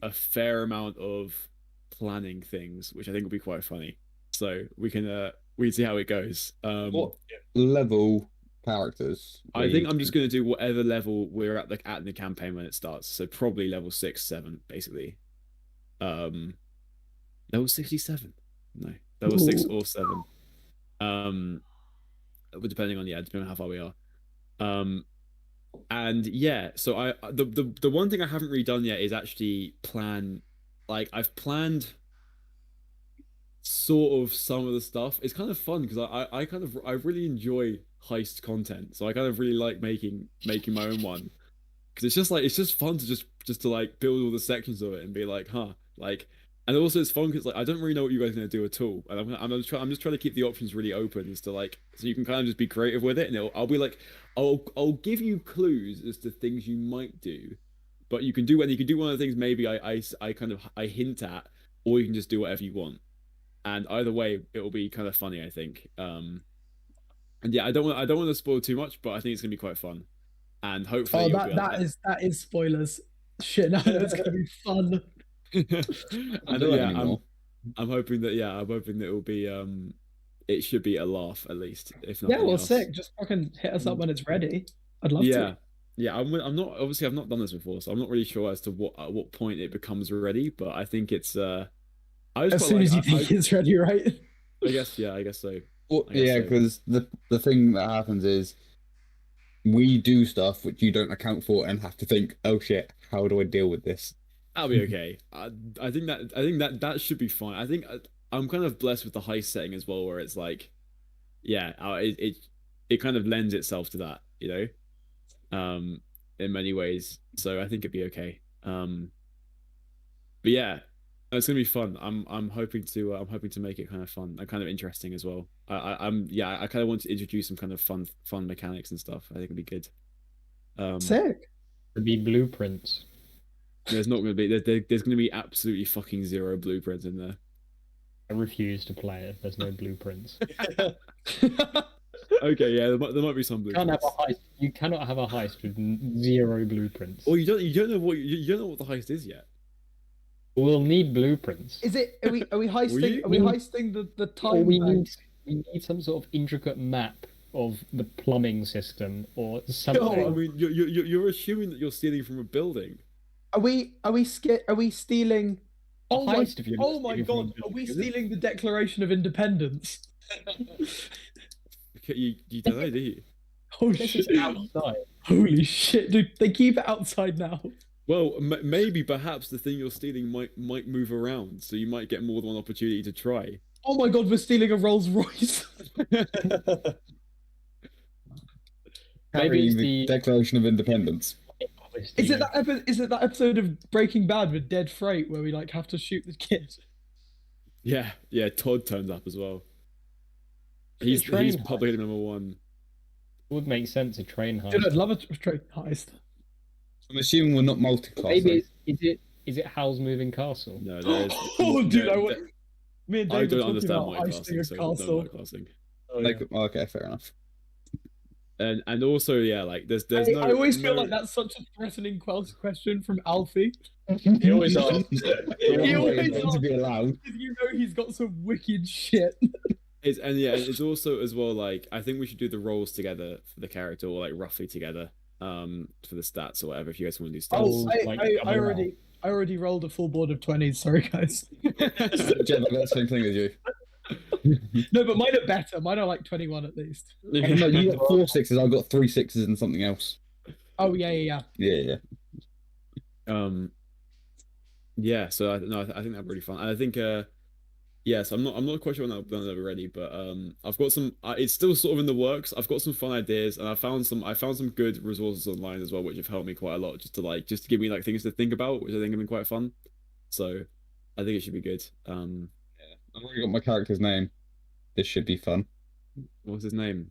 a fair amount of planning things, which I think will be quite funny. So we can see how it goes. What level characters? I think I'm just going to do whatever level we're at in the campaign when it starts. So probably level 6, 7, basically. Level 67. No, level 6 or 7. Depending on how far we are. And yeah, so the one thing I haven't really done yet is actually plan. Like I've planned sort of some of the stuff. It's kind of fun because I really enjoy heist content, so I kind of really like making my own one because it's just fun to just to like build all the sections of it and be like, and also it's fun because like I don't really know what you guys are going to do at all, and I'm just trying to keep the options really open as to like so you can kind of just be creative with it, and I'll be like I'll give you clues as to things you might do, but you can do one of the things maybe I kind of hint at, or you can just do whatever you want, and either way it will be kind of funny, I think. And yeah, I don't want to spoil too much, but I think it's gonna be quite fun, and hopefully. Oh, that is spoilers. Shit, no, it's gonna be fun. And yeah, I'm hoping that it will be it should be a laugh at least, if not. Yeah, well, sick. Just fucking hit us up when it's ready. I'd love to. Yeah. I'm not obviously I've not done this before, so I'm not really sure as to at what point it becomes ready. But I think it's As soon as you think it's ready, right? I guess so. Well, I guess yeah, so. because the thing that happens is we do stuff which you don't account for and have to think, oh shit, how do I deal with this? That'll be okay. I think that should be fine. I think I'm kind of blessed with the heist setting as well, where it's like, yeah, it kind of lends itself to that, in many ways. So I think it'd be okay. But yeah, It's gonna be fun. I'm hoping to make it kind of fun and kind of interesting as well. I kind of want to introduce some kind of fun mechanics and stuff. I think it'd be good. Sick. To be blueprints. There's not gonna be there's gonna be absolutely fucking zero blueprints in there. I refuse to play it if there's no blueprints. Okay, yeah, there might be some You can't have blueprints. you cannot have a heist with zero blueprints. Well, you don't know what you don't know what the heist is yet. We'll need blueprints. Is it? Are we heisting? you? Are we heisting the Or time? we bank? need some sort of intricate map of the plumbing system or something. No, I mean you're assuming that you're stealing from a building. Are we stealing? Oh my! heist if you're not Oh my stealing from a God! Are we building, is it? stealing the Declaration of Independence? Okay, you don't know, do you? Oh This shit! is outside. Holy shit, dude! They keep it outside now. Well, maybe perhaps the thing you're stealing might move around, so you might get more than one opportunity to try. Oh my God! We're stealing a Rolls Royce. Maybe it's the the Declaration of Independence. Is it that episode of Breaking Bad with Dead Freight where we like have to shoot the kid? Yeah, Todd turns up as well. He's train public enemy number one. would make sense a train Dude, heist. I'd love a train heist. I'm assuming we're not multi-class. Maybe is it Howl's Moving Castle? No, there is. Oh, dude, no, me and I Dave were don't talking understand about heisting multi-classing, a so castle. no multi-classing. Okay, fair enough. And also, yeah, like there's I always feel no- like that's such a threatening question from Alfie. He always asks. He always to asks. be allowed. Because you know he's got some wicked shit. It's also as well like I think we should do the roles together for the character or like roughly together for the stats or whatever if you guys want to do stats. Oh, like, I already rolled a full board of 20s. Sorry, guys. Jeff, I got the same thing as you. No, but mine are better. Mine are like 21 at least. No, you got 4 6s. I've got 3 6s and something else. Oh yeah. Yeah. Yeah, so I think that'd be really fun. And I think yes, I'm not quite sure when I've done it already, but I've got some it's still sort of in the works. I've got some fun ideas and I found some good resources online as well, which have helped me quite a lot just to give me like things to think about, which I think have been quite fun. So I think it should be good. I've already got my character's name. This should be fun. What's his name?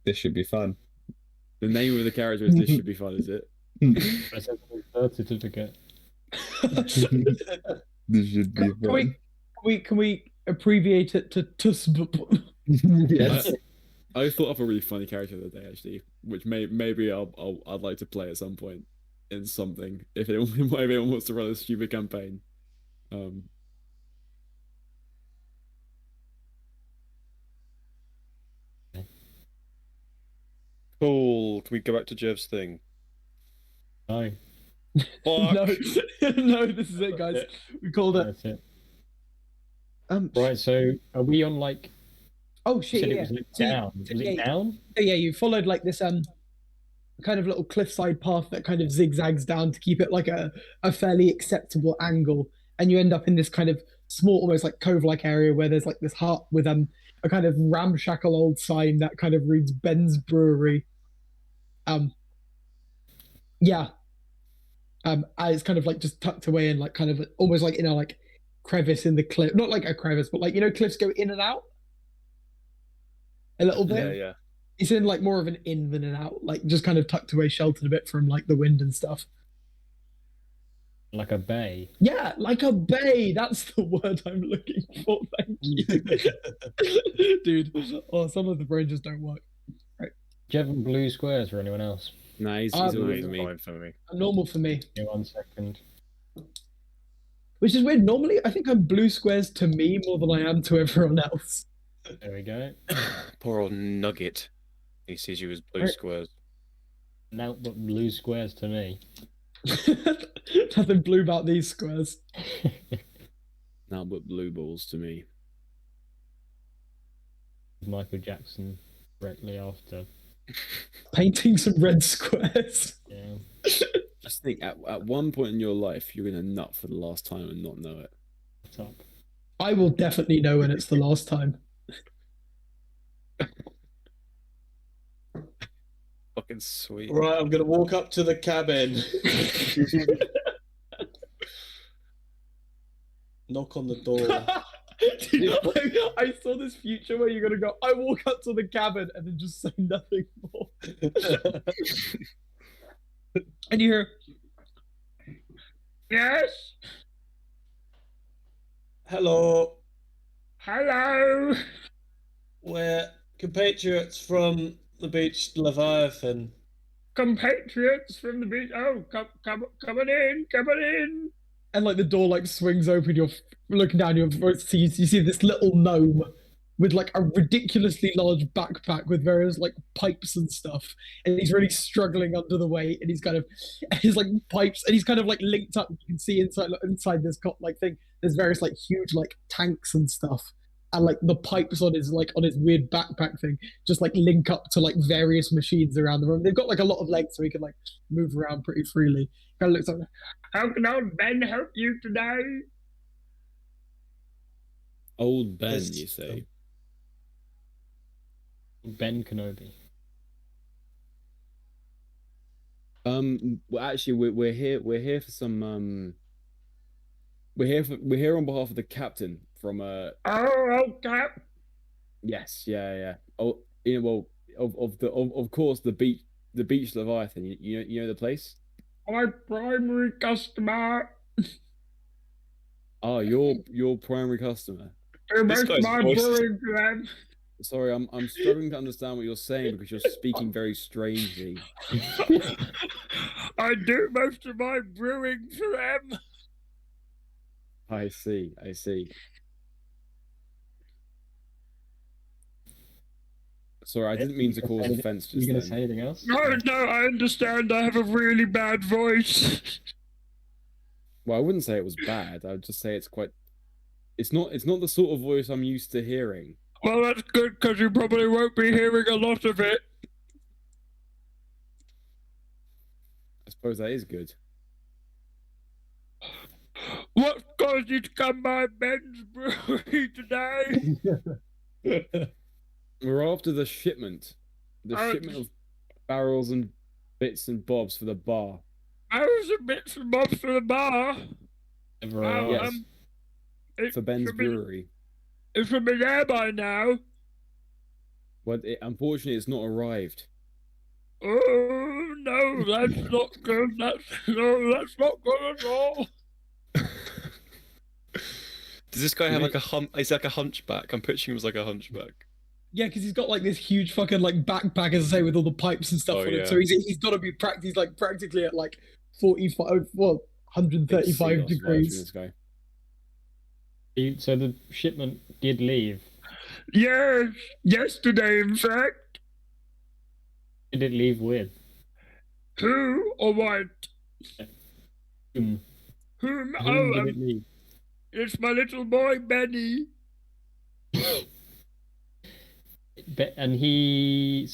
This should be fun. The name of the character is This Should Be Fun, is it? I said the birth certificate. This should be fun. Can we abbreviate it to TUSB? Yes. I thought of a really funny character the other day actually, which maybe I'd like to play at some point in something if anyone wants to run a stupid campaign. Cool. Can we go back to Jev's thing? No, No, no, this is it, guys. We called it. that's it. Right, so are we on like? Oh You shit! said Yeah, it was like So you- down. Was it yeah, down? yeah, you followed like this kind of little cliffside path that kind of zigzags down to keep it like a fairly acceptable angle, and you end up in this kind of small, almost like cove-like area where there's like this hut with a kind of ramshackle old sign that kind of reads Ben's Brewery. Yeah. And it's kind of like just tucked away in like kind of almost like in a like crevice in the cliff, not like a crevice, but like cliffs go in and out a little bit. Yeah. It's in like more of an in than an out, like just kind of tucked away, sheltered a bit from like the wind and stuff. Like a bay. Yeah, like a bay. That's the word I'm looking for. Thank you, dude. Oh, some of the brain just don't work. Jev blue squares for anyone else? Nah, he's Um, all Fine for me. for me. Normal for me, Give me 1 second. which is weird. Normally, I think I'm blue squares to me more than I am to everyone else. There we go. Poor old Nugget. He sees you as blue Right. squares. Now but blue squares to me. Nothing blue about these squares. Now but blue balls to me. Michael Jackson directly after. Painting some red squares. Yeah. Just think, at one point in your life, you're gonna nut for the last time and not know it. What's up? I will definitely know when it's the last time. Fucking sweet. Right, I'm gonna walk up to the cabin. knock on the door. I saw this future where you're gonna go. I walk up to the cabin and then just say nothing more. And you hear, yes, Hello, hello. we're compatriots from the beach Leviathan. Compatriots from the beach. Oh, coming in. And like the door like swings open. You're looking down. You see this little gnome with like a ridiculously large backpack with various like pipes and stuff, and he's really struggling under the weight. And he's like pipes, and he's kind of like linked up. You can see inside this like thing. There's various like huge like tanks and stuff. And like the pipes on his weird backpack thing just like link up to like various machines around the room. They've got like a lot of legs so he can like move around pretty freely. Kind of looks like, how can old Ben help you today? Old Ben, you say? Ben Kenobi. Well, actually, we're here for some we're here on behalf of the captain from Cap. Yes, yeah. Oh, well, of course the beach Leviathan. You know the place. My primary customer. Oh, your primary customer. This guy's voice. Sorry, I'm struggling to understand what you're saying because you're speaking very strangely. I do most of my brewing for them. I see. Sorry, I didn't mean to cause offense just You gonna then. say anything else? No, I understand. I have a really bad voice. Well, I wouldn't say it was bad. I would just say it's quite. It's not the sort of voice I'm used to hearing. Well, that's good because you probably won't be hearing a lot of it. I suppose that is good. What caused you to come by Ben's brewery today? We're after the shipment. The shipment of barrels and bits and bobs for the bar. Barrels and bits and bobs for the bar? Yes. For Ben's brewery. It should be there by now. Well, unfortunately, it's not arrived. Oh, no, that's not good. That's not good at all. Does this guy have like he's like a hunchback? I'm picturing him as like a hunchback. Yeah, because he's got like this huge fucking like backpack, as I say, with all the pipes and stuff on it. So he's got to be practically at like 135 degrees. This guy. So the shipment did leave. Yes, yesterday, in fact. Who did it leave with? Who or what? Whom? Whom? Whom did it leave? It's my little boy Benny. And he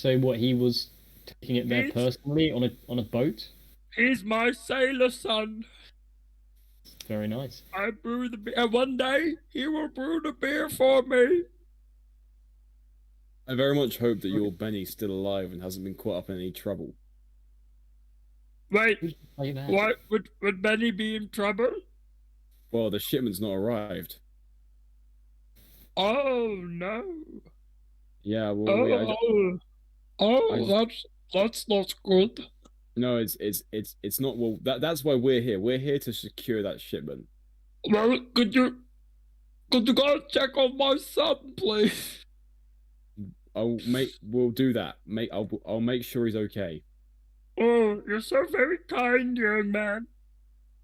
was taking it there personally on a boat? He's my sailor son. Very nice. I brew the beer. One day he will brew the beer for me. I very much hope that your Benny's still alive and hasn't been caught up in any trouble. Wait, what? Would Benny be in trouble? Well, the shipment's not arrived. Oh no. Yeah, well, that's not good. No, it's not. Well, that's why we're here. We're here to secure that shipment. Well, could you go check on my son, please? We'll do that. I'll make sure he's okay. Oh, you're so very kind, young man.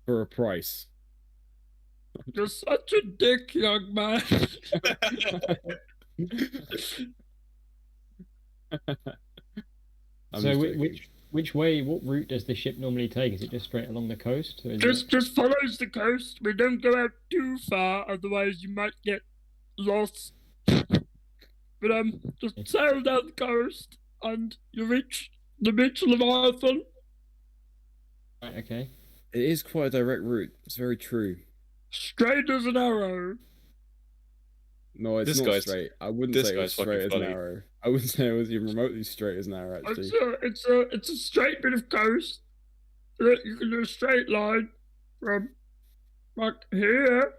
For a price. You're such a dick, young man. So which way? What route does the ship normally take? Is it just straight along the coast? Or just follows the coast. We don't go out too far, otherwise you might get lost. But just sail down the coast, and you reach the beach Leviathan. Right. Okay. It is quite a direct route. It's very true. Straight as an arrow. No, it's not straight. I wouldn't say it was straight as an arrow. I wouldn't say it was even remotely straight as an arrow, actually. It's a straight bit of coast. You can do a straight line from like here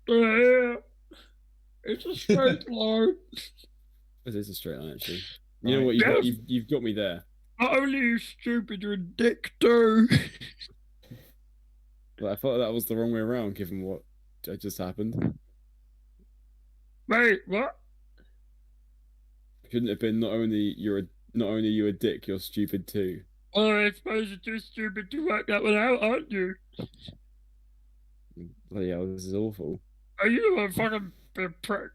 Yeah. It's a straight line. It is a straight line, actually. You know what? You've got me there. Not only you stupid, you're a dick too. But I thought that was the wrong way around, given what just happened. Wait, what? Shouldn't have been not only you a dick, you're stupid too. Well, I suppose you're too stupid to work that one out, aren't you? Bloody hell, this is awful. Are you a fucking prick?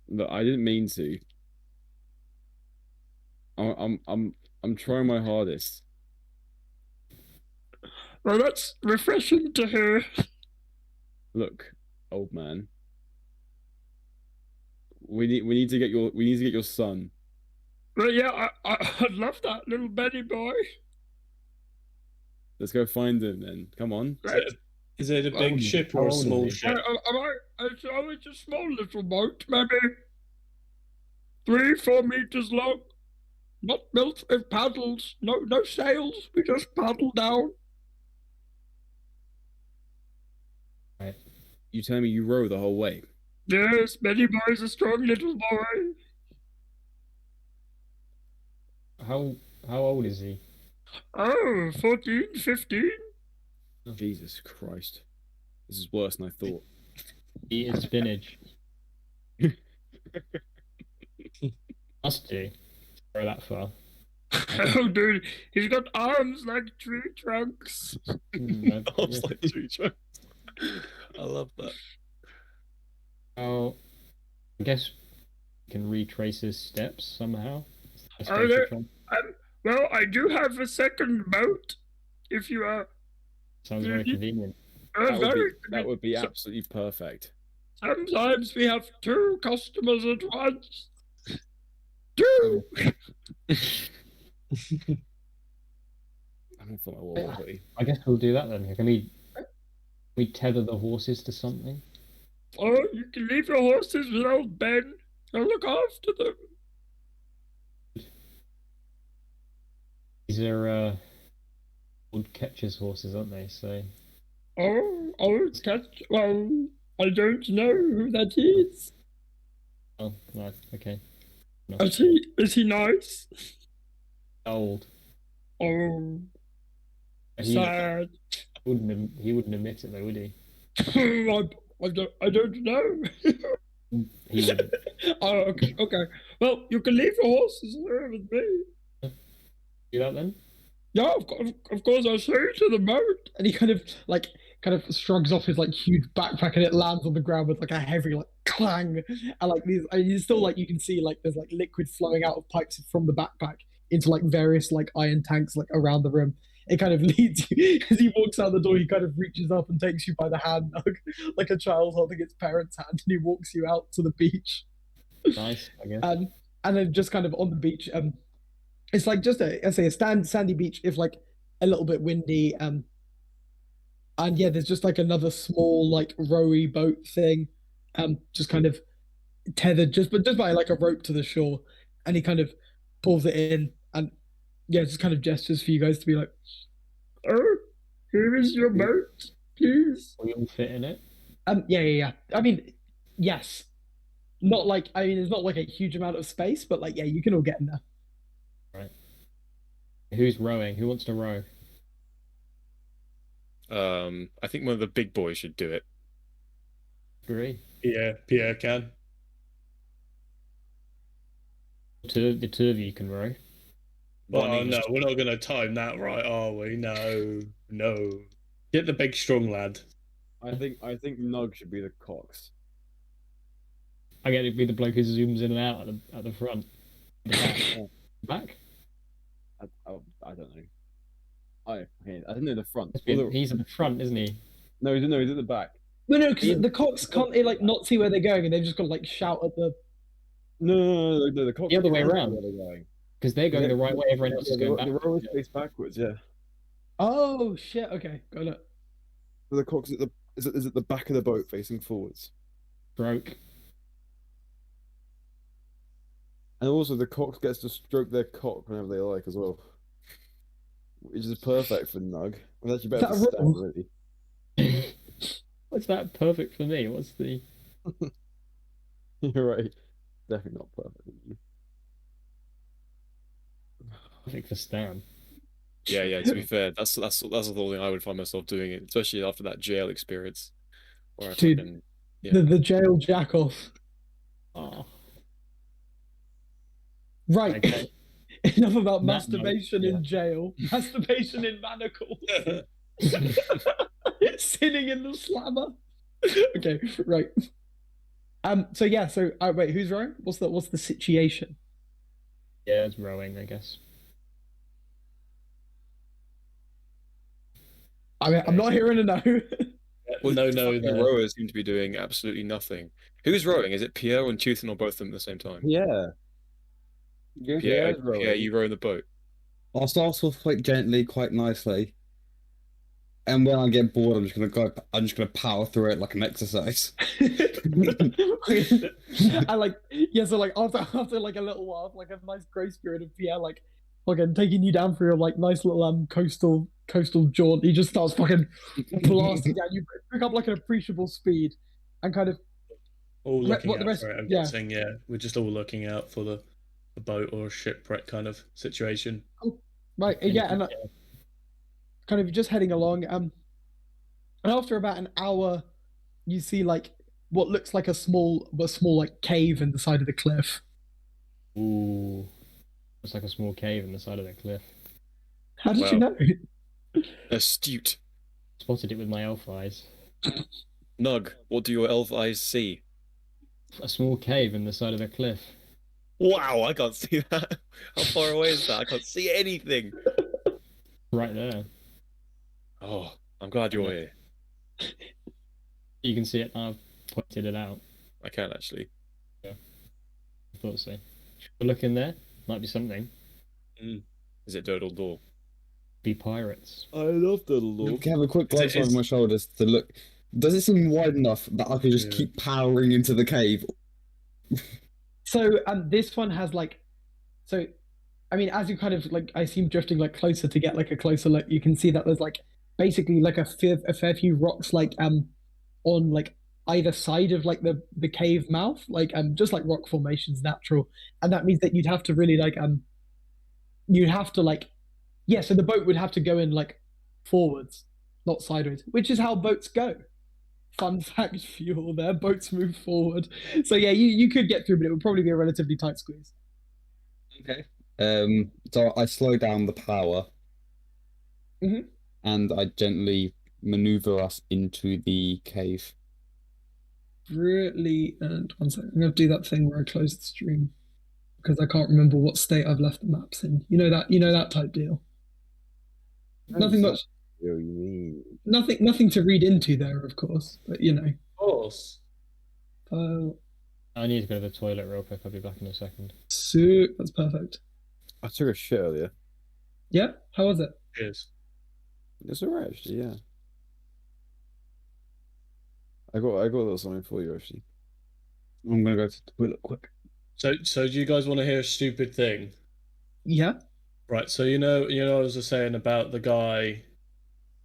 Look, I didn't mean to. I'm trying my hardest. Well, that's refreshing to hear. Look, old man. We need to get your son. Well, yeah, I'd love that little Benny boy. Let's go find him then. Come on. Is it a big ship or a small ship? It's a small little boat, maybe 3-4 meters long. Not built with paddles. No sails. We just paddle down. Right. You tell me you row the whole way. Yes, Benny boy's a strong little boy. How old is he? Oh, 14, 15. Jesus Christ. This is worse than I thought. He is spinach. Must do. Go that far. Oh, dude, he's got arms like tree trunks. Arms like tree trunks. I love that. Oh, I guess we can retrace his steps somehow. Well, I do have a second boat. If you are. Sounds very convenient. That would be absolutely perfect. Sometimes we have 2 customers at once. 2. I'm for my wall, buddy. I guess we'll do that then. Can we tether the horses to something? Oh, you can leave your horses with old Ben. I'll look after them. These are old catcher's horses, aren't they? So. Oh, old catch. Well, I don't know who that is. Oh, no, okay. No. Is he nice? Old. Oh, He sad. He wouldn't admit it though, would he? I don't know. He wouldn't. Oh, okay. Well, you can leave your horses there with me. Do that then? Yeah, of course, I'll show you to the boat. And he kind of shrugs off his huge backpack, and it lands on the ground with a heavy clang, and these. And he's still you can see there's liquid flowing out of pipes from the backpack into various iron tanks around the room. It kind of leads you as he walks out the door. He kind of reaches up and takes you by the hand, like a child holding its parent's hand, and he walks you out to the beach. Nice, I guess. And then just kind of on the beach, it's just a sandy beach, if a little bit windy. And yeah, there's just another small rowy boat thing, just kind of tethered just by a rope to the shore, and he kind of pulls it in, and yeah, just kind of gestures for you guys to be oh, here is your boat, please. We all fit in it. Yeah. I mean, yes. Not there's not a huge amount of space, but yeah, you can all get in there. Right. Who's rowing? Who wants to row? I think one of the big boys should do it. Agree. Yeah, Pier can. The two of you can row. Oh no, we're not going to time that right, are we? No. Get the big strong lad. I think Nug should be the cox. I get to be the bloke who zooms in and out at the front. The back. Back? I don't know. I don't know the front. He's at the front, isn't he? No, he's at the back. No, because the cox can't not see where they're going, and they've just got to shout at the. No, the cox. The other way knows around. where they're going. Because they're going the right way, everyone else is going back. The rowers face backwards, yeah. Oh shit! Okay, got it. So the cox is at the back of the boat facing forwards. Stroke. And also the cox gets to stroke their cock whenever they like as well. Which is perfect for Nug. Well, actually better for Stan, really. What's that perfect for me? What's the You're right. Definitely not perfect. perfect for Stan? Yeah. To be fair, that's the sort of thing I would find myself doing it, especially after that jail experience, where I Dude, fucking the jail jack off. Oh, Right. okay. Enough about That note, masturbation yeah. in jail. Masturbation in manacles. Sitting in the slammer. Okay, right. So yeah, so wait, who's rowing? What's the situation? Yeah, it's rowing, I guess. I mean, I'm not hearing a no. Well, No, the no, fucking there. rowers seem to be doing absolutely nothing. Who's rowing? Is it Pier and Tuthin or both of them at the same time? Yeah. Pierre, Pierre's rowing. Pierre, you row the boat. I'll start off quite gently, quite nicely, and when I get bored, I'm just gonna power through it like an exercise. I like so like after like a little while, like a nice grace period of Pierre like fucking taking you down for your like nice little coastal jaunt, he just starts fucking blasting down. You pick up like an appreciable speed and kind of All looking what the out rest for it, I'm yeah. guessing. Yeah, we're just all looking out for the boat or shipwreck kind of situation. Right, yeah, and kind of just heading along. And after about an hour, you see like what looks like a small like cave in the side of the cliff. Ooh, it's like a small cave in the side of the cliff. How did you know? Astute. Spotted it with my elf eyes. Nug, what do your elf eyes see? A small cave in the side of the cliff. Wow, I can't see that. How far away is that? I can't see anything. Right there. Oh, I'm glad you're here. You can see it now. I've pointed it out. I can actually. I thought so. But look in there. Might be something. Is it Durdle Door? Be pirates. I love the I Lord. can have a quick glance It's- over my shoulders to look. Does it seem wide enough that I could just keep powering into the cave? So this one has like, so I mean, as you kind of like, I seem drifting like closer to get like a closer look. You can see that there's like basically like a fair few rocks like on like either side of like the cave mouth, like just like rock formations, natural, and that means that you'd have to really like you'd have to like yeah. So the boat would have to go in like forwards, not sideways, which is how boats go. Fun fact for you all there, boats move forward. So yeah, you could get through, but it would probably be a relatively tight squeeze. Okay. So I slow down the power, and I gently maneuver us into the cave. Really, and one second, I'm gonna do that thing where I close the stream because I can't remember what state I've left the maps in. You know that type deal. Nothing much. You mean? Nothing to read into there, of course, but you know. Of course. I need to go to the toilet real quick. I'll be back in a second. So that's perfect. I took a shit earlier. Yeah, how was it? Cheers. It's alright actually, yeah. I got a little something for you actually. I'm gonna go to the toilet quick. So do you guys want to hear a stupid thing? Yeah. Right. So you know, I was just saying about the guy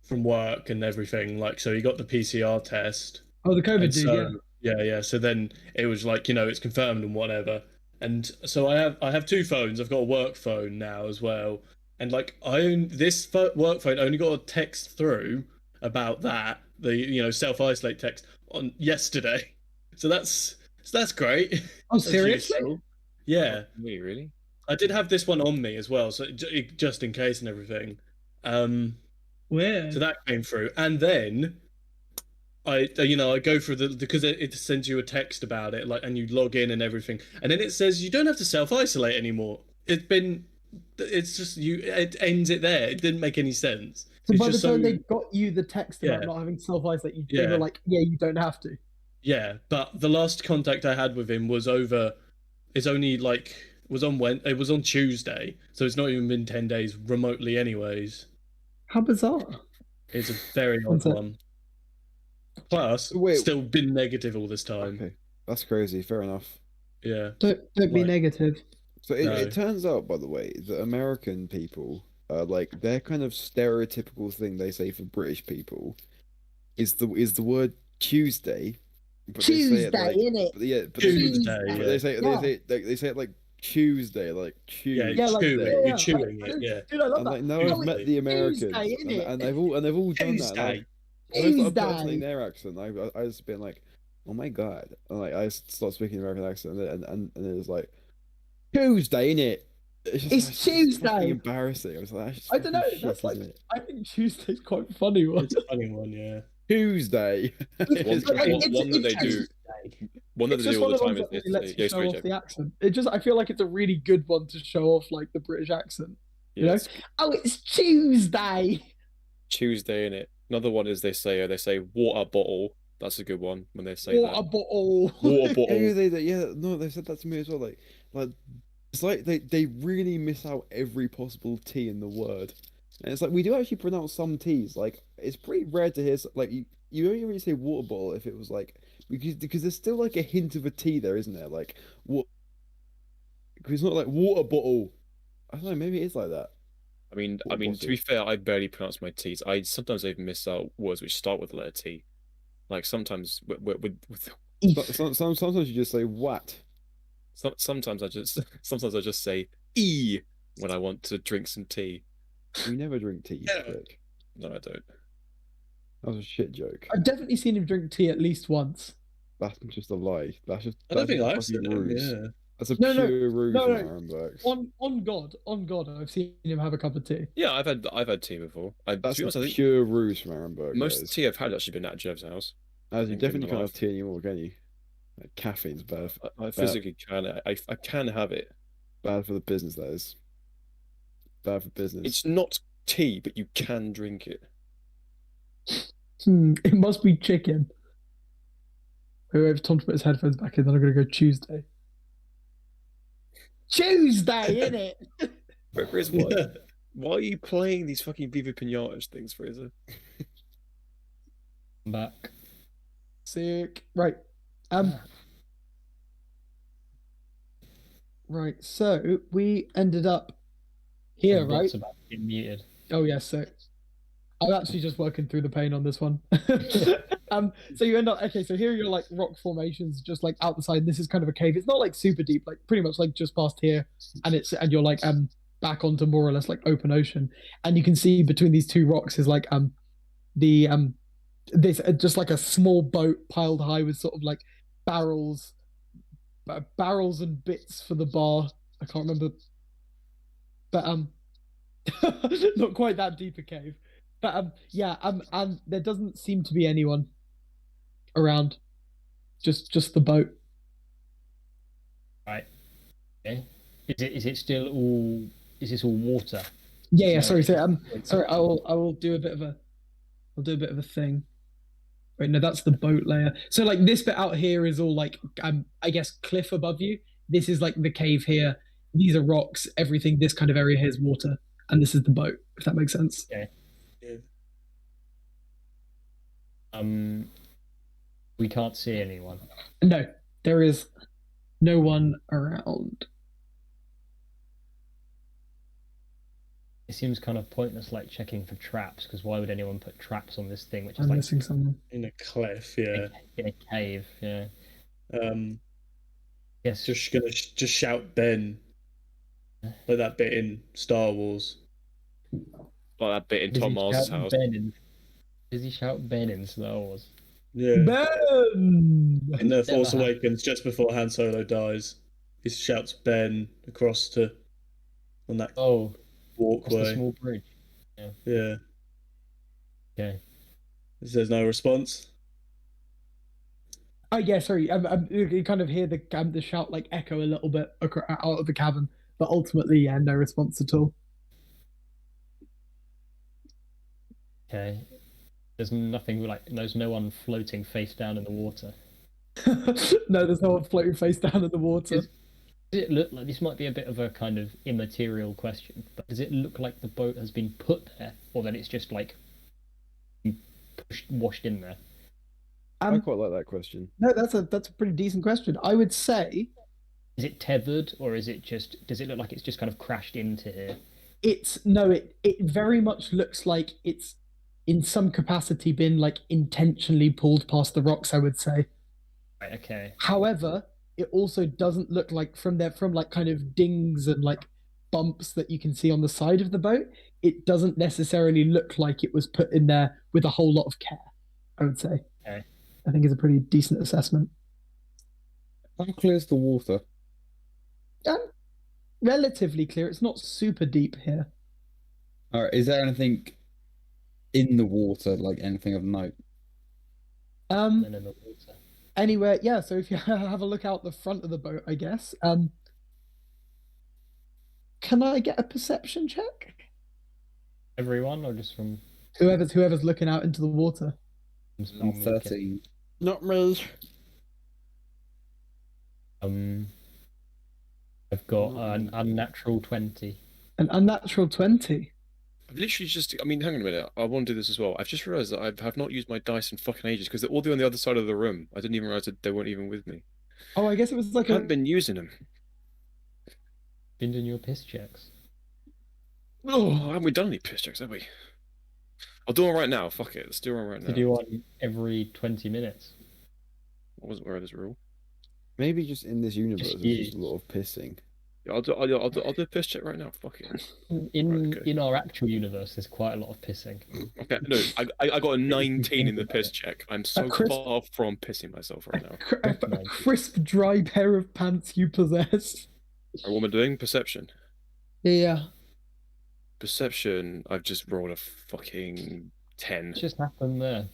from work and everything. Like, so he got the PCR test. Oh, the COVID And dude. Yeah. yeah. So then it was like, it's confirmed and whatever. And so I have two phones. I've got a work phone now as well. And like this work phone only got a text through about that, the self-isolate text on yesterday. So that's great. Oh, That's seriously? useful. Yeah. Me, really? I did have this one on me as well, so just in case and everything. Weird. So that came through, and then I go through because it sends you a text about it, like, and you log in and everything, and then it says you don't have to self-isolate anymore. It's just it ends it there. It didn't make any sense. So It's by the just time they got you the text about Yeah. not having self-isolate, they were Yeah. like, yeah, you don't have to. Yeah, but the last contact I had with him was only like it was on Tuesday, so it's not even been 10 days remotely anyways. How bizarre. It's a very odd What's that? one. Plus, Wait. still been negative all this time. Okay. That's crazy, fair enough. Yeah. Don't be Right. negative. So No. it turns out, by the way, that American people, their kind of stereotypical thing they say for British people is the word Tuesday, but they say it like innit? but they Tuesday, but yeah. they say they say it like Tuesday, like Yeah, Tuesday. like, you're yeah. chewing it, yeah. Dude, I love And that. like now Tuesday. I've met the Americans, Tuesday, innit? and they've all done that. Tuesday. And I start impersonating Tuesday. their accent. I just been like, oh my god, and like I start speaking American accent, and it was like Tuesday, innit? It's just Tuesday. fucking embarrassing. I was like, that's just I don't know. fucking That's shit, like isn't it? I think Tuesday's quite a funny one. It's a funny one, yeah. Tuesday. One, It's Like, great. one that they do. One that It's they just do all one the of time those is that really lets you yeah, show sorry, off Jeff. the accent. I feel like it's a really good one to show off like the British accent. You know? Yes. Oh, it's Tuesday. Tuesday in it. Another one is they say water bottle. That's a good one when they say Water that. bottle. Water Yeah, bottle. yeah, no, they said that to me as well. Like it's like they really miss out every possible T in the word. And it's like we do actually pronounce some T's. Like it's pretty rare to hear like you only really say water bottle if it was like because there's still like a hint of a T there, isn't there? Like what? Because it's not like water bottle. I don't know. Maybe it is like that. I mean, Water to be fair, I barely pronounce my T's. I sometimes even miss out words which start with the letter T. Like sometimes with Sometimes you just say what. sometimes I just say E when I want to drink some tea. We never drink tea. Yeah. Vic. No, I don't. That was a shit joke. I've definitely seen him drink tea at least once. That's just a lie. That's just. I don't that's think just a I've seen fucking him, ruse. yeah. That's a No, no, pure ruse no, from no. Aaron Burks. On God, I've seen him have a cup of tea. Yeah, I've had tea before. To That's be honest, I a think pure ruse from Aaron Burks. most tea I've had actually been at Jev's house. As you in definitely my can't life. have tea anymore, can you? Like, caffeine's bad. I physically can. I can have it. Bad for the business. That is. Bad for business. It's not tea, but you can drink it. It must be chicken. Wait, if Tom to put his headphones back in, then I'm gonna go Tuesday. Tuesday, innit? Fraser, why are you playing these fucking Viva Pinatas things, Fraser? Back. Sick. Right. Right. So we ended up here, And right? Bot's about to get muted. Oh yes. So I'm actually just working through the pain on this one. So you end up okay. So here you're like rock formations, just like out the side. This is kind of a cave. It's not like super deep, like pretty much like just past here, and you're like back onto more or less like open ocean, and you can see between these two rocks is like this just like a small boat piled high with sort of like barrels and bits for the bar. I can't remember, but not quite that deep a cave. But yeah, and there doesn't seem to be anyone around. Just the boat. Right. Okay. Is it still all? Is this all water? Yeah. No. Sorry. Sorry. I will do a bit of a thing. Wait, no, that's the boat layer. So like this bit out here is all like I guess cliff above you. This is like the cave here. These are rocks. Everything. This kind of area here is water, and this is the boat. If that makes sense. Okay. Yeah. We can't see anyone. No, there is no one around. It seems kind of pointless, like checking for traps, because why would anyone put traps on this thing, which is I'm like missing someone. In a clef, yeah. in a cave? Yeah. Yes. Just gonna just shout Ben, like that bit in Star Wars. Like that bit in Does Tom he Mars' shout house. Does he shout Ben in Star Wars? Yeah. Ben! In The Force Never Awakens, just before Han Solo dies, he shouts Ben across on that Oh, what's the walkway. small bridge? Yeah. Okay. There's no response. Oh yeah, sorry. You kind of hear the shout like echo a little bit out of the cavern, but ultimately, yeah, no response at all. Okay. There's nothing like there's no one floating face down in the water. No, there's no one floating face down in the water. Does it look like this might be a bit of a kind of immaterial question, but does it look like the boat has been put there, or that it's just like washed in there? I quite like that question. No, that's a pretty decent question. I would say Is it tethered, or is it just? Does it look like it's just kind of crashed into here? it very much looks like it's in some capacity been like intentionally pulled past the rocks, I would say. Right, okay. However, it also doesn't look like from like kind of dings and like bumps that you can see on the side of the boat, it doesn't necessarily look like it was put in there with a whole lot of care, I would say. Okay. I think it's a pretty decent assessment. How clear is the water? Relatively clear. It's not super deep here. All right, is there anything in the water, like anything of note? And then in the water. Anywhere, yeah. So if you have a look out the front of the boat, I guess. Can I get a perception check? Everyone, or just from Whoever's looking out into the water. from 13. Not me. I've got an unnatural 20. An unnatural 20. I've literally just, I mean, hang on a minute. I want to do this as well. I've just realized that I have not used my dice in fucking ages because they're all on the other side of the room. I didn't even realize that they weren't even with me. Oh, I guess it was I like haven't been using them. Been doing your piss checks. Oh, haven't we done any piss checks, have we? I'll do one right now. Fuck it. Let's do one right now. To do one every 20 minutes. I wasn't aware of this rule. Maybe just in this universe, Just there's just a you. lot of pissing. Yeah, I'll do a piss check right now. Fuck it. In Okay. in our actual universe, there's quite a lot of pissing. Okay, no, I got a 19 in the piss check. I'm so crisp- far from pissing myself right now. a crisp, dry pair of pants you possess. Right, what am I doing? Perception. Yeah. Perception. I've just rolled a fucking 10. What's just happened there?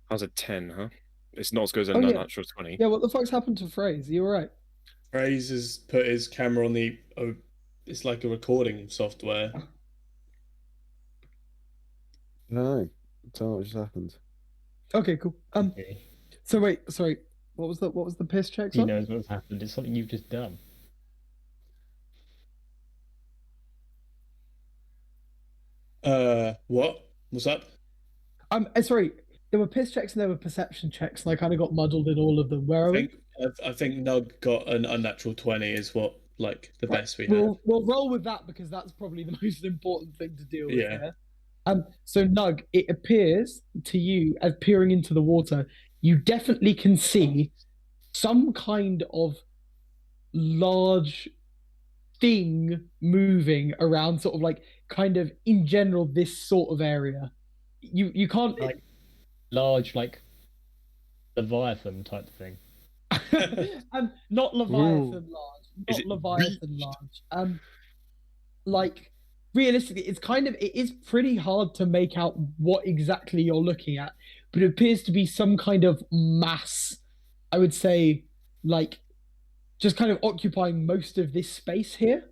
How's a 10, huh? It's not as good as a Oh, yeah. natural 20. Yeah, what the fuck's happened to Phrase? Are you alright? Fraze has put his camera on the. It's like a recording software. I don't know. I don't know what just happened. Okay, cool. Okay. So wait, sorry. What was the piss check? He Son? knows what's happened. It's something you've just done. What? What's up? Sorry. There were piss checks and there were perception checks, and I kind of got muddled in all of them. Where are we? I think Nug got an unnatural 20 is what like the Right, best we have. We'll roll with that because that's probably the most important thing to deal with Yeah. here. So Nug, it appears to you as peering into the water, you definitely can see some kind of large thing moving around, sort of like kind of in general this sort of area. You can't Like large, like Leviathan type thing. not Leviathan large, Is not it Leviathan large. Like realistically, it is pretty hard to make out what exactly you're looking at, but it appears to be some kind of mass. I would say, like, just kind of occupying most of this space here,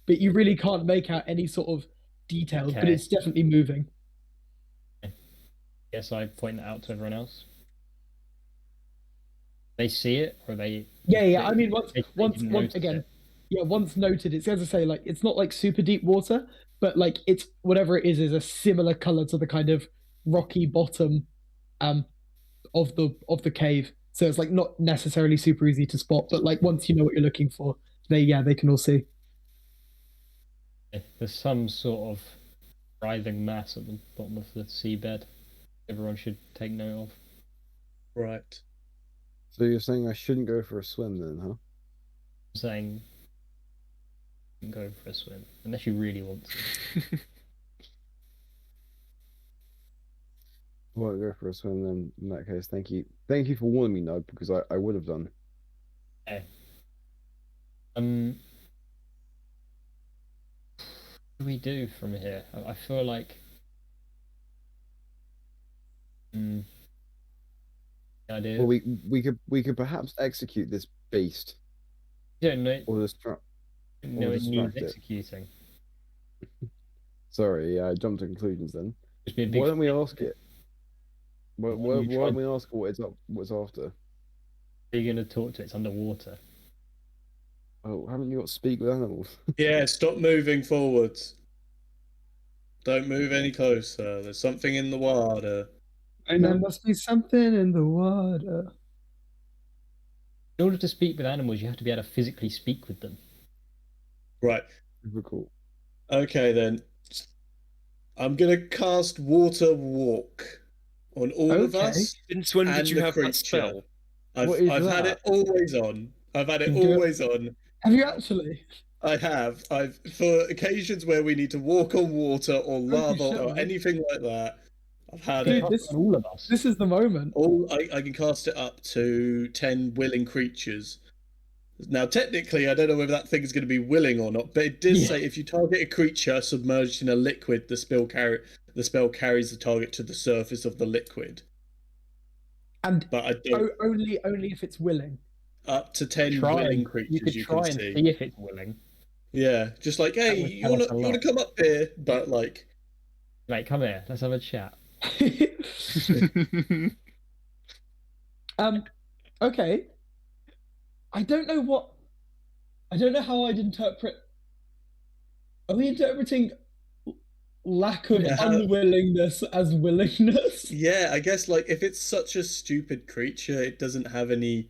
but you really can't make out any sort of details. But Okay. it's definitely moving. Guess I point that out to everyone else. They see it, or they? Yeah. I mean, once didn't notice again, it. yeah, once noted, it's as I say, like it's not like super deep water, but like it's whatever it is a similar color to the kind of rocky bottom, of the cave. So it's like not necessarily super easy to spot, but like once you know what you're looking for, they can all see. There's some sort of writhing mass at the bottom of the seabed. Everyone should take note of. Right. So you're saying I shouldn't go for a swim then, huh? I'm saying go for a swim unless you really want to. I won't go for a swim then. In that case, thank you. Thank you for warning me, Nug, because I would have done. Okay. What do we do from here? I feel like. Idea. Well, we could perhaps execute this beast You don't know. or distract. No, it needs distract it. executing. Sorry, yeah, I jumped to conclusions then. Just be a big. Why don't we ask it? Why Well, you don't tried- we ask what it's after? You're gonna talk to it. It's underwater. Oh, haven't you got speak with animals? Yeah, stop moving forwards. Don't move any closer. There's something in the water. I There know. must be something in the water. In order to speak with animals, you have to be able to physically speak with them. Right. Difficult. Okay then. I'm gonna cast Water Walk on all of Okay. us Since when and did you the have creature. that spell? What is I've had that? it always on. I've had it You do it- always on. Have you actually? I have. I've for occasions where we need to walk on water or lava shit, or man. anything like that. I've had Dude, it. this- On all of us. This is the moment. I can cast it up to 10 willing creatures. Now, technically, I don't know whether that thing is going to be willing or not, but it does Yeah. say if you target a creature submerged in a liquid, the spell carries the target to the surface of the liquid. And But I don't. only if it's willing. Up to 10 Try willing and, creatures you could try can and see. see if it's willing. Yeah, just like, hey, would you tell wanna us a you wanna lot. come up here? But like, Mate, come here. Let's have a chat. Okay. I don't know how I'd interpret. Are we interpreting lack of Yeah, how- unwillingness as willingness? yeah, I guess like if it's such a stupid creature, it doesn't have any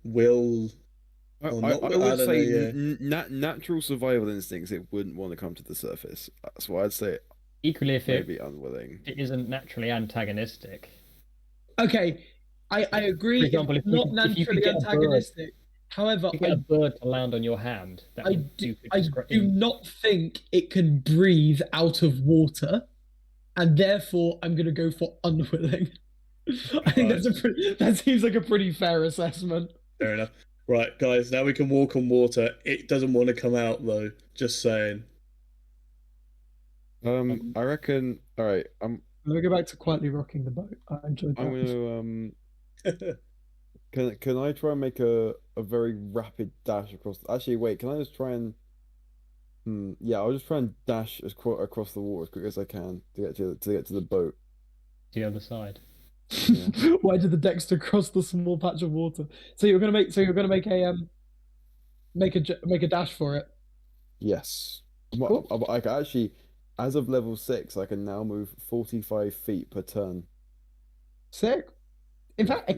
will. I, Or I, not, I I don't would know, say yeah. natural survival instincts. It wouldn't want to come to the surface. That's why I'd say Equally, if it maybe unwilling. isn't naturally antagonistic. Okay, I agree. For example, it's if you not could- if you could naturally get a bird- antagonistic. However, You get a bird to land on your hand. That I would do, you could I describe- do not think it can breathe out of water, and therefore I'm going to go for unwilling. I think that seems like a pretty fair assessment. Fair enough. Right, guys, now we can walk on water. It doesn't want to come out though. Just saying. I reckon. All right. I'm Let me go back to quietly rocking the boat. I enjoyed that. I'm gonna Can I try and make a very rapid dash across? Actually, wait. Can I just try and? Yeah, I'll just try and dash across the water as quick as I can to get to the boat. the other side. Yeah. Why did the Dexter cross the small patch of water? So you're gonna make a dash for it. Yes. Cool. I can actually, as of level 6, I can now move 45 feet per turn. Sick. In fact, a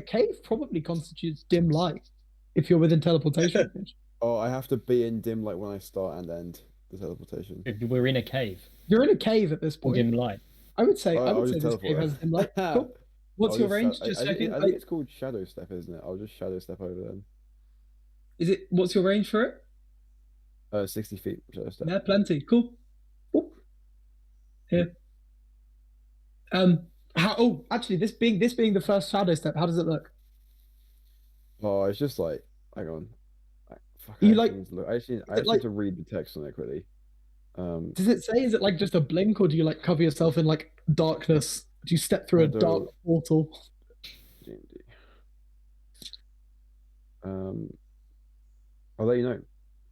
cave probably constitutes dim light if you're within teleportation range. Oh, I have to be in dim light when I start and end the teleportation. We're in a cave. You're in a cave at this point. Dim light. I would say I'll this just cave teleport. has dim light. Cool. What's I'll your just range? sha- Just I checking. think it's called Shadow Step, isn't it? I'll just Shadow Step over then. Is it? What's your range for it? 60 feet Shadow Step. Yeah, plenty. Cool. Whoop. Here. How? Oh, actually, this being the first shadow step, how does it look? Oh, it's just like, hang on. Fuck, You I like- need to look. I actually like- need to read the text on it quickly. Does it say? Is it like just a blink, or do you like cover yourself in like darkness? Do you step through I a dark do. portal? D&D. I'll let you know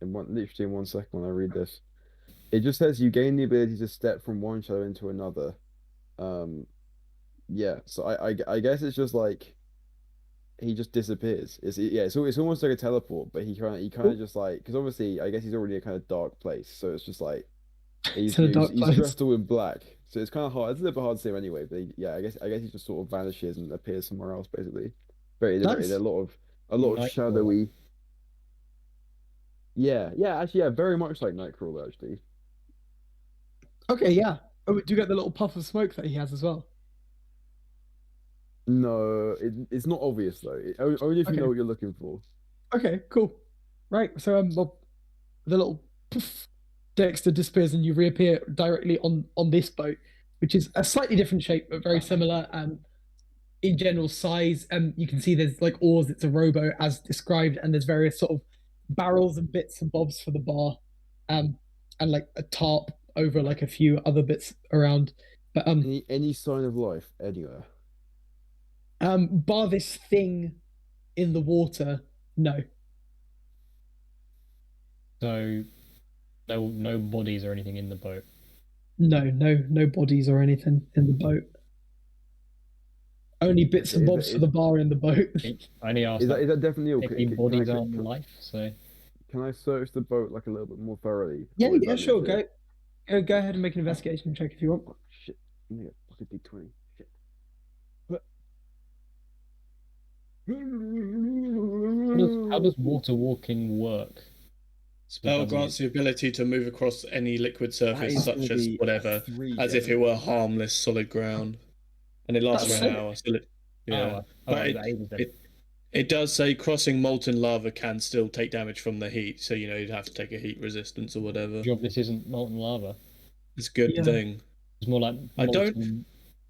literally in 1 second when I read this. It just says you gain the ability to step from one shadow into another. Yeah. So I guess it's just like he just disappears. It's almost like a teleport, but he kind of just like, because obviously I guess he's already in a kind of dark place, so it's just like he's in a dark place. dressed all in black, so it's kind of hard. It's a little bit hard to see him anyway, but I guess he just sort of vanishes and appears somewhere else basically. Very Nice. a lot of Nightcrawler. shadowy. Yeah, actually, yeah, very much like Nightcrawler actually. Okay, yeah. Oh, do you get the little puff of smoke that he has as well? No, it's not obvious though. Only if you Okay. know what you're looking for. Okay, cool. Right. So well, the little poof, Dexter disappears and you reappear directly on this boat, which is a slightly different shape but very similar. In general size, you can see there's like oars. It's a rowboat as described, and there's various sort of barrels and bits and bobs for the bar, and like a tarp over like a few other bits around. But Any sign of life anywhere? bar this thing in the water, no. So, no bodies or anything in the boat. No bodies or anything in the boat. Only bits and bobs for the bar in the boat. I only asked Is that definitely okay? technically bodies aren't life, so Can I search the boat like a little bit more thoroughly? Yeah, Or is yeah, that sure. legit? Go ahead and make an investigation check if you want. Oh, shit. I'm gonna get fucking D20. Shit. how does water walking work? Spell grants the ability to move across any liquid That surface, is such gonna as be whatever, 3, as if it were harmless solid ground, and it lasts That's for an sick. hour. So yeah, Hour. but Oh, that is then. it does say crossing molten lava can still take damage from the heat, so you'd have to take a heat resistance or whatever. Job, this isn't molten lava. It's a good Yeah. thing. It's more like I don't- molten.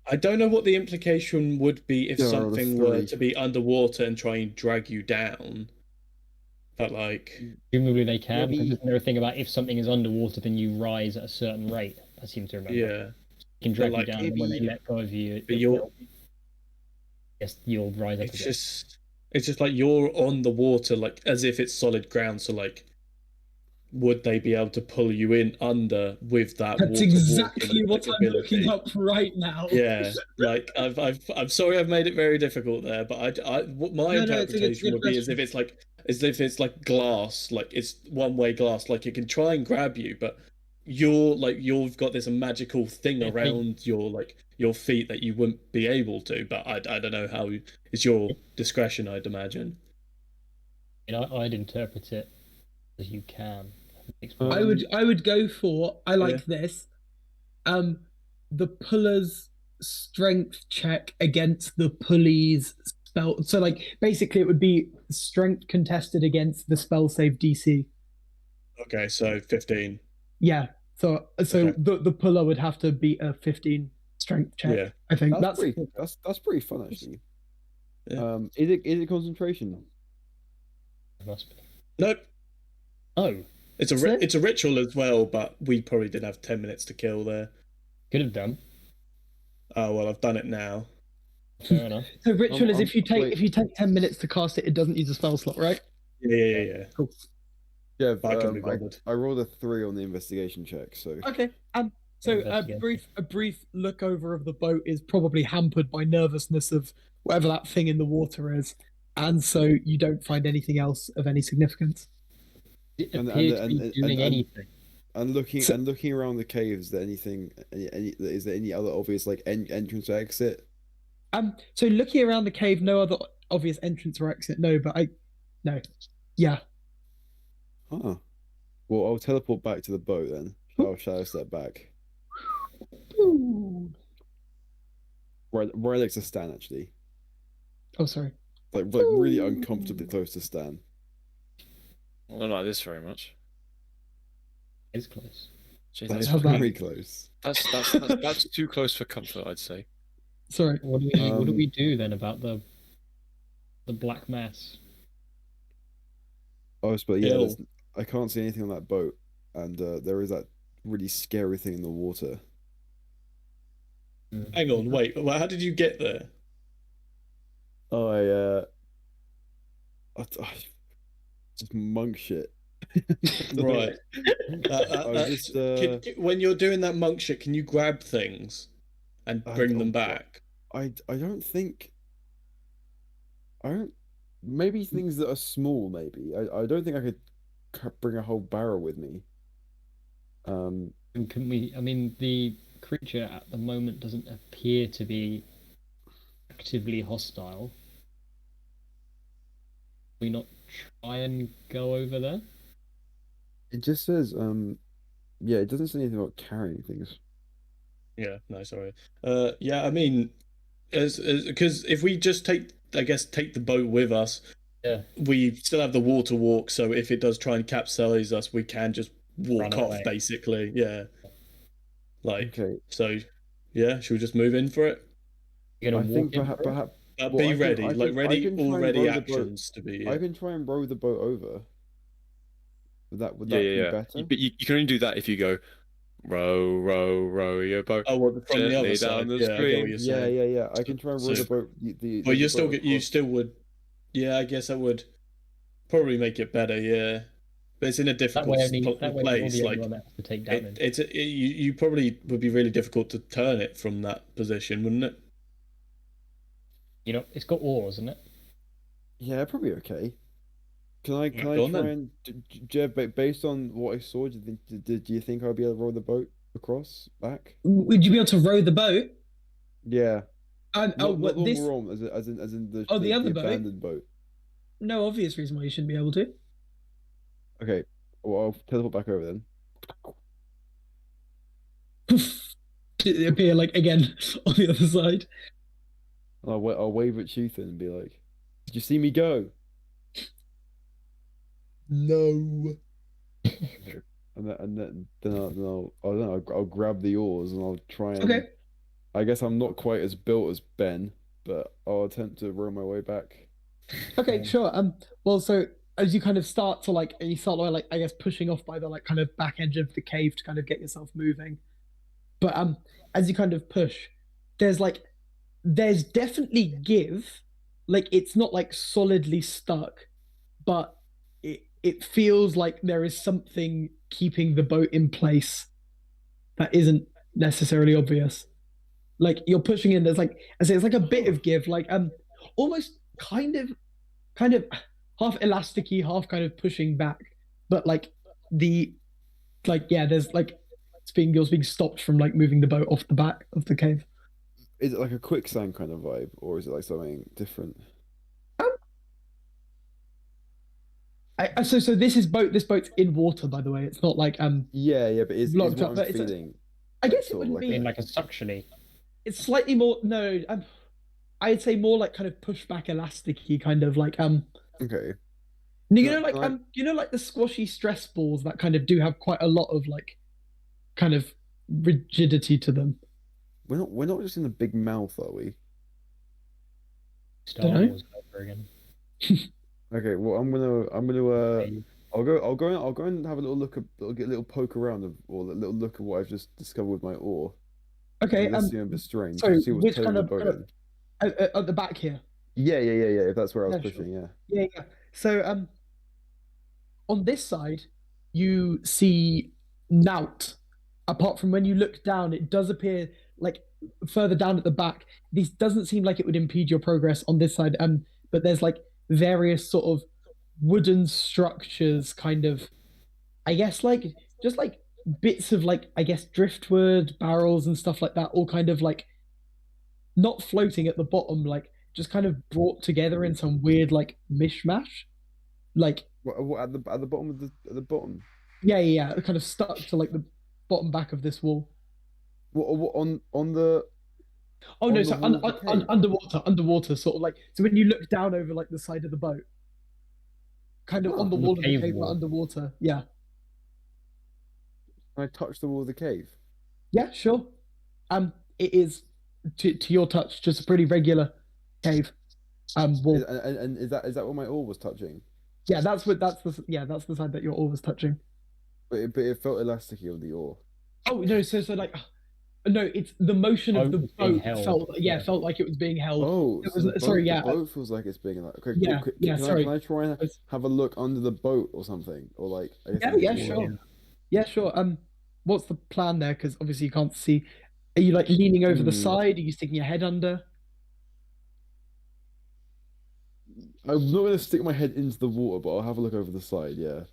I don't know what the implication would be if There are the something were 3. to be underwater and try and drag you down. But like, Presumably they can, because Maybe- isn't there a thing about if something is underwater, then you rise at a certain rate? I seem to remember. yeah, You can drag like, you down, and when they maybe- let go of you, but you're yes, you'll rise up it's again. just like you're on the water, like as if it's solid ground. So like, would they be able to pull you in under with that? That's water exactly walking, what like, I'm looking ability? up right now. Yeah, like I'm sorry I've made it very difficult there, but what my No, it's a good interpretation would be question. as if it's like glass, like it's one-way glass, like it can try and grab you, but you've got this magical thing Yeah, around your feet that you wouldn't be able to. But I don't know how. It's your discretion, I'd imagine. I'd interpret it as you can. I would go for this. The puller's strength check against the pulley's spell. So like basically it would be strength contested against the spell save DC. Okay, so 15. Yeah. So Okay. the puller would have to beat a 15 strength check. Yeah. I think That's pretty fun actually. Yeah. Is it concentration? Must be. Nope. Oh, It's a ritual as well, but we probably didn't have 10 minutes to kill there. could have done. Oh well, I've done it now. Fair enough. so ritual is if you wait. take 10 minutes to cast it, it doesn't use a spell slot, right? Yeah. Cool. Yeah, I can be bothered. I rolled a 3 on the investigation check, so Okay. So a brief look over of the boat is probably hampered by nervousness of whatever that thing in the water is, and so you don't find anything else of any significance. It And- appeared and- to be and- doing and- anything. and looking around the cave, is there anything? Is there any other obvious like entrance or exit? So looking around the cave, no other obvious entrance or exit. No, yeah. Huh. Well, I'll teleport back to the boat then. Shall I step back? Right next to Stan, actually. Oh, sorry. Like really uncomfortably close to Stan. I don't like this very much. It's close. Jeez, That's How's that? very close. that's too close for comfort, I'd say. Sorry. What do we do then about the black mass? Oh, but yeah, Ill. I can't see anything on that boat, and there is that really scary thing in the water. Hang on, wait. Well, how did you get there? I just monk shit. Right. I just when you're doing that monk shit, can you grab things and I bring them don't- back? I don't think. I don't. Maybe things that are small. Maybe I don't think I could bring a whole barrel with me. And can we? I mean, the creature at the moment doesn't appear to be actively hostile. We not try and go over there? It just says yeah, it doesn't say anything about carrying things. Yeah, no, sorry. Yeah, I mean, because if we just take the boat with us, Yeah. we still have the water walk. So if it does try and capsize us, we can just walk Run off, away. basically. Yeah. Like, Okay, so, yeah, should we just move in for it? You're gonna I walk think in perhaps for it? well, Be I can- ready, I like can- I ready, can try and already row the boat. actions to be. I can try and row the boat over. Would that Yeah. be better? But you can only do that if you go row, row, row your boat. Oh, well, from the Gently other side. down the Yeah, I get what stream. you're Yeah, saying. yeah. I can try and row So- the boat. Well, you still boat you across. still would. Yeah, I guess that would probably make it better. Yeah, but it's in a That difficult way, only you're place. the Like, only one that has to take damage. you probably would be really difficult to turn it from that position, wouldn't it? You know, it's got oars, isn't it? Yeah, probably okay. Can I go on try then. and Jeff? Based on what I saw, do you think I'll be able to row the boat across back? Would you be able to row the boat? Yeah. And Not what the this? normal Rome, as in the The other boat? abandoned boat. No obvious reason why you shouldn't be able to. Okay. Well, I'll teleport back over then. They appear like again on the other side. And I'll wave at Tuthin and be like, "Did you see me go?" No. I'll grab the oars and I'll try and. Okay. I guess I'm not quite as built as Ben, but I'll attempt to row my way back. Okay, sure. Well, so as you kind of start to like, you start like, I guess, pushing off by the like kind of back edge of the cave to kind of get yourself moving. But as you kind of push, there's definitely give, like it's not like solidly stuck, but it feels like there is something keeping the boat in place that isn't necessarily obvious. Like you're pushing in, there's like I say, it's like a bit of give, like almost kind of half elasticy, half kind of pushing back, but like there's like you're being stopped from like moving the boat off the back of the cave. Is it like a quicksand kind of vibe, or is it like something different? So this boat's in water, by the way. It's not like Yeah, but is blocked what up, I'm but it's feeling. I like guess it sort of wouldn't like be In like a suctiony. it's slightly more no I'd say more like kind of pushback elasticy kind of like Okay. you Can know I- like can I- you know like the squashy stress balls that kind of do have quite a lot of like kind of rigidity to them. We're not just in a big mouth, are we? Star Dunno. Wars over again. Okay, well I'll go and have a little look get a little poke around or a little look at what I've just discovered with my oar. Okay, This seems a bit strange. so See what's which towing kind the of, boat kind in. at the back here? Yeah. If that's where I was Yeah, sure. pushing, yeah. Yeah. So on this side, you see Nout. Apart from when you look down, it does appear like further down at the back. This doesn't seem like it would impede your progress on this side. But there's like various sort of wooden structures, kind of, I guess, like just like bits of like I guess driftwood barrels and stuff like that, all kind of like not floating at the bottom, like just kind of brought together in some weird like mishmash. Like What at the bottom of the bottom? yeah, kind of stuck to like the bottom back of this wall. What on the Oh On no, the so wall of the cave? underwater, sort of like so when you look down over like the side of the boat, kind of on the on the wall of the cave cave, but wall. underwater. Yeah, Can I touch the wall of the cave? yeah, sure. It is to your touch just a pretty regular cave. Wall. And is that what my oar was touching? Yeah, that's the side that your oar was touching. But it felt elasticy on the oar. Oh no, so like no, it's the motion of the Boat was being boat held, felt yeah. felt like it was being held. Oh, It so was- the boat, sorry, yeah. the boat feels like it's being like. Okay, Yeah, cool. yeah, sorry. Can I try and It's- have a look under the boat or something, or like? I guess Yeah, under yeah, the sure. water? Yeah, sure. What's the plan there? Because obviously you can't see. Are you like leaning over the Hmm. side? Are you sticking your head under? I'm not gonna stick my head into the water, but I'll have a look over the side. Yeah,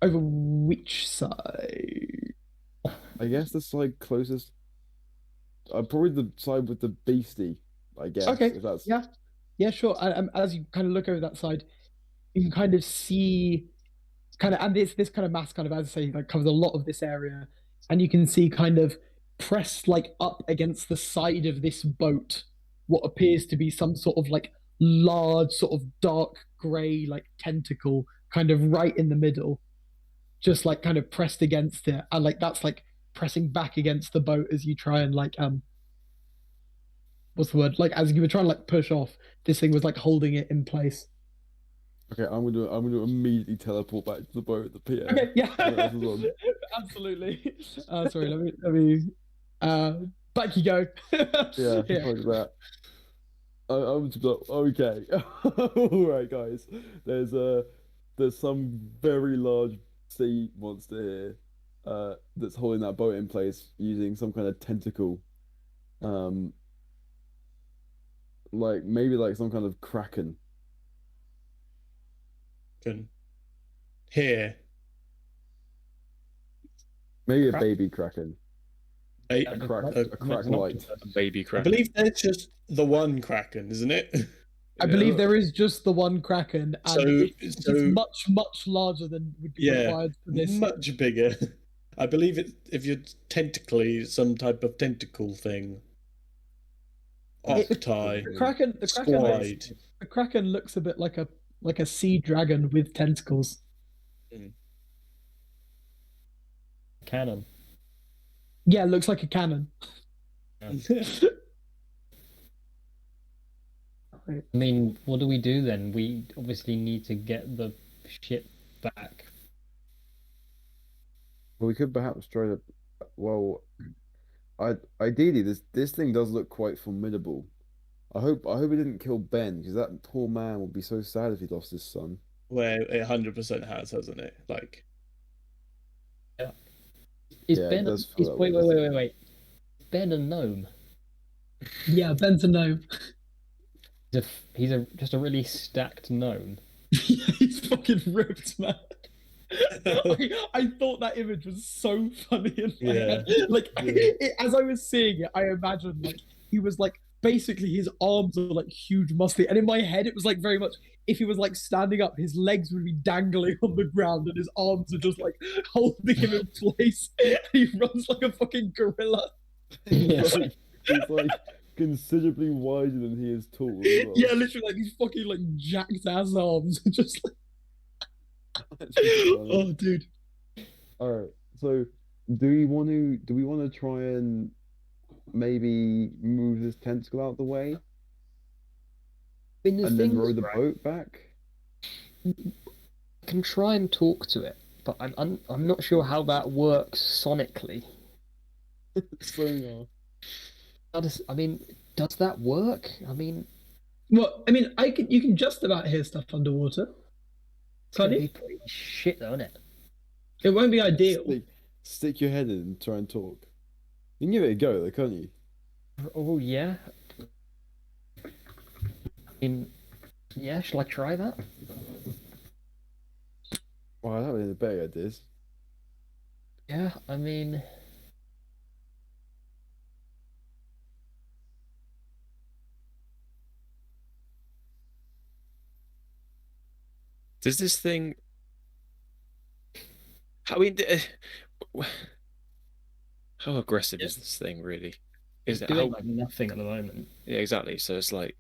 Over which side? I guess the side closest. Probably the side with the beastie. I guess. Okay, If that's yeah. Yeah, sure. As you kind of look over that side, you can kind of see, and this kind of mass, kind of as I say, like covers a lot of this area, and you can see kind of pressed like up against the side of this boat, what appears to be some sort of like large, sort of dark grey like tentacle, kind of right in the middle, just like kind of pressed against it, and like that's like pressing back against the boat as you try and like what's the word? Like as you were trying to like push off, this thing was like holding it in place. okay. I'm gonna immediately teleport back to the boat at the pier. Okay, yeah, Where else is on? absolutely. Sorry, let me. Back you go. Yeah, Here. fuck that. I'm just like, okay, all right, guys. There's some very large sea monster here, that's holding that boat in place using some kind of tentacle, like maybe like some kind of kraken. Here. Maybe a Krak- baby kraken. A crack a a crack light. A baby I crack. believe there's just the one Kraken, isn't it? I believe there is just the one kraken, and So- it's so- much larger than would be Yeah, required for this. much bigger. I believe it if you're tentacly, some type of tentacle thing. Octi. The kraken looks a bit like a sea dragon with tentacles. Cannon. Yeah, it looks like a cannon. I mean, what do we do then? We obviously need to get the ship back. Well, we could perhaps try to. Well, ideally, this thing does look quite formidable. I hope it didn't kill Ben, because that poor man would be so sad if he lost his son. Where it 100% has, hasn't it? Like, Is Yeah, it Ben? does feel Is, that wait, way, wait, doesn't wait, wait, wait. Is Ben a gnome? Yeah, Ben's a gnome. Just a really stacked gnome. He's fucking ripped, man. I thought that image was so funny in my head. Like, as I was seeing it, I imagined like he was like basically his arms are like huge, muscly, and in my head it was like very much if he was like standing up, his legs would be dangling on the ground, and his arms are just like holding him in place. And he runs like a fucking gorilla. Yes. He's like considerably wider than he is tall as well. Yeah, literally like these fucking like jacked ass arms, just like. Oh, dude. All right. So, do we want to try and maybe move this tentacle out the way I mean, the and then thing row is, the right, boat back? I can try and talk to it, but I'm not sure how that works sonically. Sonar. I mean, does that work? I mean, Well, I mean, you can just about hear stuff underwater. it's gonna Can't be you? pretty shit, though, isn't it? It won't be ideal. Stick your head in and try and talk. You can give it a go, though, can't you? Oh yeah. I mean, yeah. Shall I try that? Wow, that would be the better ideas. Yeah. I mean, Does this thing? I mean, how aggressive is this thing really? Is it's it doing how? like nothing at the moment. Yeah, exactly. So it's like,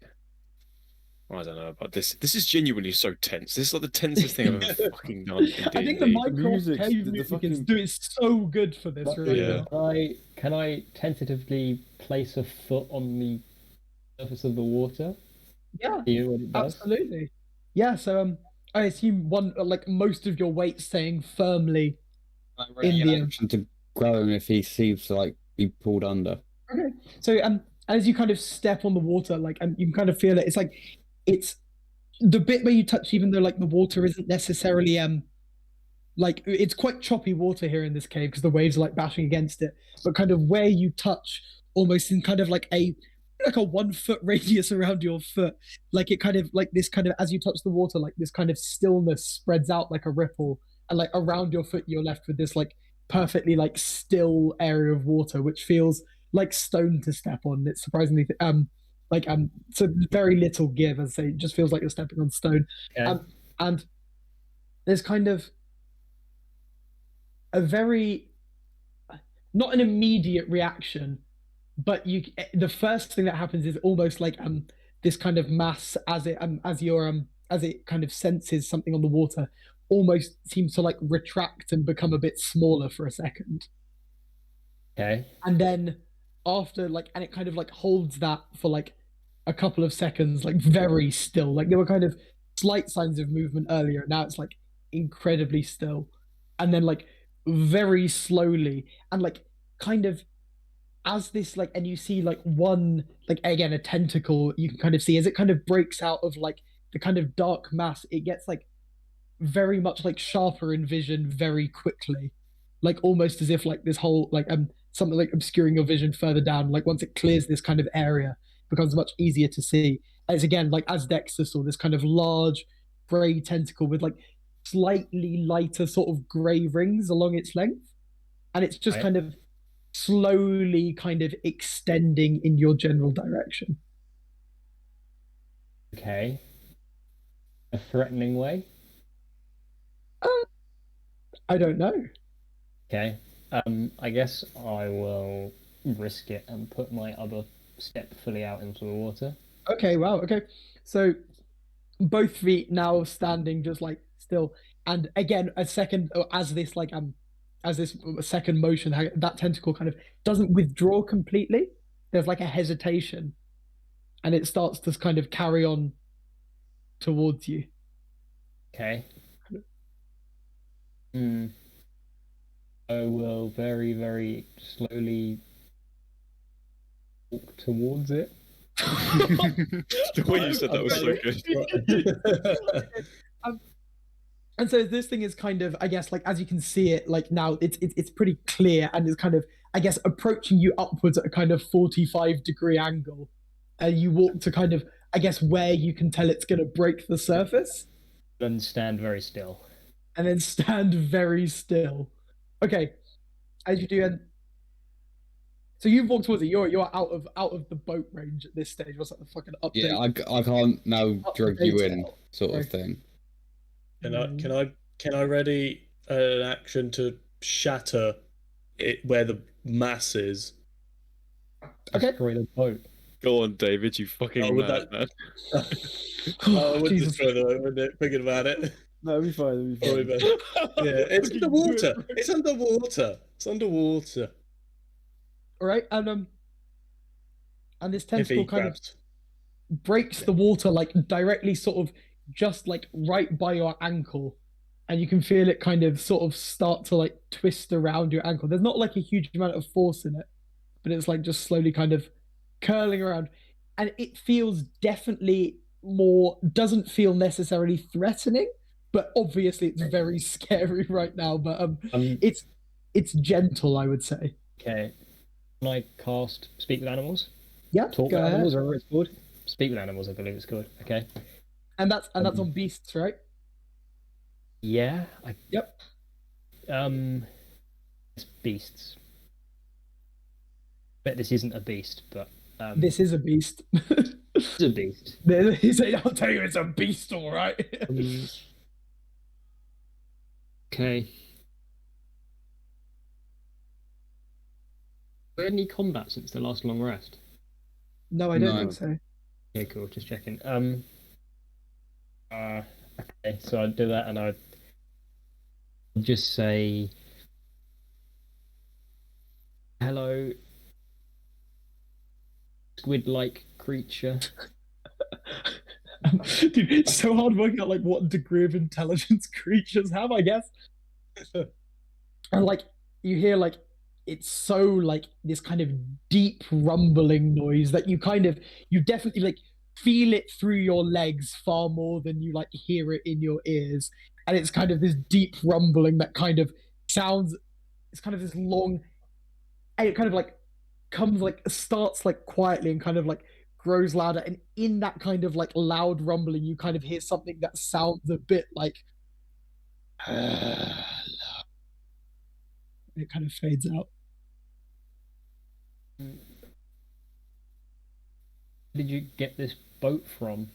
I don't know about this. This is genuinely so tense. This is like the tensest thing I've ever fucking done in I think the D&D. Minecraft music's- cave the music is fucking- doing so good for this right Yeah. now. Can I tentatively place a foot on the surface of the water? Yeah, See what it does? absolutely. Yeah, so I assume like most of your weight staying firmly. In the- action to grow him if he seems to like be pulled under. Okay. So as you kind of step on the water, like you can kind of feel it. It's like it's the bit where you touch, even though like the water isn't necessarily like it's quite choppy water here in this cave because the waves are like bashing against it. But kind of where you touch, almost in kind of like a 1 foot radius around your foot, like it kind of like this kind of as you touch the water, like this kind of stillness spreads out like a ripple, and like around your foot you're left with this like perfectly like still area of water, which feels like stone to step on. It's surprisingly so very little give, as I say, it just feels like you're stepping on stone. Okay. And there's kind of a very not an immediate reaction, but the first thing that happens is almost like this kind of mass as it kind of senses something on the water, almost seems to like retract and become a bit smaller for a second. Okay. And then after like and it kind of like holds that for like a couple of seconds, like very still. Like there were kind of slight signs of movement earlier, now it's like incredibly still. And then like very slowly and like kind of as this like and you see like one like again a tentacle you can kind of see as it kind of breaks out of like the kind of dark mass, it gets like very much like sharper in vision very quickly, like almost as if like this whole like something like obscuring your vision further down, like once it clears this kind of area it becomes much easier to see. As again, like as Dexter saw, this kind of large gray tentacle with like slightly lighter sort of gray rings along its length, and it's just Right. kind of slowly kind of extending in your general direction. Okay. A threatening way. I don't know. Okay. I guess I will risk it and put my other step fully out into the water. Okay, wow. Okay, so both feet now standing just like still, and again a second as this second motion, that tentacle kind of doesn't withdraw completely. There's like a hesitation, and it starts to kind of carry on towards you. Okay. I will very, very slowly walk towards it. The way you said that was so good. And so this thing is kind of, I guess, like as you can see it, like now it's pretty clear and is kind of, I guess, approaching you upwards at a kind of 45-degree angle. You walk to kind of, I guess, where you can tell it's going to break the surface, And stand very still. and then stand very still. Okay, as you do, and so you've walked towards it. You're out of the boat range at this stage. What's that? The fucking update? Yeah, I can't now drag you in, Update. sort of Okay. thing. Can I ready an action to shatter it where the mass is? Okay. Destroy the boat. Go on, David, you fucking Oh, would mad that- man. Oh, I wouldn't Jesus. destroy the boat, wouldn't it? Thinking about it. No, it'll be fine. It'll Sorry, be fine. man. Yeah, it's Fucking underwater. good. It's underwater. It's underwater. All right, and this If tentacle he kind of grabs. breaks the water like directly sort of just like right by your ankle, and you can feel it kind of sort of start to like twist around your ankle. There's not like a huge amount of force in it, but it's like just slowly kind of curling around, and it feels definitely more, doesn't feel necessarily threatening, but obviously it's very scary right now, but it's gentle, I would say. Okay. Can I cast Speak with Animals? Yeah, Talk go with ahead. Animals, or whatever it's called? Speak with Animals, I believe it's called. Okay. And that's on beasts, right? Yeah. Yep. It's beasts. Bet this isn't a beast, but This is a beast. it's a beast. He said, "I'll tell you, it's a beast, all right." Okay. Any combat since the last long rest? No, I don't No. think so. Okay, cool. Just checking. Okay, so I'd do that, and I'd just say, "Hello, squid-like creature." Dude, it's so hard working out like what degree of intelligence creatures have, I guess. And like you hear like it's so like this kind of deep rumbling noise that you definitely like feel it through your legs far more than you like hear it in your ears. And it's kind of this deep rumbling that kind of sounds, it's kind of this long, and it kind of like comes like starts like quietly and kind of like grows louder, and in that kind of like loud rumbling you kind of hear something that sounds a bit like it kind of fades out. Where did you get this boat from?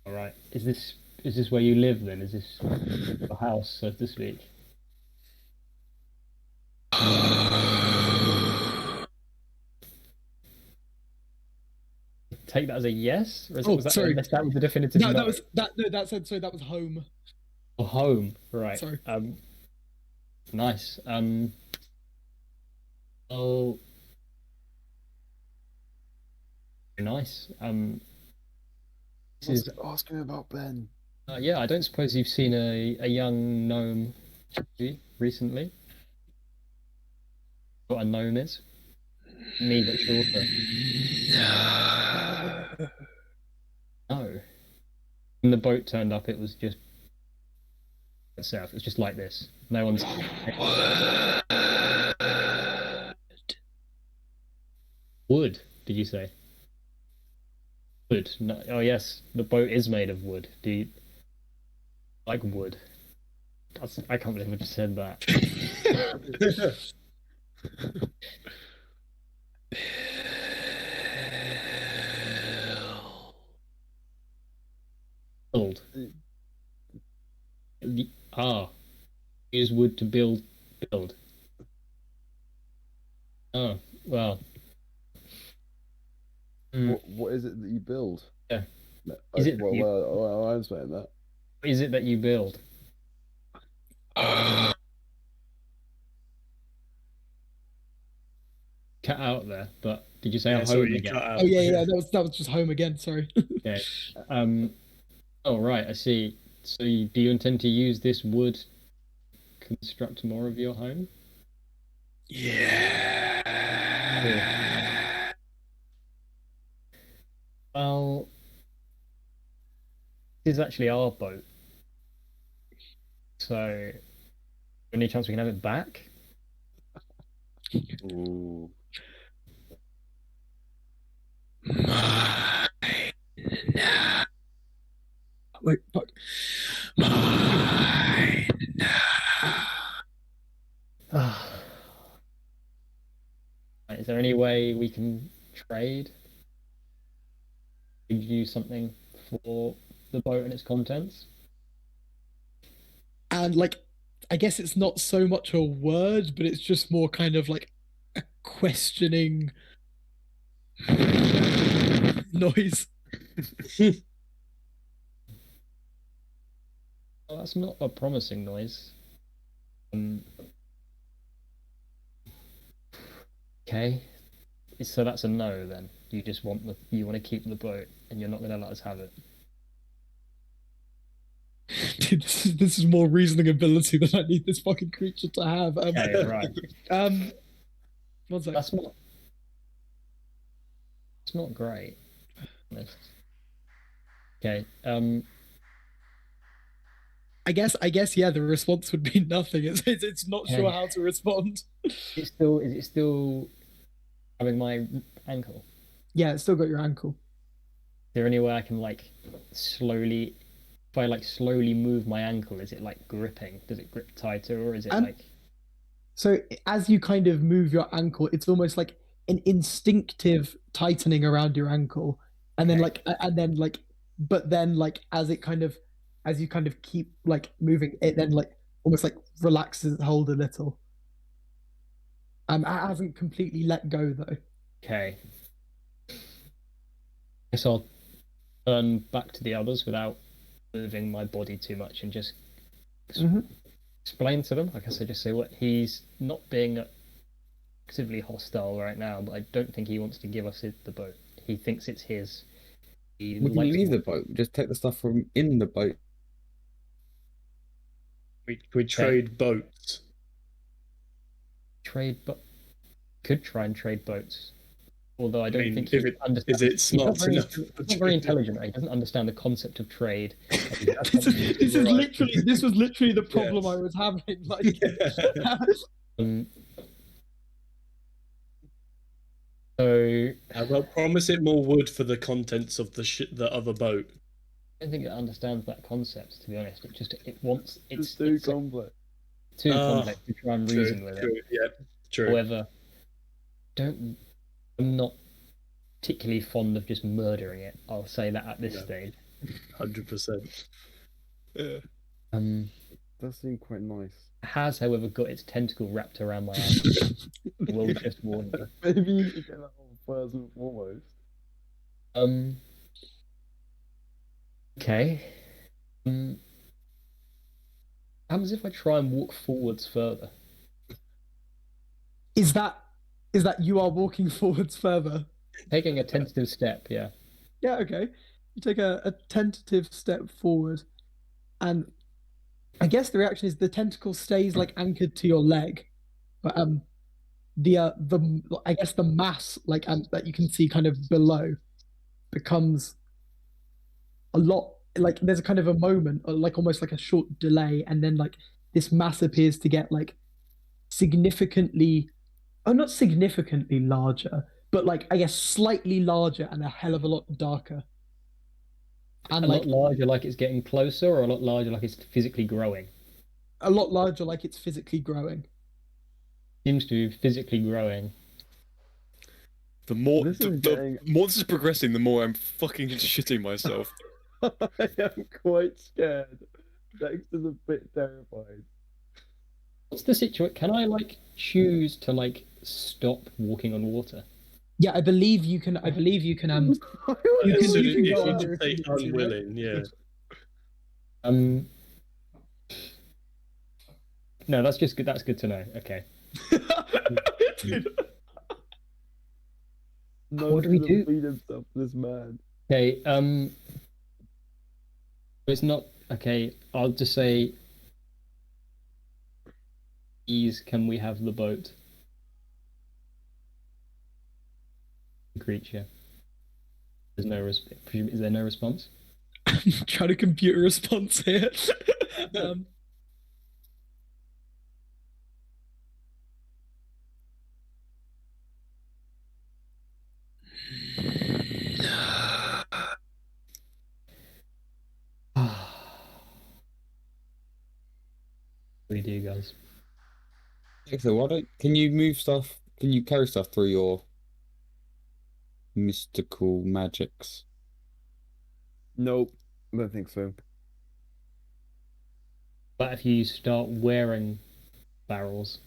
All right. Is this where you live then? Is this the house, so to speak? Take that as a yes, or Oh, was that, sorry. that was a definitive No, no? that was that. No, that said. Sorry, that was home. Oh, home, right? Sorry. Nice. Oh, nice. This is Ask him about Ben. yeah. I don't suppose you've seen a young gnome recently. What a gnome is? Me, but shorter. No. When the boat turned up, it was just itself. It was just like this. No one's. Wood? Did you say? Wood? No. Oh yes, the boat is made of wood. Do you like wood? I can't believe I just said that. Build. Use wood to build. Oh, well. What is it that you build? Yeah. Is it well, you- I'm saying that. What is it that you build? Cut out there, but did you say Yeah, home sorry, you again? cut out. Oh yeah, that was just home again. Sorry. Okay. Oh right, I see. So do you intend to use this wood to construct more of your home? Yeah. Well, this is actually our boat. So, any chance we can have it back? Ooh. Wait, fuck. Is there any way we can trade? Could you do something for the boat and its contents? And like, I guess it's not so much a word, but it's just more kind of like a questioning noise. Well, that's not a promising noise. Okay, so that's a no then. You just want you want to keep the boat, and you're not going to let us have it. Dude, this is more reasoning ability than I need this fucking creature to have. Okay, right. One sec. That's not. It's not great. Okay. I guess, yeah. The response would be nothing. It's not sure how to respond. Is it still having my ankle? Yeah, it's still got your ankle. Is there any way I can like slowly, if I like slowly move my ankle, is it like gripping? Does it grip tighter, or is it like? So as you kind of move your ankle, it's almost like an instinctive tightening around your ankle, and then but then like as you kind of keep like moving, it then like almost like relaxes its hold a little. It hasn't completely let go though. Okay. Guess I'll turn back to the others without moving my body too much and just explain to them. I guess I just say, what, he's not being actively hostile right now, but I don't think he wants to give us the boat. He thinks it's his. We can leave the boat. Just take the stuff from in the boat. We trade boats. Could try and trade boats. Although I don't think he understands. Is it smart enough? He's not very intelligent. He doesn't understand the concept of trade. This was literally the problem I was having. Like, so how about promise it more wood for the contents of the other boat? I don't think it understands that concept. To be honest, it's too complex. Too complex to try and reason with it. Yeah, true. However, I'm not particularly fond of just murdering it. I'll say that at this stage. 100%. Yeah. That seemed quite nice. It has, however, got its tentacle wrapped around my ankle. I will just warn you. Maybe you should get that one first and foremost. Okay. How happens if I try and walk forwards further? Is that you are walking forwards further? Taking a tentative step, yeah. Yeah, okay. You take a tentative step forward, and I guess the reaction is the tentacle stays like anchored to your leg, but I guess the mass like that you can see kind of below becomes a lot like there's a kind of a moment or like almost like a short delay, and then like this mass appears to get like significantly, oh, not significantly larger, but like I guess slightly larger and a hell of a lot darker. And a lot larger, like it's getting closer, or a lot larger, like it's physically growing? a lot larger, like it's physically growing. Seems to be physically growing. The more This the, is the getting- more this is progressing, the more I'm fucking shitting myself. I am quite scared. Dexter's a bit terrified. What's the situation? Can I like choose to like stop walking on water? Yeah, I believe you can. I believe you can. You can- should, you can you go should under if say you need to, right? unwilling, yeah. No, that's just good. That's good to know. Okay. No, What do we do? Feed himself, this man. Okay. It's not okay. I'll just say, please, can we have the boat? Creature. There's no is there no response? I'm trying to compute a response here. um, What do you do, guys? Dexter, why don't can you move stuff? Can you carry stuff through your mystical magics? Nope, I don't think so. But if you start wearing barrels,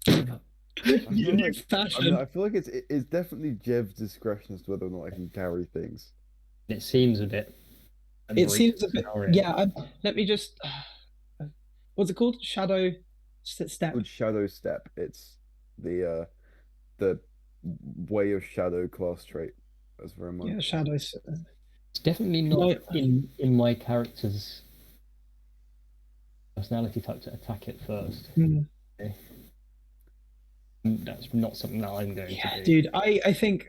new I fashion. mean, I feel like it's definitely Jev's discretion as to whether or not I can carry things. it seems a bit. It seems a bit. scenario. Yeah. Let me just. What's it called? Shadow step. With Shadow Step, it's the way of Shadow class trait. As very much. Yeah, shadow. It's definitely not No. in my character's personality type to attack it first. Hmm. Okay. That's not something that I'm going Yeah, to do. dude. I think.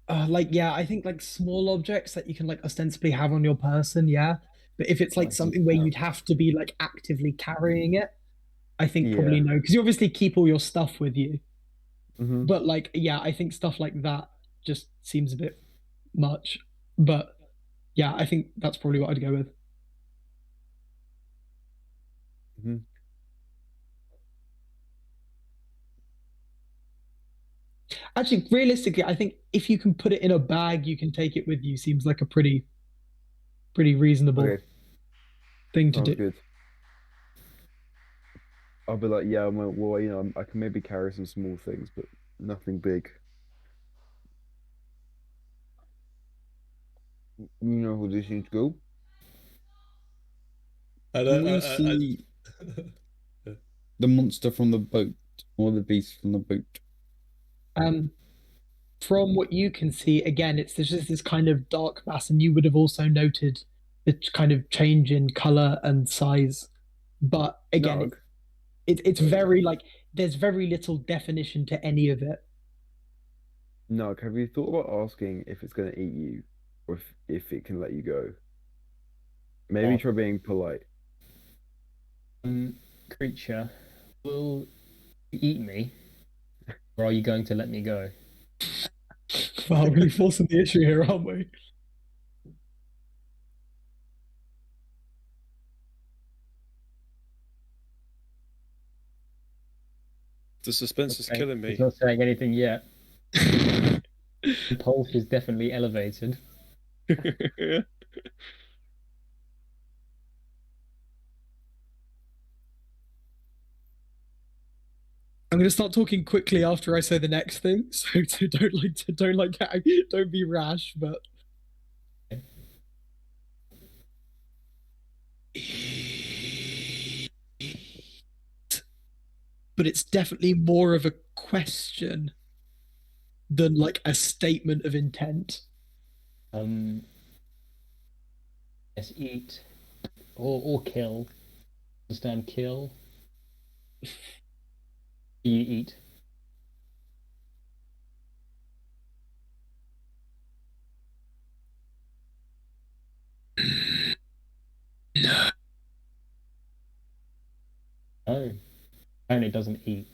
I think like small objects that you can like ostensibly have on your person, yeah. But if it's like something where you'd have to be like actively carrying it, I think probably Yeah. no, because you obviously keep all your stuff with you. Mm-hmm. But like, yeah, I think stuff like that just seems a bit much. But yeah, I think that's probably what I'd go with. Mm-hmm. Actually, realistically, I think if you can put it in a bag, you can take it with you. Seems like a pretty reasonable Okay, thing to sounds do. good. I'll be like, yeah, well, I can maybe carry some small things, but nothing big. You know how this seems to go? I Can don't, we see the monster from the boat or the beast from the boat? From what you can see, again, there's just this kind of dark mass, and you would have also noted the kind of change in color and size. But again, Nug. it's very like there's very little definition to any of it. Nug, have you thought about asking if it's going to eat you, or if it can let you go? Maybe Oh. try being polite. Creature, will you eat me, or are you going to let me go? Wow, really forcing the issue here, aren't we? The suspense is killing me. He's not saying anything yet. The pulse is definitely elevated. I'm going to start talking quickly after I say the next thing, so don't be rash, but it's definitely more of a question than like a statement of intent. Yes, eat or kill. Understand? Kill. You eat. No. No. Apparently, it doesn't eat.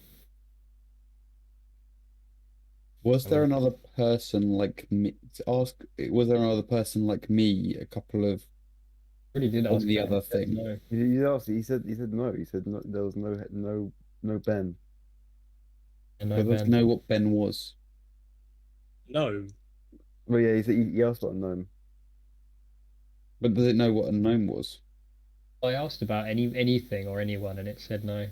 Was there another person like me? To ask, was there another person like me a couple of Really did on ask the that. other He said thing. no. He asked. He said no. He said no, there was no Ben. And no But does Ben. know what Ben was. No. Well, yeah, he asked about a gnome. But does it know what a gnome was? I asked about anything or anyone, and it said no.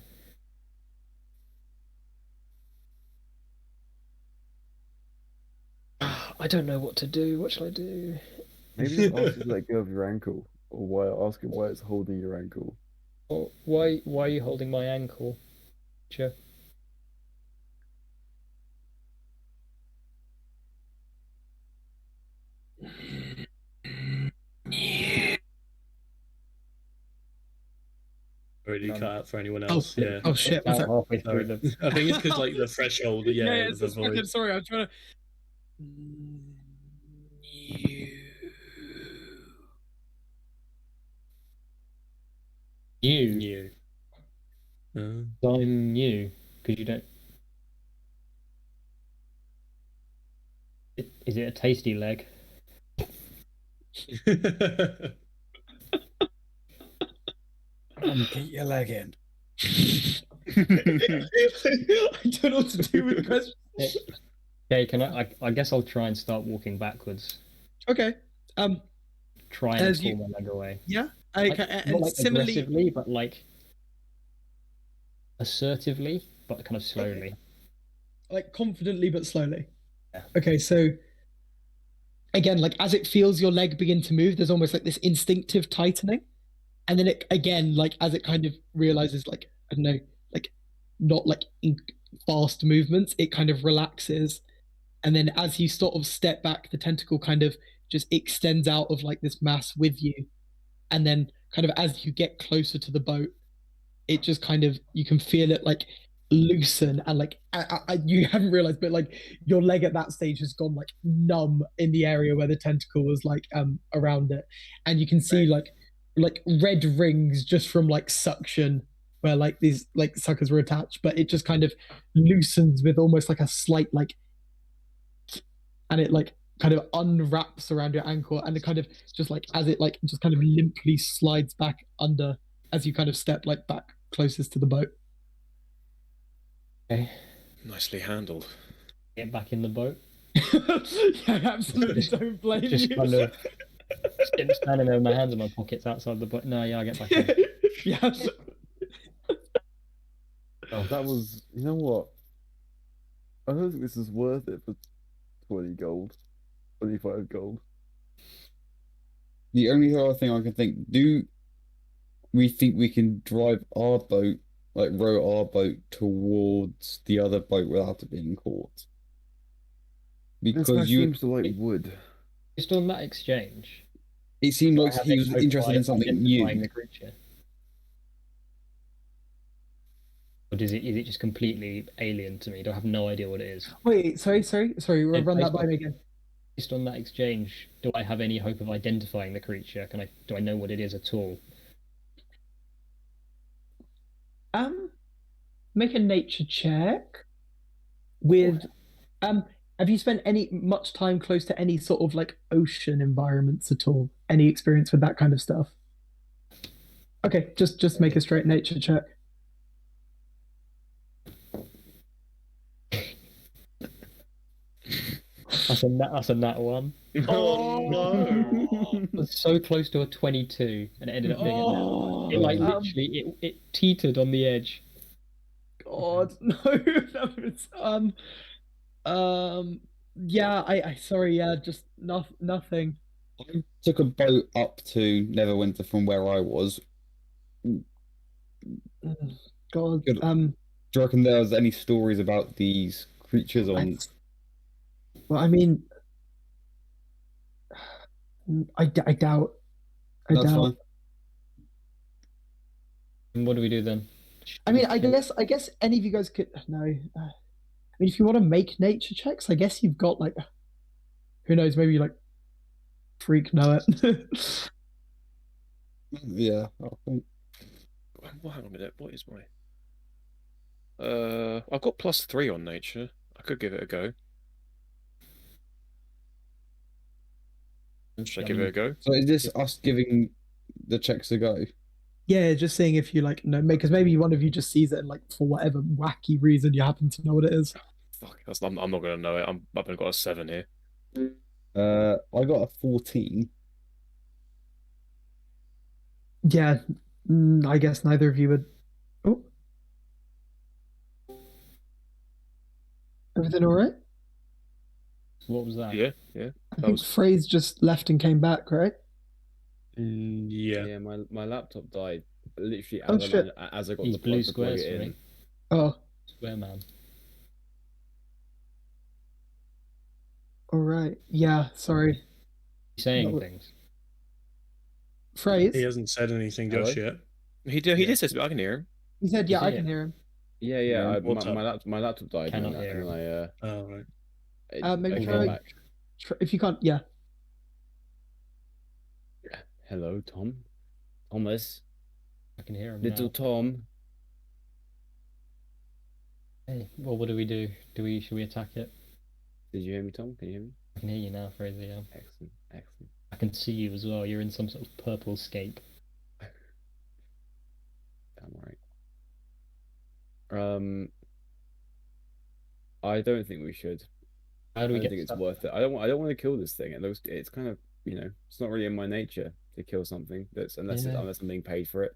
I don't know what to do. What shall I do? Maybe just ask him to let go of your ankle, or why? Ask him why it's holding your ankle. Or why are you holding my ankle? Sure. Already cut out for anyone Oh, else. Yeah. oh shit! Was About that... halfway through Sorry. the. I think it's because like the threshold. Yeah, it's the a second. voice. Sorry, I'm trying to. You. New. I'm new because you don't. Is it a tasty leg? Get your leg in. I don't know what to do with the question. Okay, can I guess I'll try and start walking backwards. Okay. Try and As pull you- my leg away. Yeah. Like, Okay. not And like similarly, aggressively, but like assertively, but kind of slowly. like confidently but slowly. Yeah. Okay. So again, like as it feels your leg begin to move, there's almost like this instinctive tightening, and then it again, like as it kind of realizes, like I don't know, like not like in fast movements, it kind of relaxes, and then as you sort of step back, the tentacle kind of just extends out of like this mass with you, and then kind of as you get closer to the boat, it just kind of you can feel it like loosen, and like you haven't realized, but like your leg at that stage has gone like numb in the area where the tentacle was like around it, and you can see like red rings just from like suction where like these like suckers were attached, but it just kind of loosens with almost like a slight like, and it like kind of unwraps around your ankle, and it kind of just like as it like just kind of limply slides back under as you kind of step like back closest to the boat. Okay, Nicely handled. get back in the boat. Yeah, I absolutely don't blame Just you. kind of standing there with my hands in my pockets outside the boat. No, yeah, I'll get back in. Yeah. Oh, that was. You know what? I don't think this is worth it for 20 gold, 25 gold. The only other thing I can think, do we think we can drive our boat, like row our boat towards the other boat without it being caught? This guy Because you, seems to like wood. Just on that exchange, it seemed do I like have he any was hope of interested in something identifying new. the creature? Or is it just completely alien to me? Do I have no idea what it is? Wait, sorry. Yeah, Run that based by me again. Based on that exchange, do I have any hope of identifying the creature? Do I know what it is at all? Make a nature check with have you spent much time close to any sort of like ocean environments at all? Any experience with that kind of stuff? Okay, just make a straight nature check. That's a nat one. Oh no! It's so close to a 22, and it ended up being a nat one. It like Oh, literally it teetered on the edge. God, no, that was yeah, I sorry, yeah, just nothing. I took a boat up to Neverwinter from where I was. God, Good. Do you reckon there was any stories about these creatures on? well, I mean, I doubt. That's fine. And what do we do then? I mean, I guess any of you guys could no. I mean, if you want to make nature checks, I guess you've got like, who knows, maybe like freak know it. Yeah, I think. Well, hang on a minute. What is my? I've got +3 on nature. I could give it a go. Should I give it a go? So is this us giving the checks to go? Yeah, just seeing if you like know, because maybe one of you just sees it and like for whatever wacky reason you happen to know what it is. Fuck, I'm not gonna know it. I've only got a 7 here. I got a 14. Yeah, I guess neither of you would. Oh, everything all right? What was that? Yeah. I That think was Phrase just left and came back, right? Yeah. Yeah, my laptop died literally Oh, shit. as I got He's the blue plug to plug squares it for in. me. Oh, Square man. all right. Yeah, sorry. Saying No. things. Phrase. He hasn't said anything just Hello? yet. he Yeah. did say something. I can hear him. He said, You "Yeah, see I it? can hear him." Yeah, Yeah, my, what's up? my laptop died Cannot and hear then Oh, right. Maybe I try- came back. If you can't, yeah. Hello, Tom. Thomas. I can hear him Little now. Tom. Hey, well, what do? Should we attack it? Did you hear me, Tom? Can you hear me? I can hear you now, Fraser. Yeah. Excellent, excellent. I can see you as well. You're in some sort of purple scape. Damn right. I don't think we should. How I do we don't get think it's stuff? worth it. I don't want to kill this thing. It's kind of, it's not really in my nature to kill something that's unless Yeah. I'm being paid for it.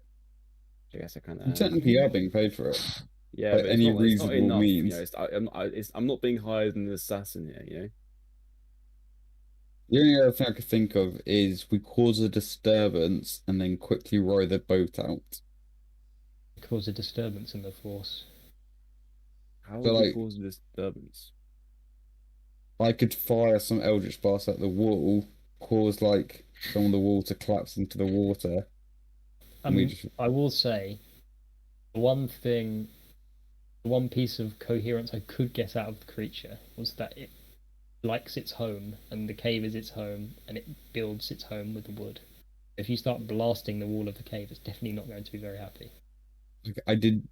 I guess I kind You of technically are being paid for it. yeah, by but any it's not reasonable enough. means. I'm not being hired as an assassin here. The only other thing I could think of is we cause a disturbance and then quickly row the boat out. Cause a disturbance in the force. How So, would we like- cause a disturbance? I could fire some eldritch blast at the wall, cause like some of the wall to collapse into the water. I and we mean, just I will say, one piece of coherence I could get out of the creature was that it likes its home, and the cave is its home, and it builds its home with the wood. If you start blasting the wall of the cave, it's definitely not going to be very happy. I did.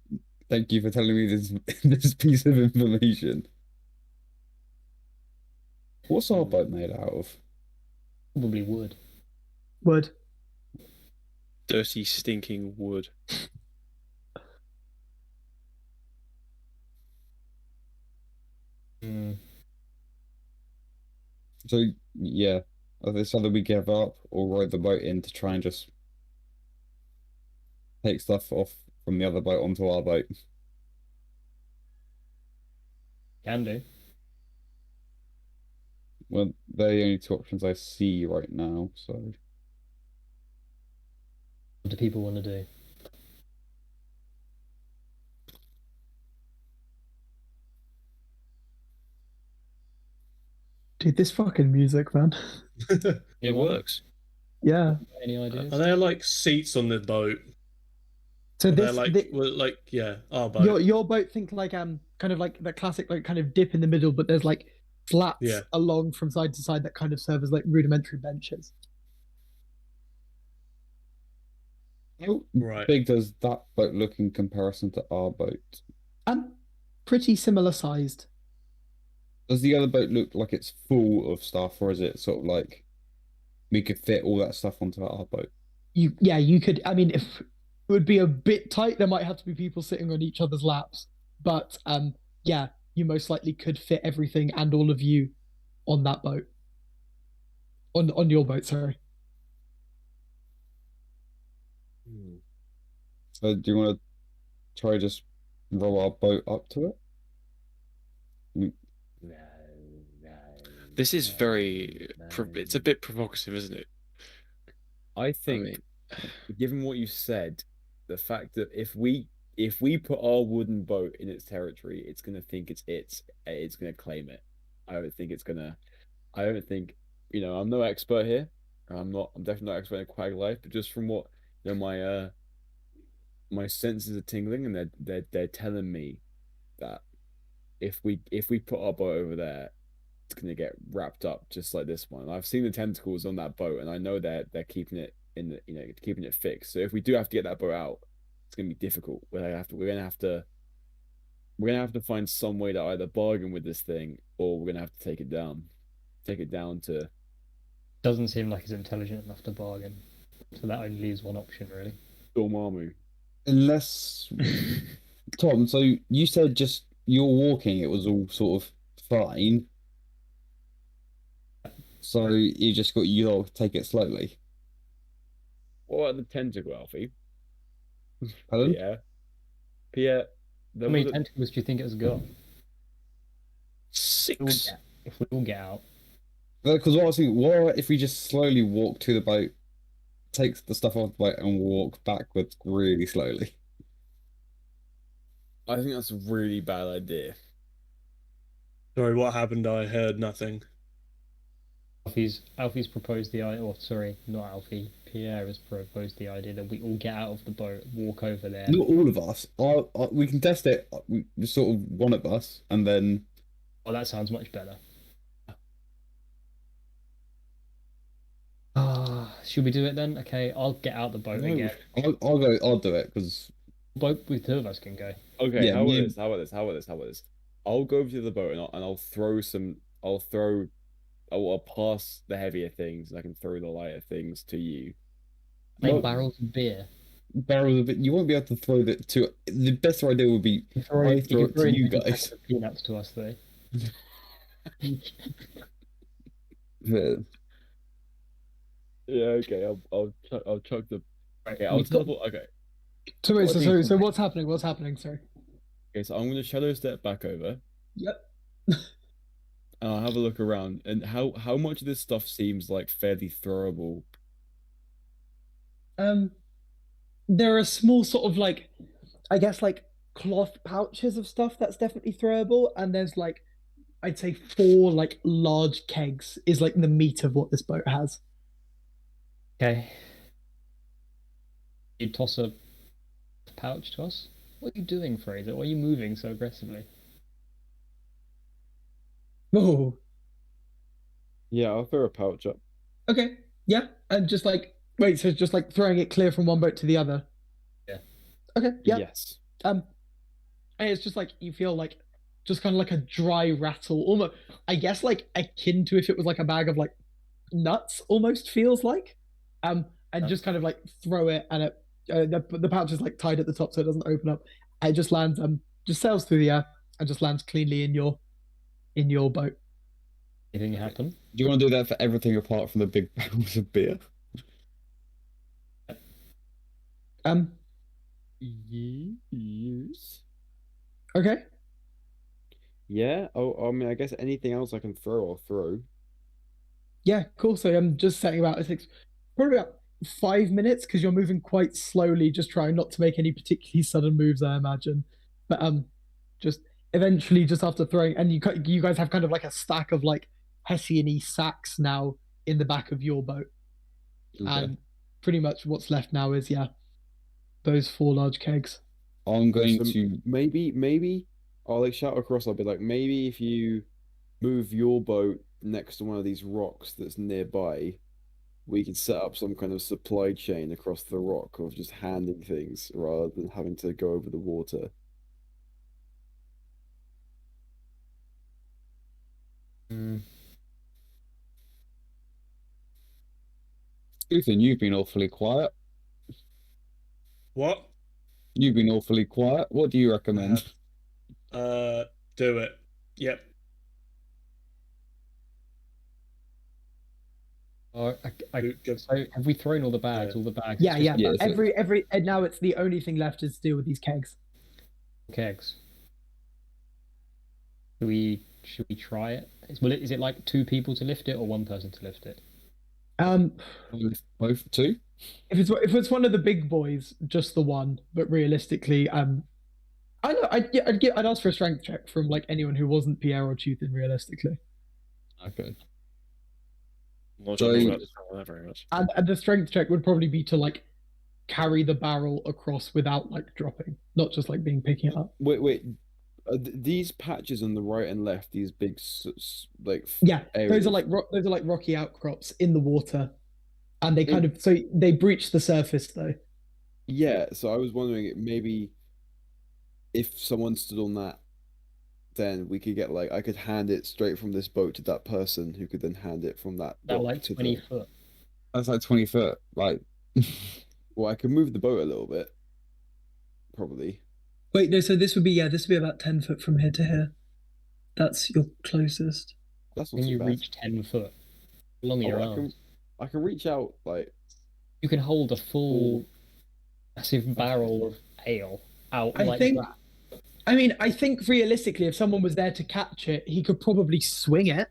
Thank you for telling me this this piece of information. What's our boat made out of? Probably would. Would. Dirty, stinking wood. Hmm. So yeah, it's either we give up or row the boat in to try and just take stuff off from the other boat onto our boat. Can do. Well, they're the only two options I see right now. So What do people want to do? Dude, this fucking music, man. It Anyone? works. Yeah. Any ideas? Are there like seats on the boat? So They're this, like, well, like yeah, our boat. your boat, think like kind of like that classic like kind of dip in the middle, but there's like slats Yeah. along from side to side that kind of serve as like rudimentary benches. how Right. big does that boat look in comparison to our boat? Pretty similar sized. Does the other boat look like it's full of stuff, or is it sort of like we could fit all that stuff onto our boat? You could. I mean, if it would be a bit tight, there might have to be people sitting on each other's laps. But yeah, you most likely could fit everything and all of you on that boat. On your boat, sorry. So do you want to try just row our boat up to it? This is very. It's a bit provocative, isn't it? I think, mean- given what you said, the fact that if we put our wooden boat in its territory, it's gonna think it's gonna claim it. I don't think I'm no expert here. I'm definitely not expert in quag life, but just from what my senses are tingling, and they're telling me that if we put our boat over there, it's gonna get wrapped up just like this one. I've seen the tentacles on that boat, and I know they're keeping it in the keeping it fixed. So if we do have to get that boat out, it's gonna be difficult. We're gonna have to find some way to either bargain with this thing, or we're gonna have to take it down. Take it down to Doesn't seem like he's intelligent enough to bargain. So that only leaves one option, really. Dormammu. Unless Tom, so you said just you're walking, it was all sort of fine. So you just got you take it slowly. What about the tentacle, Alfie? Pardon? Pierre. Pierre. How many tentacles do you think it's got? 6. If we all get out. Because what I was thinking, what if we just slowly walk to the boat, take the stuff off the boat, and walk backwards really slowly? I think that's a really bad idea. Sorry, what happened? I heard nothing. Alfie's proposed the idea, or sorry, not Alfie. Pierre has proposed the idea that we all get out of the boat, walk over there. Not all of us. We can test it. Sort of one of us, and then. Oh, that sounds much better. Should we do it then? Okay, I'll get out the boat again. I'll go. I'll do it because. Both with two of us can go. Okay, Yeah, how about me- this? How about this? How about this? How about this? I'll go over to the boat and I'll throw some. I'll pass the heavier things. And I can throw the lighter things to you. Like Well- barrels of beer. Barrel of it. You won't be able to throw that to. The best idea would be You throw, I you throw can it throw to in you many guys. packs of peanuts to us though. Yeah. Okay. I'll chuck the. Okay. I'll We've got- teleport. Okay. So wait, What so, do you so what's happening? What's happening? Sorry. Okay. So I'm gonna shadow step back over. Yep. And I'll have a look around. And how much of this stuff seems like fairly throwable? There are small sort of like, I guess like cloth pouches of stuff that's definitely throwable, and there's like, I'd say 4 like large kegs is like the meat of what this boat has. Okay. You toss a pouch to us? What are you doing, Fraser? Why are you moving so aggressively? Oh, Yeah, I'll throw a pouch up. okay, yeah, and just like wait, so just like throwing it clear from one boat to the other. Yeah. Okay, yeah. Yes. And it's just like you feel like just kind of like a dry rattle, almost. I guess like akin to if it was like a bag of like nuts, almost feels like. And just kind of like throw it, and it the pouch is like tied at the top so it doesn't open up. And it just lands, just sails through the air and just lands cleanly in your boat. Anything happen? Do you want to do that for everything apart from the big barrels of beer? Yes. Okay. Yeah. Oh, I mean, I guess anything else I can throw, I'll throw. Yeah, cool. So I'm just setting about it takes probably about 5 minutes because you're moving quite slowly, just trying not to make any particularly sudden moves, I imagine. But just eventually, just after throwing, and you guys have kind of like a stack of like Hessian-y sacks now in the back of your boat, and pretty much what's left now is those 4 large kegs. I'm going So to. maybe I'll like shout across. I'll be like, maybe if you move your boat next to one of these rocks that's nearby, we could set up some kind of supply chain across the rock of just handing things rather than having to go over the water. Tuthin, you've been awfully quiet. What? You've been awfully quiet. What do you recommend? Do it. Yep. Or Good. so have we thrown all the bags? Yeah. All the bags? Yeah, It's yeah. just Yeah, so- Every and now it's the only thing left is to deal with these kegs. kegs. Should we try it? Is it like 2 people to lift it or 1 person to lift it? Both two? If it's one of the big boys, just the one. But realistically, I know I'd ask for a strength check from like anyone who wasn't Pierre or Tuthin. Realistically, Okay. I'm not So- sure about this that very much. and the strength check would probably be to like carry the barrel across without like dropping, not just like picking it up. Wait. These patches on the right and left, these big like Yeah, areas. those are like rocky outcrops in the water, and they kind of so they breach the surface though. Yeah, so I was wondering maybe if someone stood on that, then we could get like I could hand it straight from this boat to that person who could then hand it from that That dock like to 20 the. foot. That's like 20 foot. Like, Well, I can move the boat a little bit. Probably. Wait, no. So this would be about 10 foot from here to here. That's your closest. That's not When too you bad. reach 10 foot, along your Oh, arms, I can reach out like. you can hold a full massive barrel of ale out I like think. that. I mean, I think realistically, if someone was there to catch it, he could probably swing it.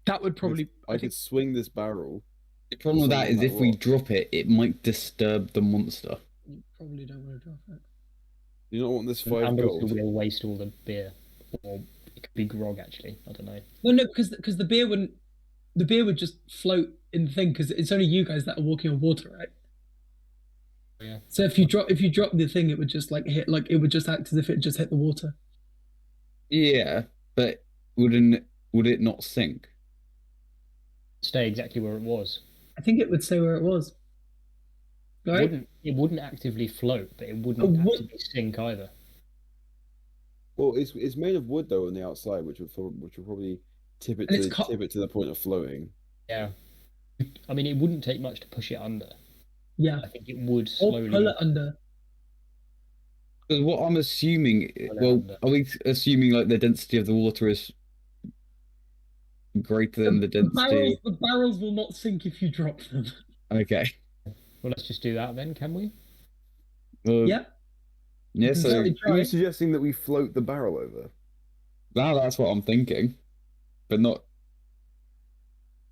That would probably. I could swing this barrel. The problem with that Something is like if we rock. drop it, it might disturb the monster. You probably don't want to drop it. You don't want this 5 And also gold. we'll waste all the beer. Or it could be grog, actually. I don't know. No, because the beer wouldn't. The beer would just float in the thing because it's only you guys that are walking on water, right? Yeah. So if you drop the thing, it would just like hit, like it would just act as if it just hit the water. Yeah, but would it not sink? Stay exactly where it was. I think it would stay where it was. Right? It wouldn't actively float, but it wouldn't actively sink either. Well, it's made of wood though on the outside, which would probably tip it to the point of floating. Yeah. I mean, it wouldn't take much to push it under. Yeah. I think it would Or slowly. pull it under. Because what I'm assuming, Pull it well, under. are we assuming like the density of the water is greater than the density? The barrels will not sink if you drop them. Okay. Well, let's just do that then, can we? Yeah. Yeah. So Exactly. Are you suggesting that we float the barrel over? now that's what I'm thinking, but not.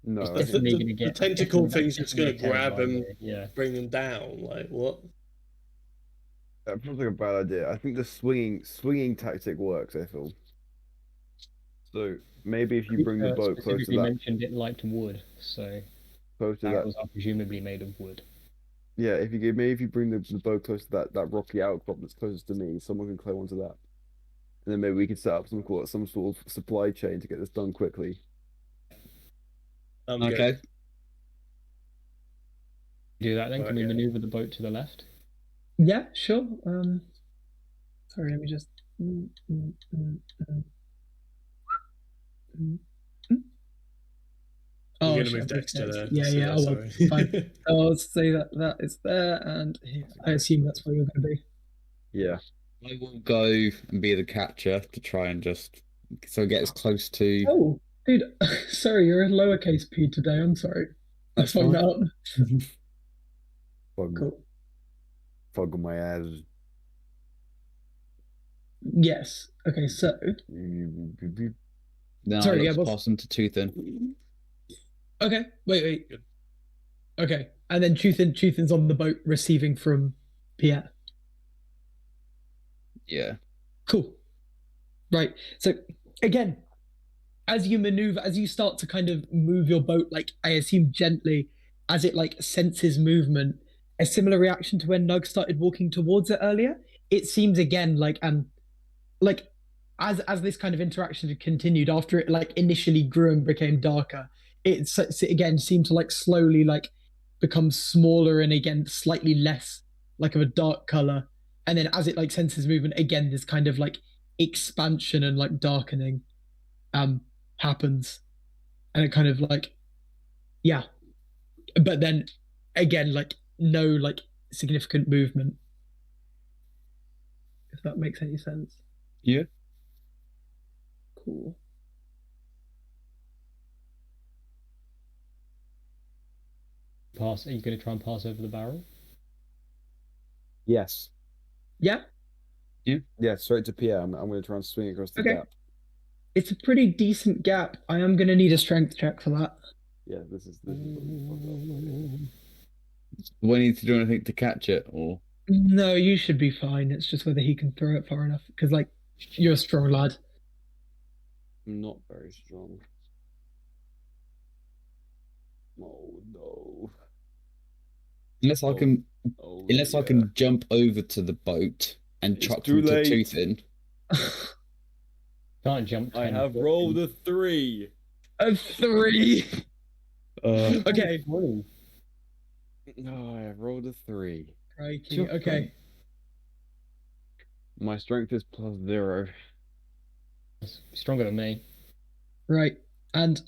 No. It's I think- definitely gonna The get tentacle definitely- thing's just going to definitely grab terrifying, him, Yeah. bring him down. Like, what? That feels like a bad idea. I think the swinging tactic works. I feel. So maybe if you bring the boat close to Specifically that, mentioned it liked wood, so close to that. barrels are presumably made of wood. Yeah, maybe if you bring the boat close to that rocky outcrop that's closest to me, someone can climb onto that, and then maybe we could set up some sort of supply chain to get this done quickly. Okay. Do that then? Can we Okay. maneuver the boat to the left? Yeah, sure. Sorry, let me just. You're Oh, going to shit, move Dexter there. Yeah, so yeah. Oh, well, sorry. fine. I'll say that is there, and here. I assume that's where you're going to be. Yeah. I will go and be the catcher to try and just so get as close to. Oh, dude, sorry, you're a lowercase p today. I'm sorry. I That's found fine. out. Fog, Cool. fog on my ass. Yes. Okay, so Then Sorry, I'll yeah, just boss. pass them to Tuthin. okay, wait. Good. Okay, and then Tuthin's on the boat receiving from Pier. Yeah. Cool. Right. So again, as you start to kind of move your boat, like I assume gently, as it like senses movement, a similar reaction to when Nug started walking towards it earlier. It seems again like as this kind of interaction had continued after it like initially grew and became darker, it again seemed to like slowly like become smaller and again slightly less like of a dark color. And then as it like senses movement again, this kind of like expansion and like darkening happens, and it kind of like but then again like no like significant movement, if that makes any sense. Yeah. Cool. Pass. Are you going to try and pass over the barrel? Yes. Yeah, Yeah, straight to Pier. I'm going to try and swing across the Okay. gap. it's a pretty decent gap. I am going to need a strength check for that. Yeah, this is probably Do I need to do anything to catch it, or No, you should be fine. It's just whether he can throw it far enough, because like you're a strong lad. not very strong. Oh no. unless I Oh, can Oh, unless I yeah. can jump over to the boat and It's chuck too them to late. Tuthin. Can't jump. I 10 have foot. rolled a 3. A 3. Okay. Whoa. No, I have rolled a 3. Crikey. Sure. Okay. My strength is +0. That's stronger than me. Right. And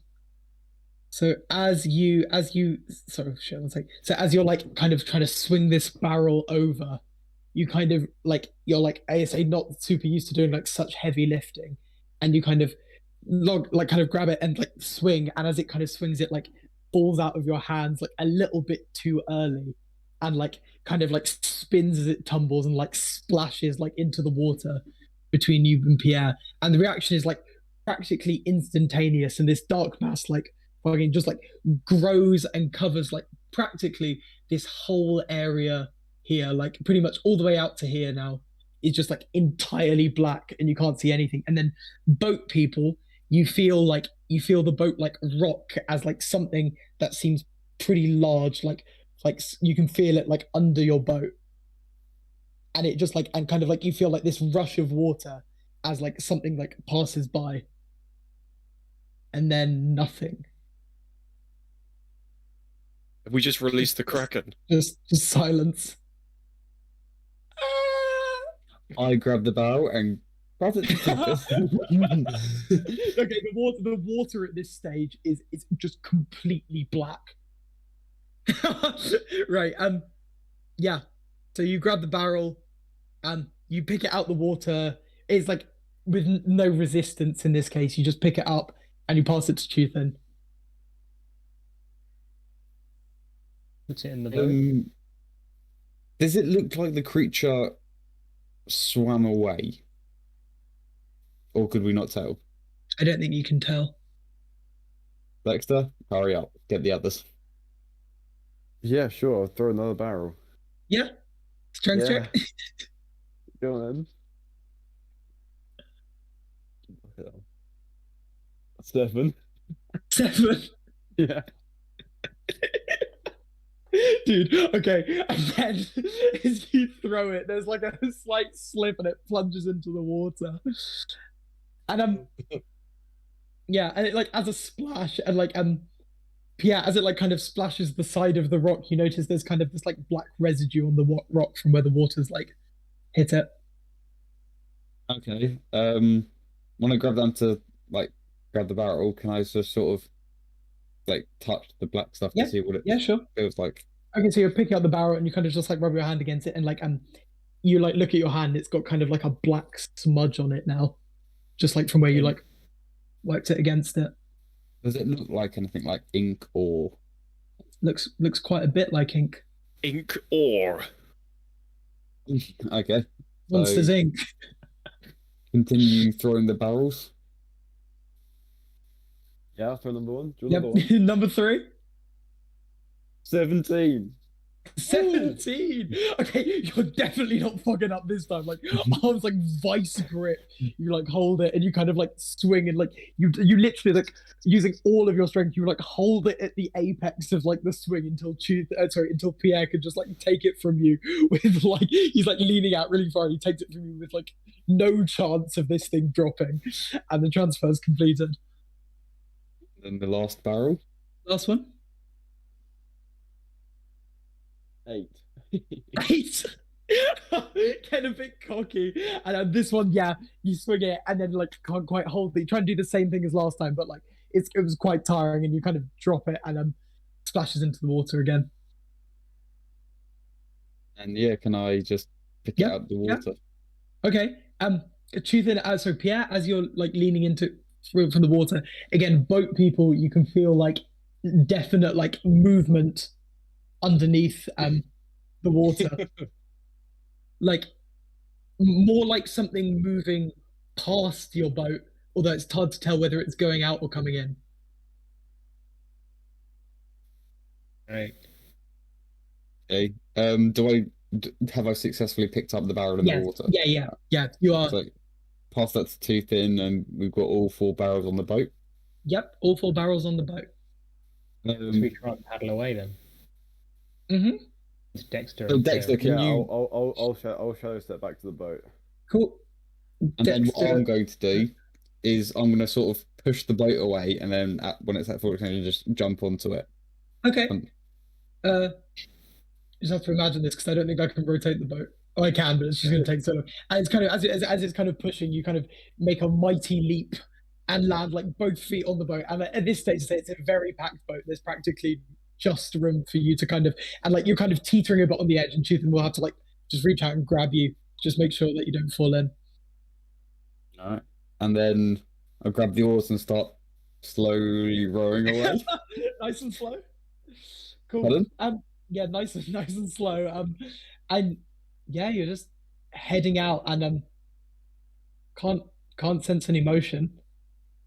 So sorry, shit, one second. So as you're like kind of trying to swing this barrel over, you kind of like you're like ASA not super used to doing like such heavy lifting, and you kind of kind of grab it and like swing, and as it kind of swings, it like falls out of your hands like a little bit too early, and like kind of like spins as it tumbles and like splashes like into the water between you and Pierre, and the reaction is like practically instantaneous, and this dark mass like fucking just like grows and covers like practically this whole area here, like pretty much all the way out to here now is just like entirely black and you can't see anything. And then boat people, you feel the boat like rock as like something that seems pretty large, like you can feel it like under your boat. And it just like and kind of like you feel like this rush of water as like something like passes by. And then nothing. Have we just released the Kraken? Just silence. I grab the barrel and pass it to Tuthin. Okay, the water at this stage is just completely black. Right, yeah. So you grab the barrel, you pick it out the water. It's like with no resistance in this case. You just pick it up and you pass it to Tuthin. Puts it in the boat. Does it look like the creature swam away? Or could we not tell? I don't think you can tell. Dexter, hurry up. Get the others. Yeah, sure. I'll throw another barrel. Yeah. Strength Yeah. check. Go on then. 7. 7. Yeah. Dude, okay. And then as you throw it, there's like a slight slip and it plunges into the water. And yeah, and it like as a splash and like yeah, as it like kind of splashes the side of the rock, you notice there's kind of this like black residue on the rock from where the water's like hit it. Okay. When I grab down to like grab the barrel, can I just sort of like touch the black stuff Yeah, to see what it yeah, sure. feels like? Okay, so you're picking up the barrel and you kind of just like rub your hand against it and like you like look at your hand, it's got kind of like a black smudge on it now. Just like from where you like wiped it against it. Does it look like anything like ink or Looks quite a bit like ink. Ink ore. okay. Monsters So- Inc. Continue throwing the barrels? Yeah, I'll throw number 1. Do you want another Yep. one? Number 3. 17. 17. Okay, you're definitely not fucking up this time. Like arms like vice grip. You like hold it and you kind of like swing and like you literally like using all of your strength. You like hold it at the apex of like the swing until until Pierre could just like take it from you with like he's like leaning out really far and he takes it from you with like no chance of this thing dropping, and the transfer is completed. Then the last barrel. Last one. 8. 8. Get a bit cocky, and then this one, yeah, you swing it, and then like can't quite hold it. You try and do the same thing as last time, but like it was quite tiring, and you kind of drop it, and splashes into the water again. And yeah, can I just pick it Yeah, out of the yeah. water? Okay, Tuthin, so Pierre, as you're like leaning into from the water again, boat people, you can feel like definite like movement underneath the water. Like more like something moving past your boat, although it's hard to tell whether it's going out or coming in. Right. Okay. Have I successfully picked up the barrel in Yeah, the water? yeah. You are. So pass that to Tuthin, and we've got all 4 barrels on the boat. Yep, all 4 barrels on the boat. Should we try and paddle away then? Mm-hmm. It's Dexter. So and Dexter, Pierre. can Yeah, you? I'll shadow step back to the boat. Cool. And then what Dexter. I'm going to do is I'm going to sort of push the boat away, and then when it's at full extension, just jump onto it. Okay. Um, You just have to imagine this because I don't think I can rotate the boat. Oh, I can, but it's just going to take so long. And it's kind of as it's kind of pushing, you kind of make a mighty leap and land like both feet on the boat. And at this stage, it's a very packed boat. There's practically just room for you to kind of, and like you're kind of teetering a bit on the edge, and Tuthin will have to like just reach out and grab you, just make sure that you don't fall in. All right. And then I'll grab the oars and start slowly rowing away. Nice and slow. Cool. Pardon? Yeah, nice and slow. And yeah, you're just heading out and can't sense any motion.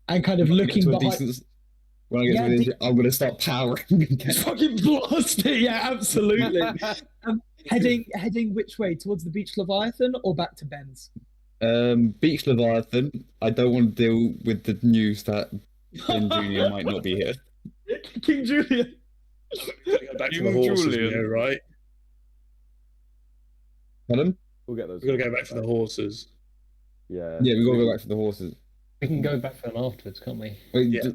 And kind of When I get looking to a behind. decent, when I get to a decent, I'm gonna start powering again. Fucking blast it, yeah, absolutely. Heading which way? Towards the beach Leviathan or back to Ben's? Beach Leviathan. I don't want to deal with the news that Ben Jr. might not be here. King Julian. Gotta go back to the Young horses, Julian. yeah, right? Pardon? We'll get those. We've got to go back for the horses. Yeah. Yeah, we gotta go back for the horses. We can go back for them afterwards, can't we? Wait, Yeah.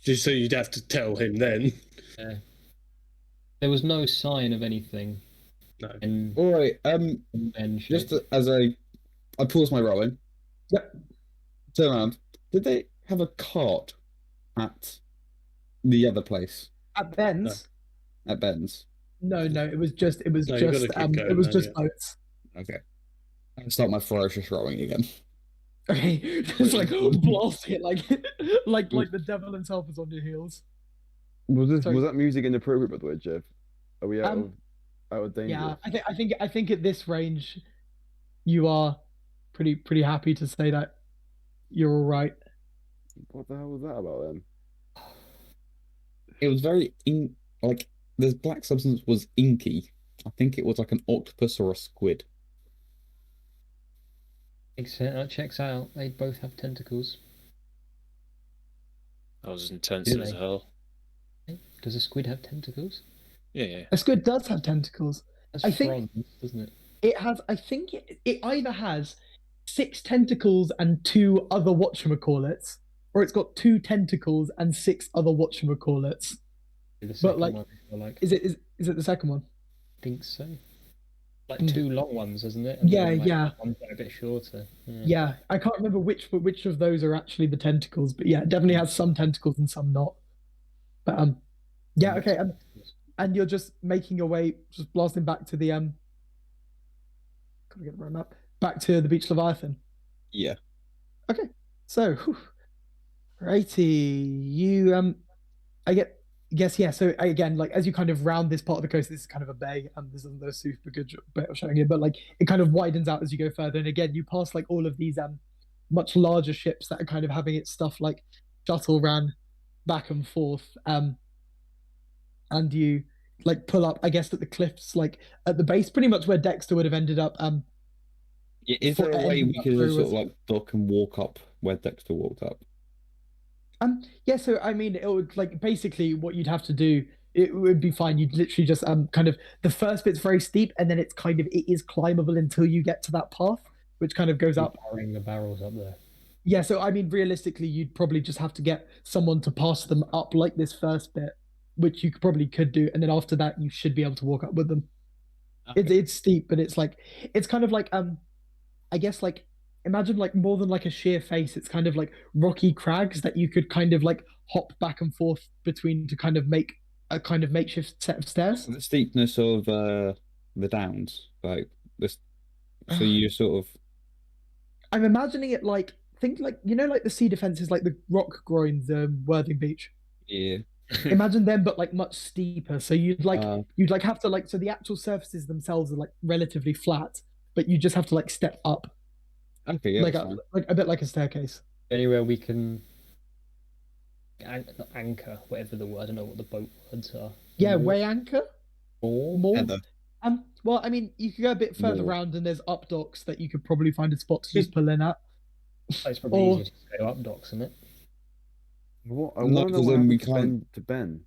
Just so you'd have to tell him then. Yeah. There was no sign of anything. No. And all right. Ben Just as I pause my rowing. Yep. Turn around. Did they have a cart at the other place At Ben's? at Ben's? No, it was just No, you've gotta keep going, it was just yeah. boats. Okay. I'll start my ferocious rowing again. Okay, just like blast it like like the devil himself is on your heels. Sorry. Was that music inappropriate, by the way, Jeff? Are we out of danger? Yeah, I think at this range, you are pretty happy to say that you're all right. What the hell was that about then? It was very like this black substance was inky. I think it was like an octopus or a squid. That checks out. They both have tentacles. That was intense Do as they? hell. Does a squid have tentacles? Yeah. A squid does have tentacles. That's I think- fronds, doesn't it? It has. I think it either has 6 tentacles and 2 other whatchamacallits, or it's got 2 tentacles and 6 other whatchamacallits. The second like, one, I feel like. Is it the second one? I think so. Like Mm. 2 long ones, isn't it? Yeah, then, like, yeah. One's a bit shorter. Yeah, I can't remember which of those are actually the tentacles, but yeah, it definitely has some tentacles and some not. But yeah, okay, and you're just making your way, just blasting back to the gotta get the right map, back to the beach Leviathan. Yeah. Okay, so, righty, you guess yeah. So again, like as you kind of round this part of the coast, this is kind of a bay, and this isn't a super good bit of showing it, but like it kind of widens out as you go further, and again you pass like all of these much larger ships that are kind of having its stuff like shuttle ran back and forth, and you like pull up, I guess, at the cliffs, like at the base, pretty much where Dexter would have ended up. Is there a way we could Through just sort was- of like dock and walk up where Dexter walked up? Yeah, so I mean, it would like basically what you'd have to do. It would be fine. You'd literally just kind of the first bit's very steep, and then it is climbable until you get to that path, which kind of goes up. Powering the barrels up there. Yeah, so I mean, realistically, you'd probably just have to get someone to pass them up like this first bit, which you probably could do, and then after that, you should be able to walk up with them. It's steep, but it's kind of like I guess like imagine like more than like a sheer face. It's kind of like rocky crags that you could kind of like hop back and forth between to kind of make a kind of makeshift set of stairs. The steepness of the downs, like this. So you sort of. I'm imagining it like think like like the sea defenses, like the rock groins, Worthing Beach. Yeah. Imagine them, but like much steeper. So you'd have to like, so the actual surfaces themselves are like relatively flat, but you just have to like step up, Okay. Yeah. like that's fine. like a bit like a staircase. Anywhere we can not anchor, whatever the word. I don't know what the boat words are. Yeah, Moor- way anchor. More. Heather. Well, I mean, you could go a bit further More. round, and there's up docks that you could probably find a spot to just pull in at. It's probably Or- easier to go up docks, isn't it? What? I No, want to know because what then we happened can't- to Ben.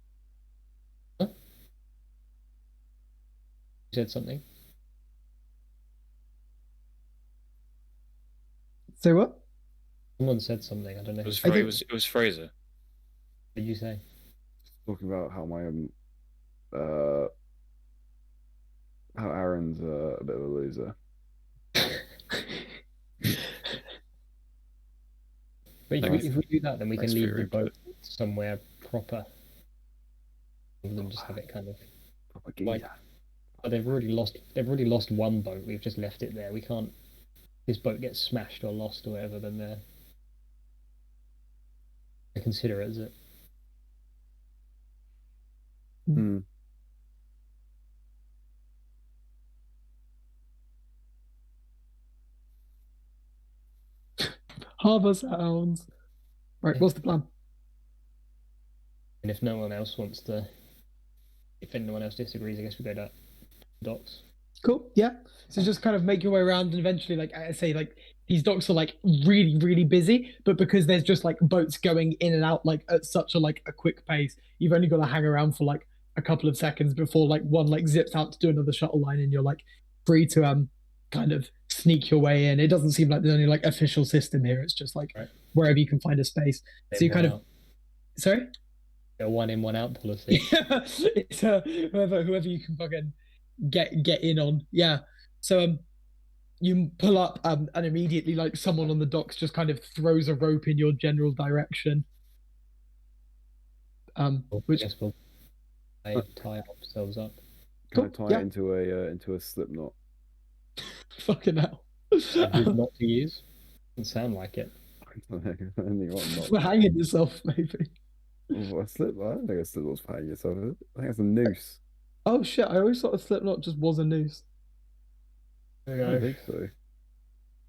You said something. So what? Someone said something. I don't know. It was I think- it was Fraser. What did you say? Talking about how my how Aaron's a bit of a loser. But Thanks. if we do that, then we Thanks can for leave your the boat somewhere proper. Rather than just have it kind of like they've already lost one boat. We've just left it there. We can't. This boat gets smashed or lost or whatever, then they consider it as it. Hmm. Harbour sounds. Right, what's the plan? And if no one else wants to, if anyone else disagrees, I guess we go to docks. Cool. Yeah. So just kind of make your way around, and eventually, like I say, like these docks are like really, really busy, but because there's just like boats going in and out like at such a like a quick pace, you've only got to hang around for like a couple of seconds before like one like zips out to do another shuttle line, and you're like free to kind of sneak your way in. It doesn't seem like there's any like official system here. It's just like Right. wherever you can find a space. So you kind of sorry. A one in, one out policy. Yeah, it's whoever you can fucking get in on. Yeah. So you pull up and immediately like someone on the docks just kind of throws a rope in your general direction. Which I guess we'll tie ourselves up. Can I Cool, tie yeah. it into a slip knot? fucking hell. Not to use. Doesn't sound like it. I don't know. I don't think what knot. For hanging yourself, maybe. Oh, a slip? I don't think a slip knot's for hanging yourself. Is it? I think it's a noose. Oh shit! I always thought a slip knot just was a noose. There I we don't go. think so.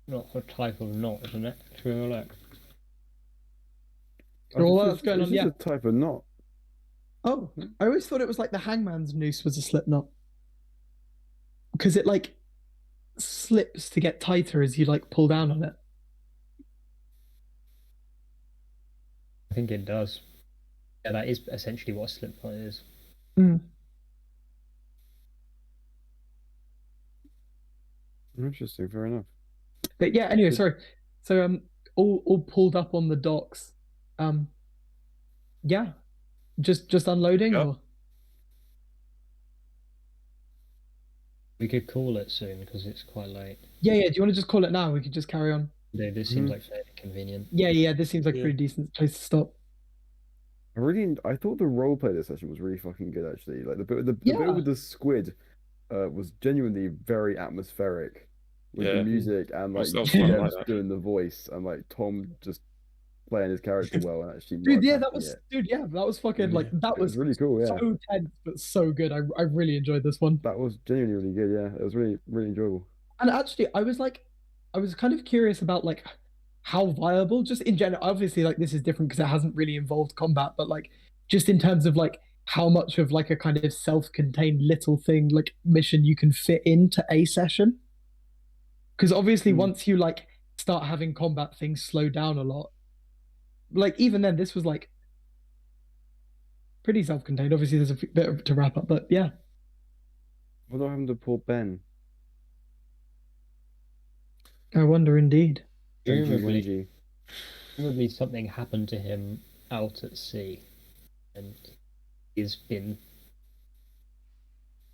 Not a type of knot, isn't it? True, look. So all It's that's going it's on, just yeah. a type of knot. Oh, I always thought it was like the hangman's noose was a slip knot. Because it like slips to get tighter as you like pull down on it. I think it does. Yeah, that is essentially what a slip knot is. Mm. Interesting. Fair enough. But yeah, anyway, sorry. So all pulled up on the docks. Yeah. Just unloading Yeah. or We could call it soon because it's quite late. yeah, do you want to just call it now? We could just carry on. No, this seems like fairly convenient. Yeah, this seems like a Yeah. pretty decent place to stop. I thought the roleplay this session was really fucking good actually. Like the bit Yeah. with the squid was genuinely very atmospheric with the Yeah. music and like That was fun, I Jeff like that. doing the voice and like Tom just playing his character well and actually Dude, not yeah, attacking it. that was fucking like that It was was really cool, yeah. so tense but so good. I really enjoyed this one. That was genuinely really good, yeah. It was really, really enjoyable. And actually, I was kind of curious about like how viable, just in general. Obviously, like this is different because it hasn't really involved combat, but like just in terms of like how much of like a kind of self-contained little thing like mission you can fit into a session. Because obviously, once you like start having combat, things slow down a lot. Like even then, this was like pretty self-contained. Obviously, there's a bit to wrap up, but yeah. What happened to poor Ben? I wonder indeed. Presumably something happened to him out at sea, and he's been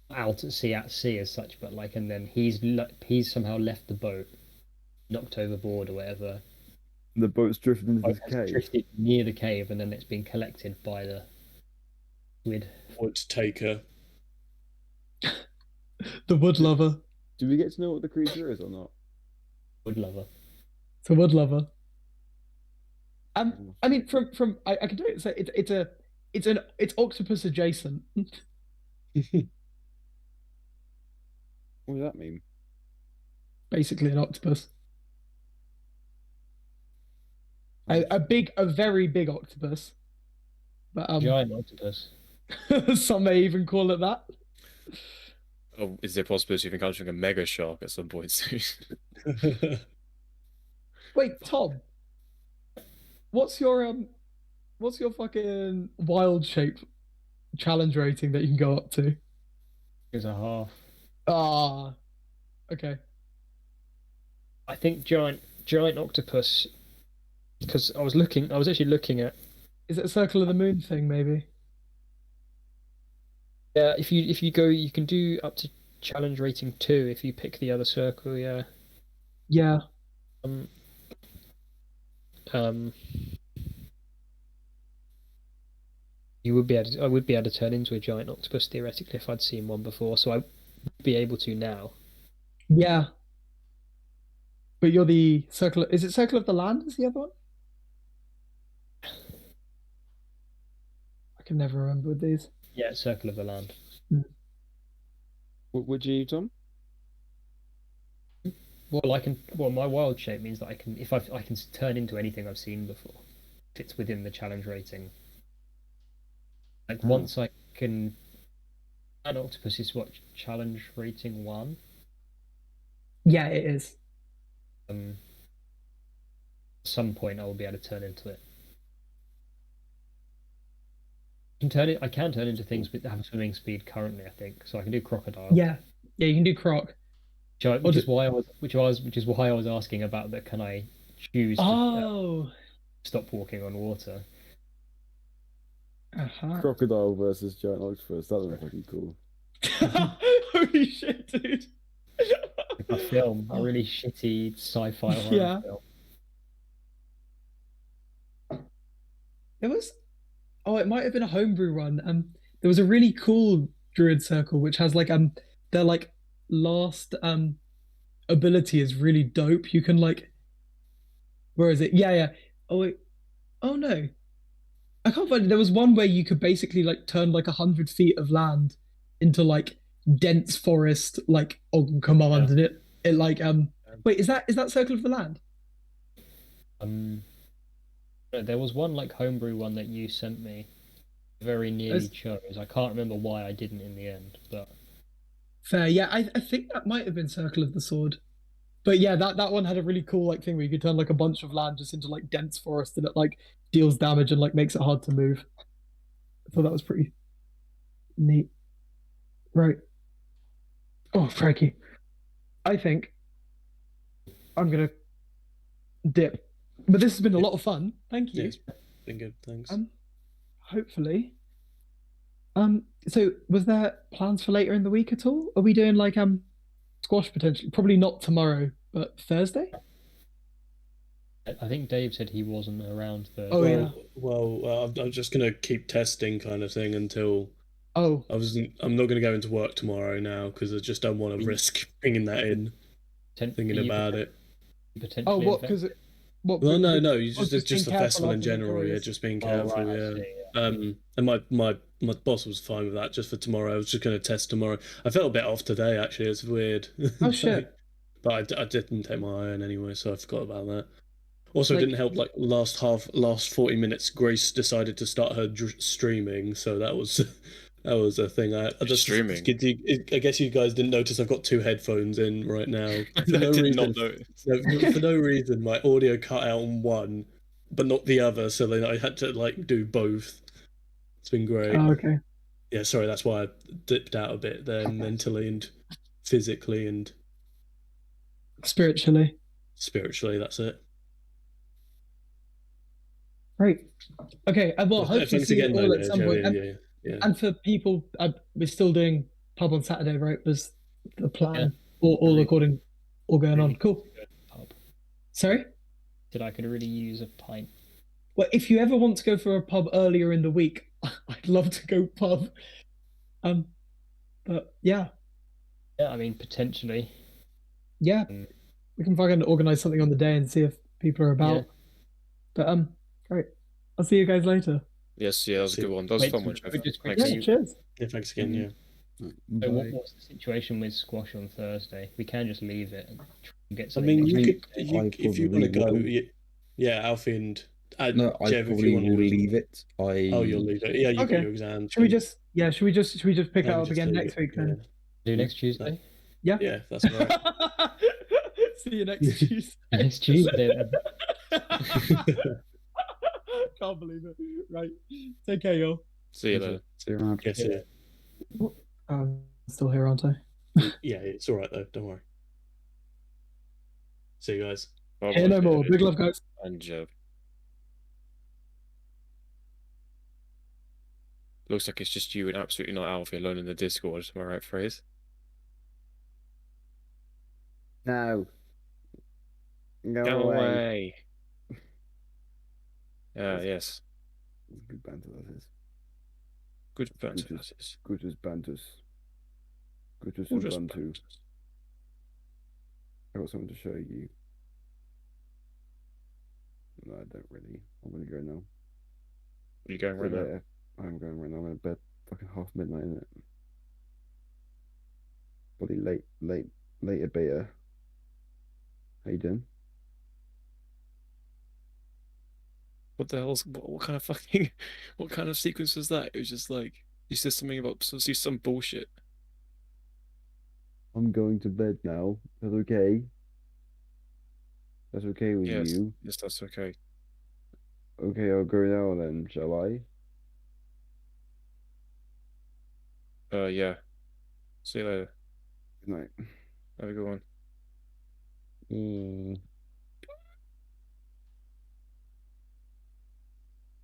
out at sea as such, but like, and then he's somehow left the boat, knocked overboard or whatever. The boat's drifted into this Has cave. drifted near the cave, and then it's been collected by the squid. Would take her. The wood lover. Do we get to know what the creature is or not? Wood lover. It's a wood lover. I mean, from I can tell you, it's octopus adjacent. What does that mean? Basically, an octopus. A very big octopus. But Giant octopus. some may even call it that. Oh, is there a possibility of encountering a mega shark at some point soon? Wait, Tom. What's your fucking wild shape challenge rating that you can go up to? Is a half. Ah, okay. I think giant octopus, because I was actually looking at. Is it a circle of the moon thing, maybe? Yeah, if you go, you can do up to challenge rating 2 if you pick the other circle. Yeah. Yeah. you would be able to, I would be able to turn into a giant octopus theoretically if I'd seen one before, so I would be able to now. Yeah. But you're the circle. Is it Circle of the Land? Is the other one? I can never remember with these. Yeah, Circle of the Land. Would you, Tom? Well, I can. Well, my wild shape means that I can, if I can turn into anything I've seen before, if it's within the challenge rating. Like once I can, an octopus is what, challenge rating 1. Yeah, it is. At some point I will be able to turn into it. I can turn into things that have swimming speed currently, I think. So I can do crocodile. Yeah, you can do croc. Which is why I was asking about that. Can I choose to stop walking on water? Crocodile versus giant octopus. That would be fucking cool. Holy shit, dude! A film, a really shitty sci-fi horror film. There was, it might have been a homebrew one. There was a really cool druid circle which has like their like last ability is really dope. You can like, where is it? Yeah. Oh wait, oh no, I can't find it. There was one where you could basically like turn like 100 feet of land into like dense forest, like on command, and it like wait, is that Circle of the Land? There was one like homebrew one that you sent me. Very nearly chose. I can't remember why I didn't in the end, but fair. Yeah, I think that might have been Circle of the Sword. But yeah, that one had a really cool like thing where you could turn like a bunch of land just into like dense forest, and it like deals damage and like makes it hard to move. I thought that was pretty neat. Right. Oh, crikey. I think I'm gonna dip. But this has been a lot of fun. Thank you. Yeah, it's been good, thanks. Hopefully. So was there plans for later in the week at all? Are we doing like squash potentially? Probably not tomorrow, but Thursday? I think Dave said he wasn't around Thursday. Oh yeah. Well, I'm just gonna keep testing kind of thing until. Oh. I'm not gonna go into work tomorrow now because I just don't want to risk bringing that in. Thinking about it. Potentially. Oh, what? Because well, no. You just being the careful festival in after the general. Yeah, noise. just being careful. Right, yeah. And my boss was fine with that. Just for tomorrow, I was just going to test tomorrow. I felt a bit off today actually. It's weird. Oh shit! But I didn't take my iron anyway, so I forgot about that. Also, Like- didn't help. Like last 40 minutes, Grace decided to start her streaming, so that was that was a thing. I just Streaming? I guess you guys didn't notice. I've got 2 headphones in right now. For I no did reason. not notice. No, for no reason, my audio cut out on one, but not the other. So then I had to like do both. It's been great. Oh, okay. Yeah, sorry, that's why I dipped out a bit there mentally and physically and Spiritually. spiritually. That's it. Right. Okay. Well, hopefully Thanks see you again, all though, at some Joe, point. yeah. And for people, we're still doing pub on Saturday, right? Was the plan all according, all going on? Cool. Pub. Sorry. I could really use a pint. Well, if you ever want to go for a pub earlier in the week, I'd love to go pub. But yeah. Yeah, I mean potentially. Yeah. We can fucking organize something on the day and see if people are about. Yeah. But great. I'll see you guys later. Yes, yeah, that was a good one. That was a fun one, Jeff. Just Thanks. Yeah, cheers. Yeah, thanks again. Yeah. So what's the situation with squash on Thursday? We can just leave it and try and get I something. mean, next you week. could, if you want to go, yeah, Alfie and No, I Jev, if probably you want will to. leave it. Oh, you'll leave it. Yeah, you got Okay. your exams. Should we just pick it Maybe up just again leave next it, week then? Do next Tuesday? Yeah. Yeah, that's all right. See you next Tuesday. Next Tuesday. Then. Can't believe it. Right. Take care, y'all. See you later. See you around. Yes, yeah. I'm still here, aren't I? Yeah, it's all right though. Don't worry. See you guys. Here no more. Big love, guys. And Jev. Looks like it's just you and absolutely not Alfie alone in the Discord. Am I right, phrase? No. Go Go away. away. Yes. Good banter that is. Good banter. Good That is. Good as banters. Good as Good as Ubuntu. banters. I got something to show you. No, I don't really. I'm gonna go now. Are you going See right you now? later. I'm going right now. I'm in bed. Fucking half midnight, isn't it? Bloody later beta. How you doing? What the hell's what kind of fucking what kind of sequence was that? It was just like you said something about some bullshit. I'm going to bed now. That's okay. That's okay with Yes, you. yes, that's okay. Okay, I'll go now then, shall I? Yeah. See you later. Good night. Have a good one. Mm.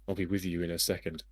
I'll be with you in a second.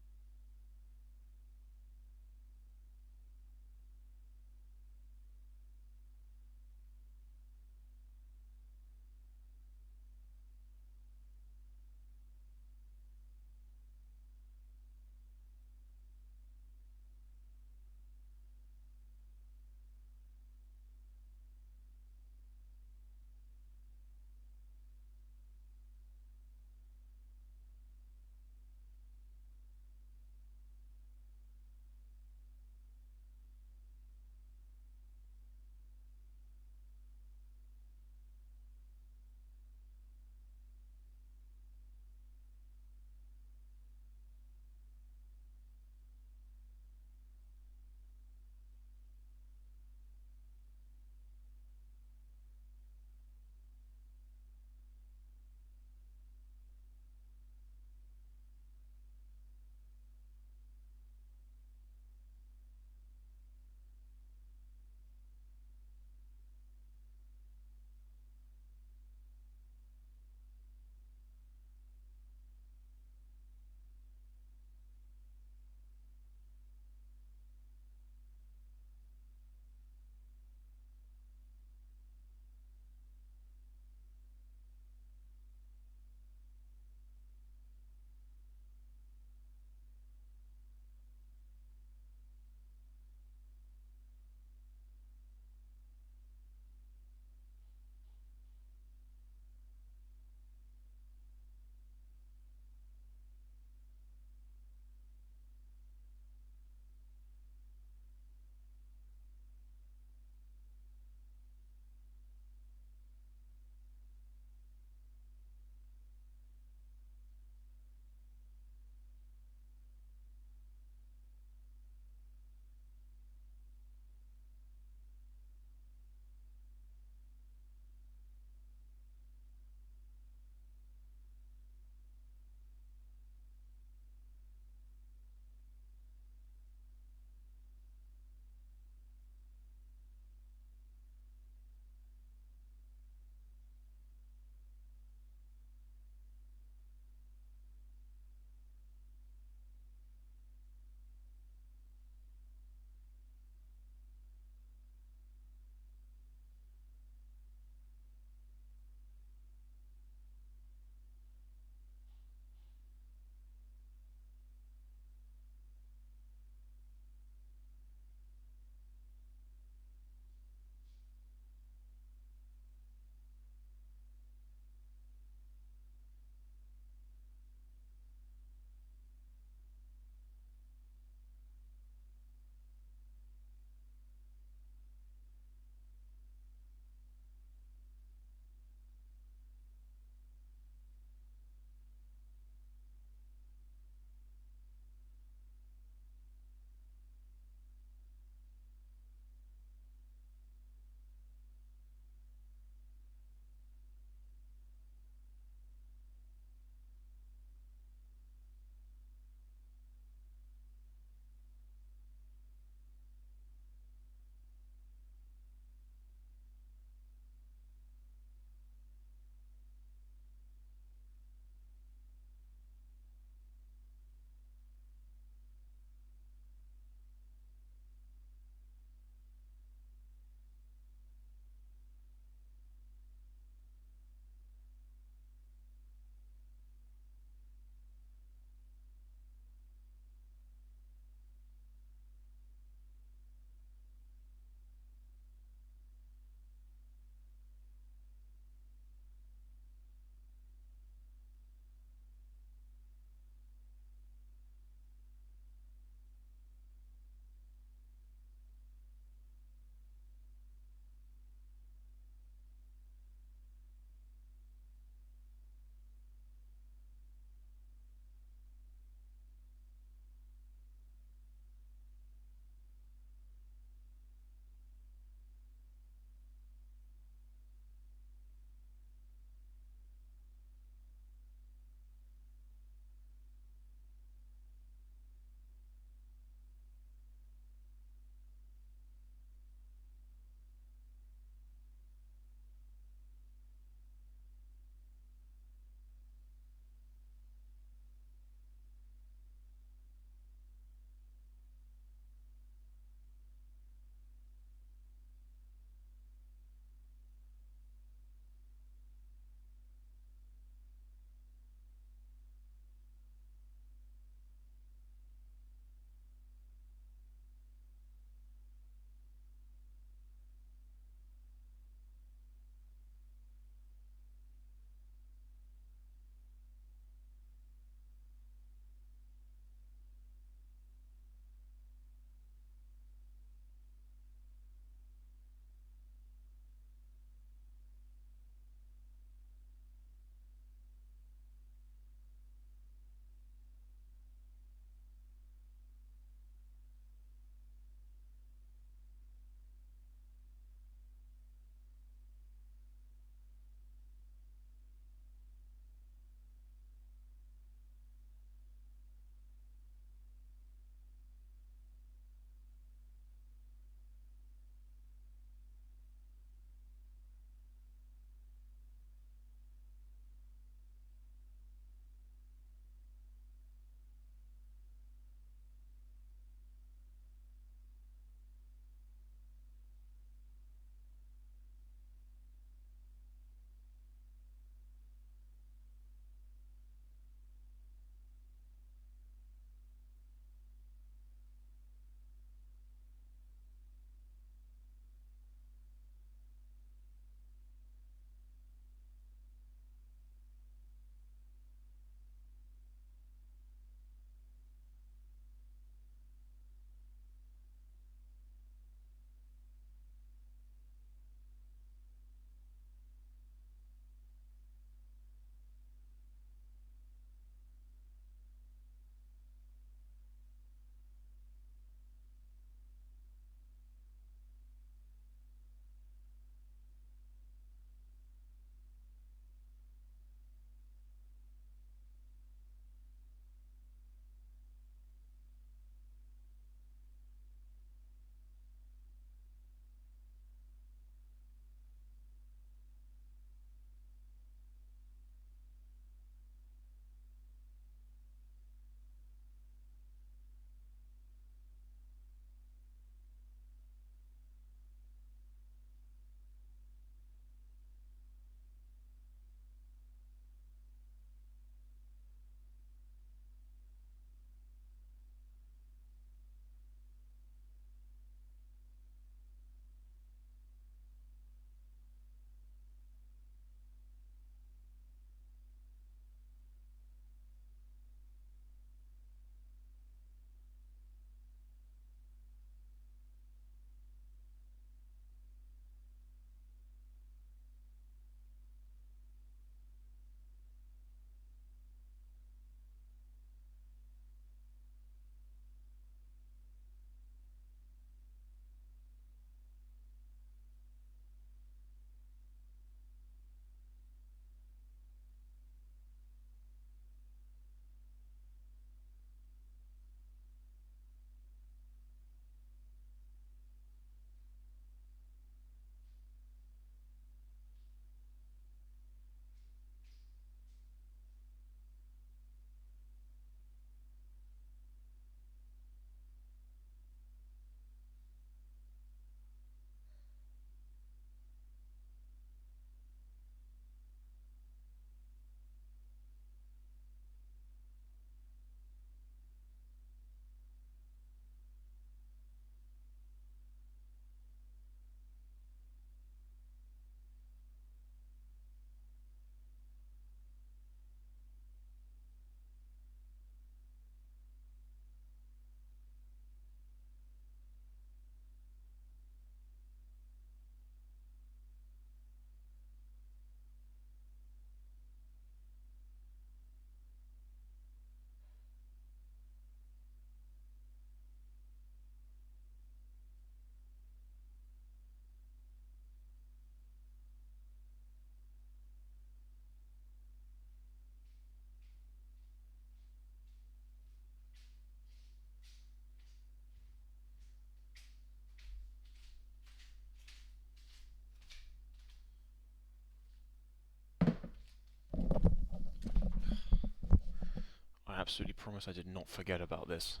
absolutely promise I did not forget about this.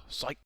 Psych.